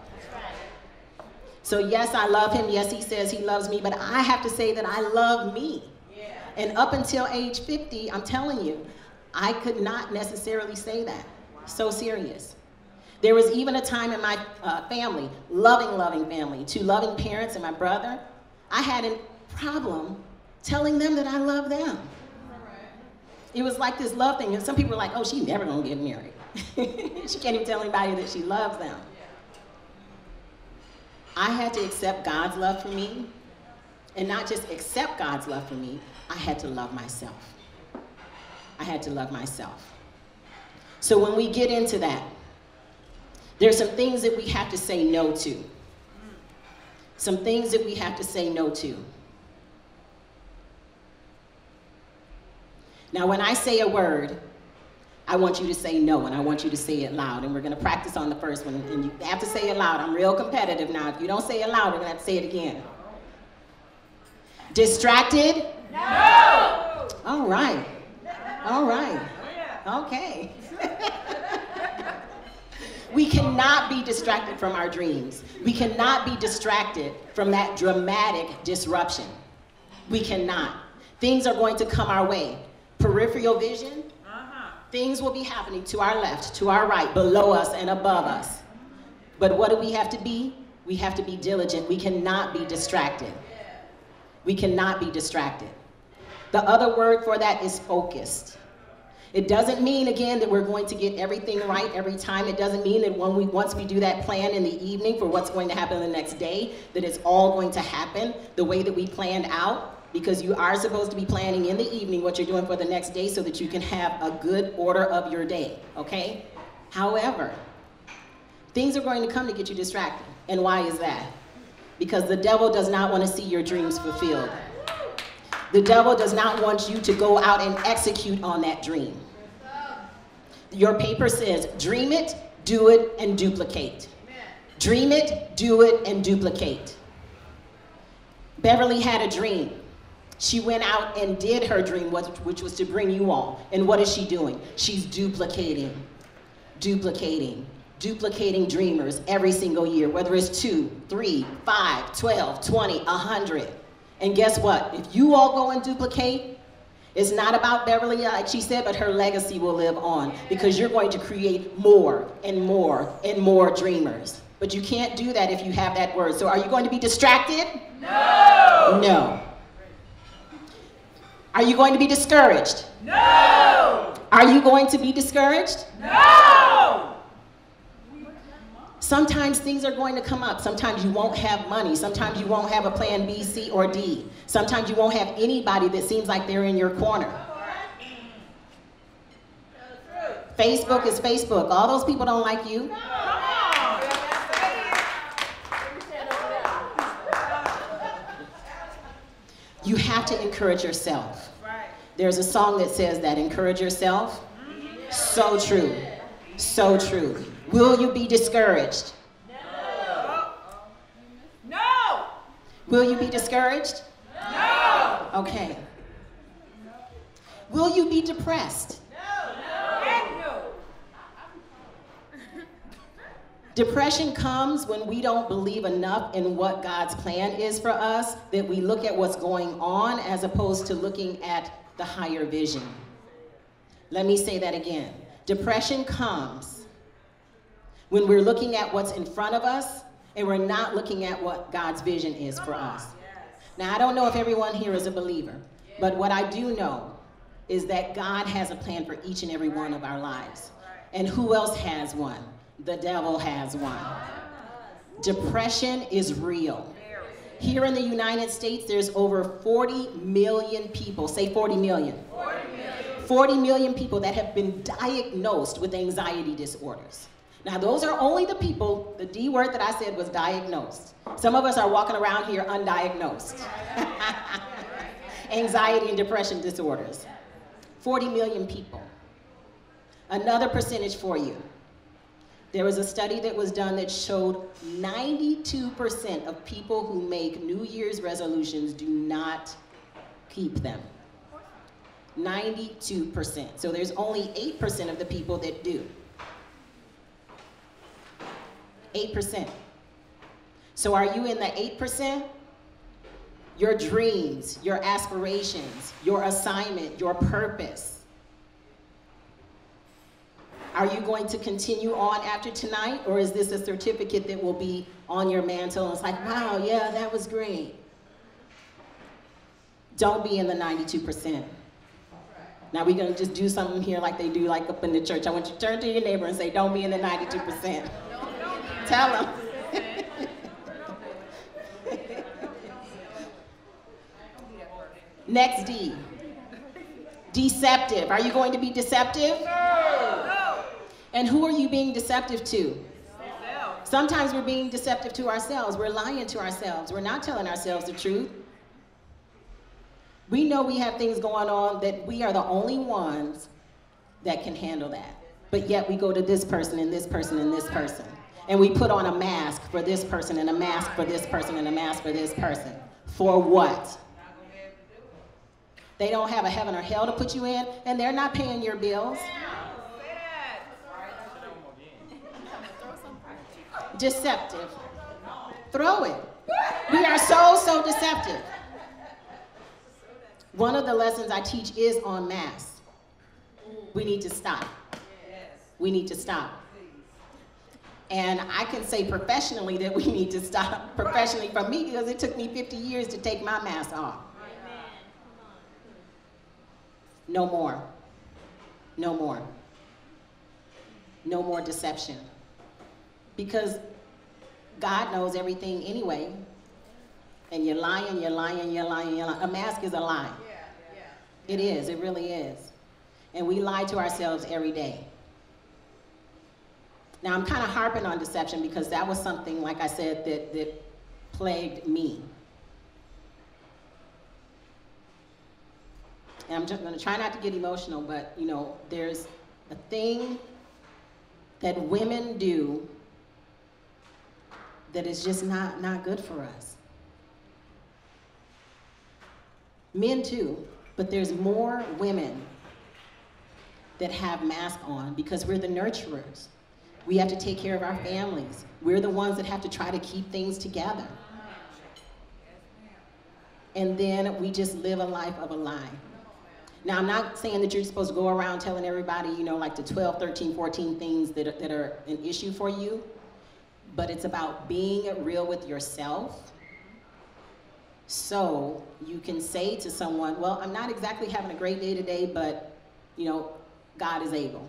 So yes, I love him. Yes, he says he loves me, but I have to say that I love me. And up until age 50, I'm telling you, I could not necessarily say that. So serious. There was even a time in my family, loving family, 2 loving parents and my brother, I had a problem telling them that I love them. It was like this love thing, and some people were like, oh, she's never gonna get married. She can't even tell anybody that she loves them. I had to accept God's love for me, and not just accept God's love for me, I had to love myself. I had to love myself. So when we get into that, there's some things that we have to say no to. Some things that we have to say no to. Now, when I say a word, I want you to say no, and I want you to say it loud. And we're going to practice on the first one, and you have to say it loud. I'm real competitive now. If you don't say it loud, we're going to have to say it again. Distracted? No! All right. All right. Okay. We cannot be distracted from our dreams. We cannot be distracted from that dramatic disruption. We cannot. Things are going to come our way. Peripheral vision, things will be happening to our left, to our right, below us, and above us. But what do we have to be? We have to be diligent. We cannot be distracted. We cannot be distracted. The other word for that is focused. It doesn't mean, again, that we're going to get everything right every time. It doesn't mean that once we do that plan in the evening for what's going to happen the next day, that it's all going to happen the way that we planned out, because you are supposed to be planning in the evening what you're doing for the next day so that you can have a good order of your day, okay? However, things are going to come to get you distracted. And why is that? Because the devil does not want to see your dreams fulfilled. The devil does not want you to go out and execute on that dream. Your paper says, dream it, do it, and duplicate. Dream it, do it, and duplicate. Beverly had a dream. She went out and did her dream, which was to bring you all. And what is she doing? She's duplicating dreamers every single year, whether it's 2, 3, 5, 12, 20, 100. And guess what? If you all go and duplicate, it's not about Beverly, like she said, but her legacy will live on, because you're going to create more and more and more dreamers. But you can't do that if you have that word. So are you going to be distracted? No! No. Are you going to be discouraged? No! Are you going to be discouraged? No! Sometimes things are going to come up. Sometimes you won't have money. Sometimes you won't have a plan B, C, or D. Sometimes you won't have anybody that seems like they're in your corner. Facebook is Facebook. All those people don't like you. You have to encourage yourself. There's a song that says that, encourage yourself. So true. So true. Will you be discouraged? No. No. Will you be discouraged? No. Okay. Will you be depressed? No. Depression comes when we don't believe enough in what God's plan is for us, that we look at what's going on as opposed to looking at the higher vision. Let me say that again. Depression comes when we're looking at what's in front of us and we're not looking at what God's vision is for us. Now, I don't know if everyone here is a believer, but what I do know is that God has a plan for each and every one of our lives. And who else has one? The devil has one. Depression is real. Here in the United States, there's over 40 million people, say 40 million. 40 million people that have been diagnosed with anxiety disorders. Now, those are only the people, the D word that I said was diagnosed. Some of us are walking around here undiagnosed. Anxiety and depression disorders. 40 million people. Another percentage for you. There was a study that was done that showed 92% of people who make New Year's resolutions do not keep them. 92%. So there's only 8% of the people that do. 8%. So are you in the 8%? Your dreams, your aspirations, your assignment, your purpose. Are you going to continue on after tonight, or is this a certificate that will be on your mantle and it's like, wow, yeah, that was great? Don't be in the 92%. Now we're going to just do something here like they do like up in the church. I want you to turn to your neighbor and say, don't be in the 92%. Tell them. Next D. Deceptive. Are you going to be deceptive? No. And who are you being deceptive to? Sometimes we're being deceptive to ourselves. We're lying to ourselves. We're not telling ourselves the truth. We know we have things going on that we are the only ones that can handle that. But yet we go to this person and this person and this person. And we put on a mask for this person and a mask for this person and a mask for this person. For what? They don't have a heaven or hell to put you in, and they're not paying your bills. Deceptive. Throw it. We are so deceptive. One of the lessons I teach is on masks. We need to stop. We need to stop. And I can say professionally that we need to stop. Professionally from me, because it took me 50 years to take my mask off. No more. No more. No more deception. Because God knows everything anyway. And you're lying, you're lying, you're lying, you're lying. A mask is a lie. It is, it really is. And we lie to ourselves every day. Now I'm kind of harping on deception because that was something, like I said, that plagued me. And I'm just going to try not to get emotional, but you know, there's a thing that women do that is just not good for us. Men too, but there's more women that have masks on because we're the nurturers. We have to take care of our families. We're the ones that have to try to keep things together. And then we just live a life of a lie. Now, I'm not saying that you're supposed to go around telling everybody, you know, like the 12, 13, 14 things that are an issue for you, but it's about being real with yourself so you can say to someone, well, I'm not exactly having a great day today, but, you know, God is able.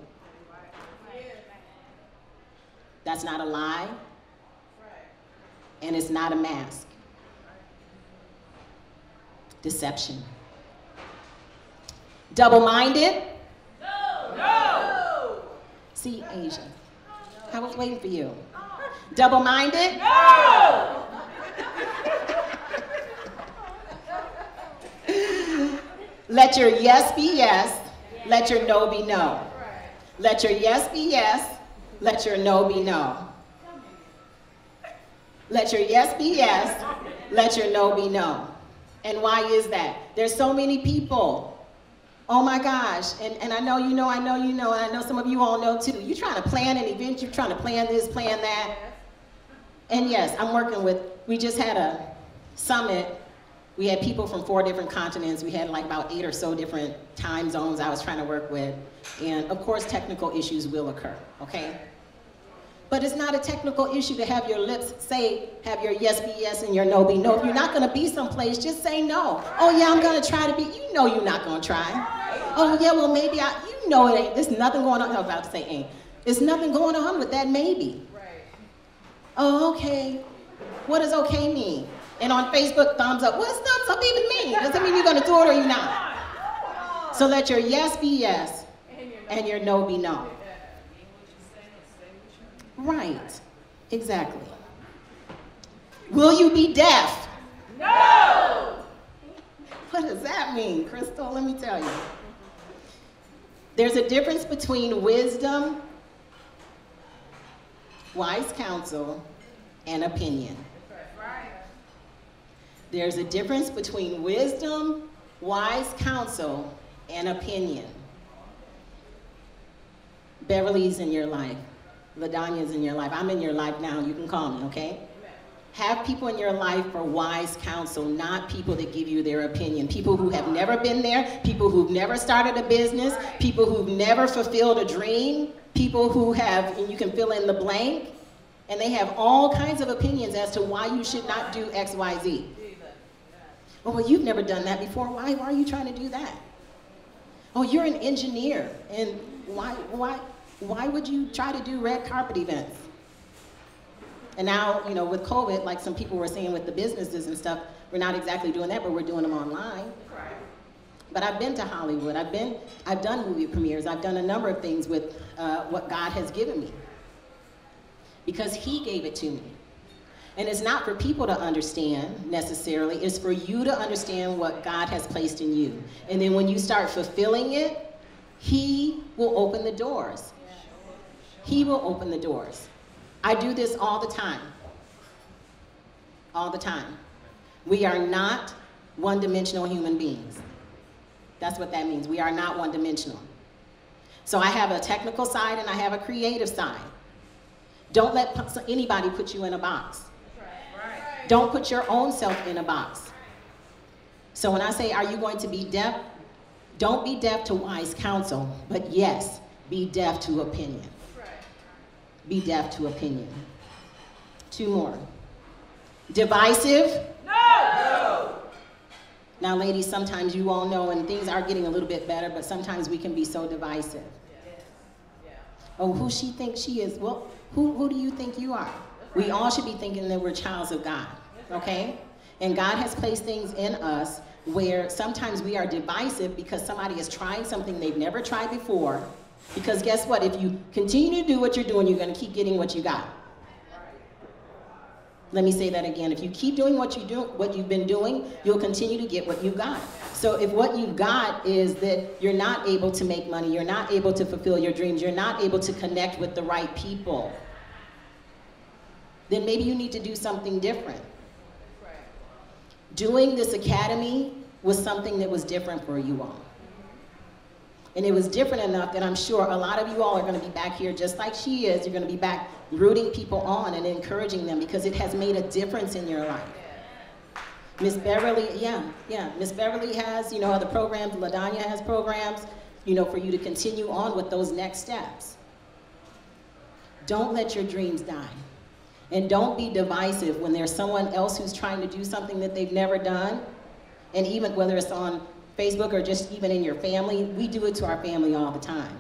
That's not a lie, and it's not a mask. Deception. Double-minded? No! See, Asia, I was waiting for you. Double-minded? No! Let your yes be yes, let your no be no. Let your yes be yes, let your no be no. Let your yes be yes, let your no be no. And why is that? There's so many people. Oh my gosh, and I know you know, I know you know, and I know some of you all know too. You're trying to plan an event, you're trying to plan this, plan that. And yes, I'm working with, we just had a summit. We had people from 4 different continents. We had like about 8 or so different time zones I was trying to work with. And of course, technical issues will occur, okay? But it's not a technical issue to have your lips say, have your yes be yes and your no be no. If you're not gonna be someplace, just say no. Oh yeah, I'm gonna try to be, you know you're not gonna try. Oh yeah, well maybe you know it ain't, there's nothing going on, I was about to say ain't. There's nothing going on with that maybe. Oh, okay. What does okay mean? And on Facebook, thumbs up. What does thumbs up even mean? Does it mean you're gonna do it or you're not? So let your yes be yes and your no be no. Right, exactly. Will you be deaf? No! What does that mean, Crystal? Let me tell you. There's a difference between wisdom, wise counsel, and opinion. There's a difference between wisdom, wise counsel, and opinion. Beverly's in your life. LaDonya's in your life. I'm in your life now. You can call me, okay? Have people in your life for wise counsel, not people that give you their opinion. People who have never been there, people who've never started a business, people who've never fulfilled a dream, people who have, and you can fill in the blank, and they have all kinds of opinions as to why you should not do X, Y, Z. Oh, well, you've never done that before. Why are you trying to do that? Oh, you're an engineer, and why would you try to do red carpet events? And now, you know, with COVID, like some people were saying with the businesses and stuff, we're not exactly doing that, but we're doing them online. But I've been to Hollywood. I've done movie premieres. I've done a number of things with what God has given me, because He gave it to me. And it's not for people to understand necessarily, it's for you to understand what God has placed in you. And then when you start fulfilling it, He will open the doors. He will open the doors. I do this all the time. All the time. We are not one-dimensional human beings. That's what that means. We are not one-dimensional. So I have a technical side and I have a creative side. Don't let anybody put you in a box. Don't put your own self in a box. So when I say, are you going to be deaf? Don't be deaf to wise counsel, but yes, be deaf to opinion. Be deaf to opinion. 2 more. Divisive? No! Now, ladies, sometimes you all know, and things are getting a little bit better, but sometimes we can be so divisive. Oh, who she thinks she is? Well, who do you think you are? We all should be thinking that we're childs of God, okay? And God has placed things in us where sometimes we are divisive because somebody is trying something they've never tried before. Because guess what? If you continue to do what you're doing, you're going to keep getting what you got. Let me say that again. If you keep doing what you've been doing, you'll continue to get what you've got. So if what you've got is that you're not able to make money, you're not able to fulfill your dreams, you're not able to connect with the right people, then maybe you need to do something different. Doing this academy was something that was different for you all. And it was different enough that I'm sure a lot of you all are going to be back here just like she is. You're going to be back rooting people on and encouraging them because it has made a difference in your life. Miss Beverly, Miss Beverly has, other programs. LaDanya has programs, for you to continue on with those next steps. Don't let your dreams die. And don't be divisive when there's someone else who's trying to do something that they've never done. And even whether it's on Facebook or just even in your family, we do it to our family all the time.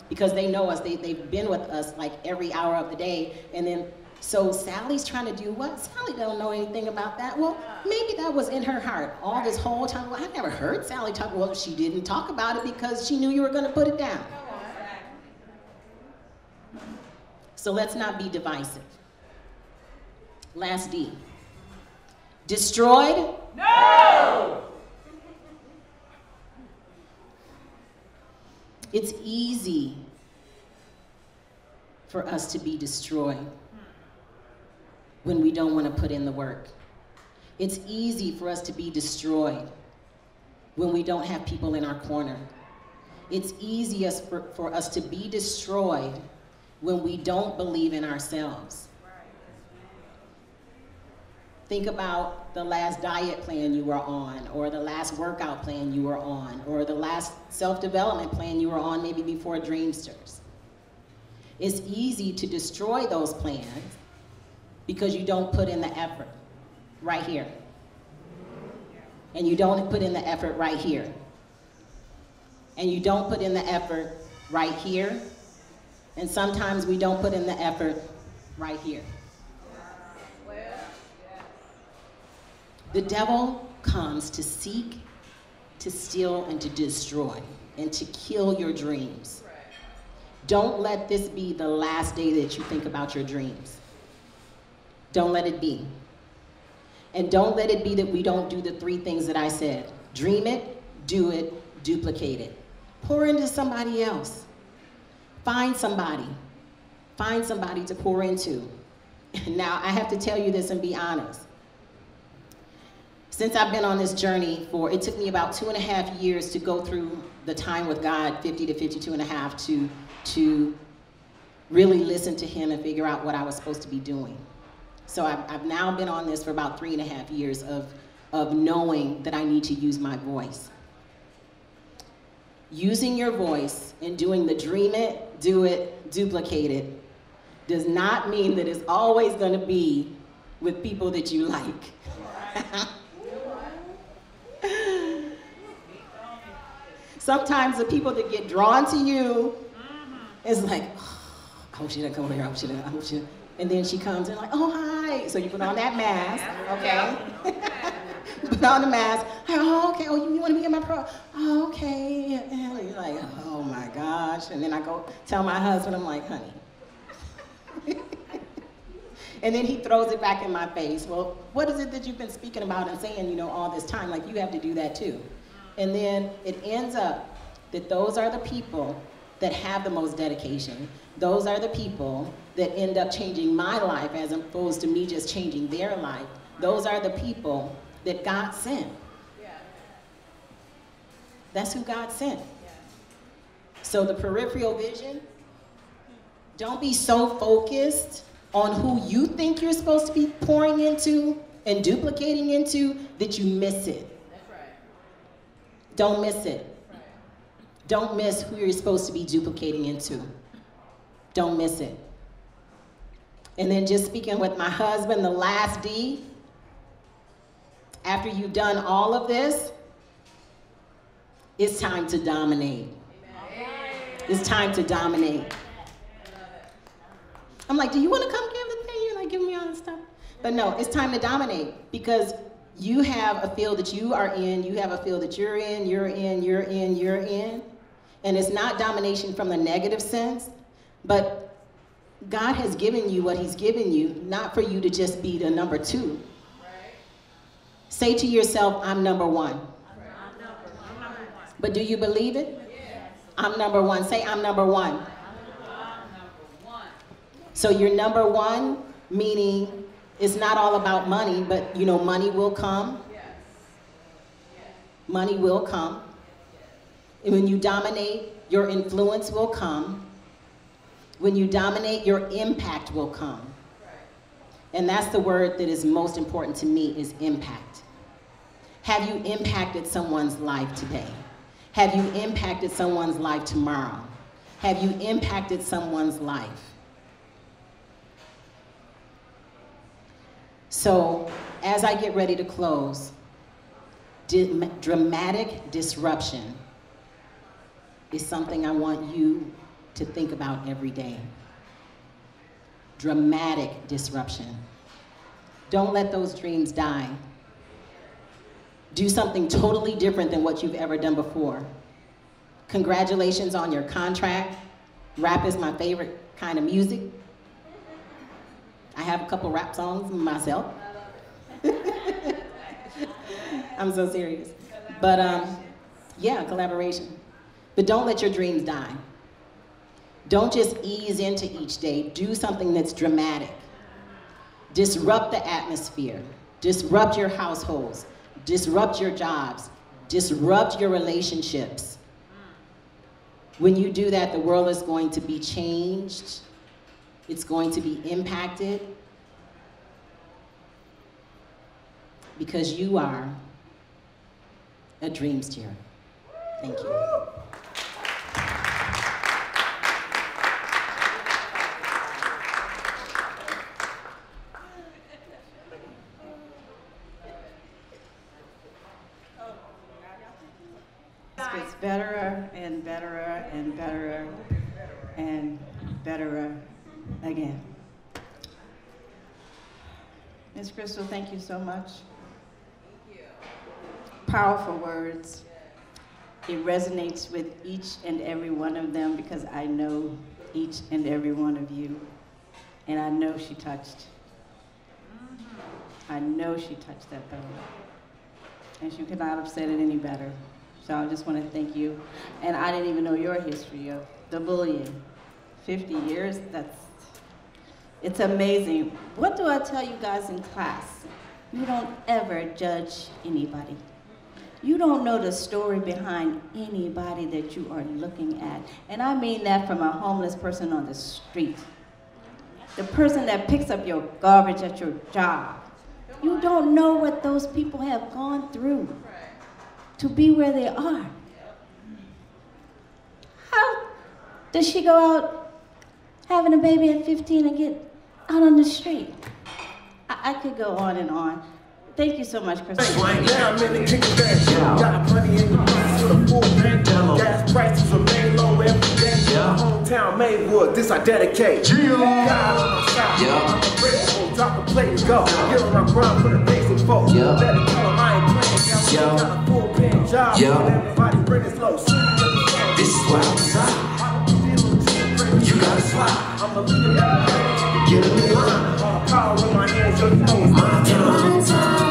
Because they know us, they've been with us like every hour of the day. And then, so Sally's trying to do what? Sally don't know anything about that. Well, maybe that was in her heart all this whole time. Well, I never heard Sally talk. Well, she didn't talk about it because she knew you were going to put it down. So let's not be divisive. Last D. Destroyed? No! It's easy for us to be destroyed when we don't want to put in the work. It's easy for us to be destroyed when we don't have people in our corner. It's easiest for us to be destroyed when we don't believe in ourselves. Think about the last diet plan you were on, or the last workout plan you were on, or the last self-development plan you were on maybe before Dreamsters. It's easy to destroy those plans because you don't put in the effort right here. And you don't put in the effort right here. And you don't put in the effort right here. And sometimes we don't put in the effort right here. The devil comes to seek, to steal, and to destroy, and to kill your dreams. Don't let this be the last day that you think about your dreams. Don't let it be. And don't let it be that we don't do the 3 things that I said. Dream it, do it, duplicate it. Pour into somebody else. Find somebody. Find somebody to pour into. Now, I have to tell you this and be honest. Since I've been on this journey it took me about 2.5 years to go through the time with God, 50 to 52.5, to really listen to him and figure out what I was supposed to be doing. So I've now been on this for about 3.5 years of knowing that I need to use my voice. Using your voice and doing the dream it, do it, duplicate it, does not mean that it's always going to be with people that you like. Sometimes the people that get drawn to you is like, oh, I hope she doesn't come over here, I hope she doesn't, and then she comes and like, oh, hi. So you put on that mask, okay? Put on the mask. Oh, okay. Oh, you want to be in my pro? Oh, okay. And you're like, oh my gosh. And then I go tell my husband, I'm like, honey. And then he throws it back in my face. Well, what is it that you've been speaking about and saying, all this time? Like, you have to do that too. And then it ends up that those are the people that have the most dedication. Those are the people that end up changing my life as opposed to me just changing their life. Those are the people that God sent. That's who God sent. So the peripheral vision, don't be so focused on who you think you're supposed to be pouring into and duplicating into that you miss it. That's right. Don't miss it. Right. Don't miss who you're supposed to be duplicating into. Don't miss it. And then just speaking with my husband, the last D, after you've done all of this, it's time to dominate. It's time to dominate. I'm like, do you want to come give the thing? You're like, giving me all this stuff. But no, it's time to dominate because you have a field that you are in, you have a field that you're in, you're in, you're in, you're in. And it's not domination from the negative sense, but God has given you what he's given you, not for you to just be the number 2. Say to yourself, I'm number 1. But do you believe it? I'm number 1. Say, I'm number 1. So you're number 1, meaning it's not all about money, but you know, money will come. Money will come. And when you dominate, your influence will come. When you dominate, your impact will come. And that's the word that is most important to me, is impact. Have you impacted someone's life today? Have you impacted someone's life tomorrow? Have you impacted someone's life? So, as I get ready to close, dramatic disruption is something I want you to think about every day. Dramatic disruption. Don't let those dreams die. Do something totally different than what you've ever done before. Congratulations on your contract. Rap is my favorite kind of music. I have a couple rap songs myself. I'm so serious. But yeah, collaboration. But don't let your dreams die. Don't just ease into each day. Do something that's dramatic. Disrupt the atmosphere. Disrupt your households. Disrupt your jobs. Disrupt your relationships. When you do that, the world is going to be changed. It's going to be impacted. Because you are a Dreamsteerer. Thank you. It's better and better and better and better again. Ms. Crystal, thank you so much. Thank you. Powerful words. It resonates with each and every one of them because I know each and every one of you. And I know she touched. I know she touched that bone. And she could not have said it any better. So I just want to thank you. And I didn't even know your history of the bullying. 50 years, it's amazing. What do I tell you guys in class? You don't ever judge anybody. You don't know the story behind anybody that you are looking at. And I mean that from a homeless person on the street. The person that picks up your garbage at your job. You don't know what those people have gone through to be where they are. How does she go out having a baby at 15 and get out on the street? I could go on and on. Thank you so much, Crystal. Got money in the box with a full bank. Gas prices remain low every day. My hometown Maywood, this I dedicate. God on my side, I'm grateful. Drop the plate, go. Get on my grind for the basic folks. Better tell them I ain't playing. Got a full paying job. Everybody bring it slow. This is why I'm inside. You gotta slide. I'm a leader. Get in the line. All power in my hands, your nose. My time.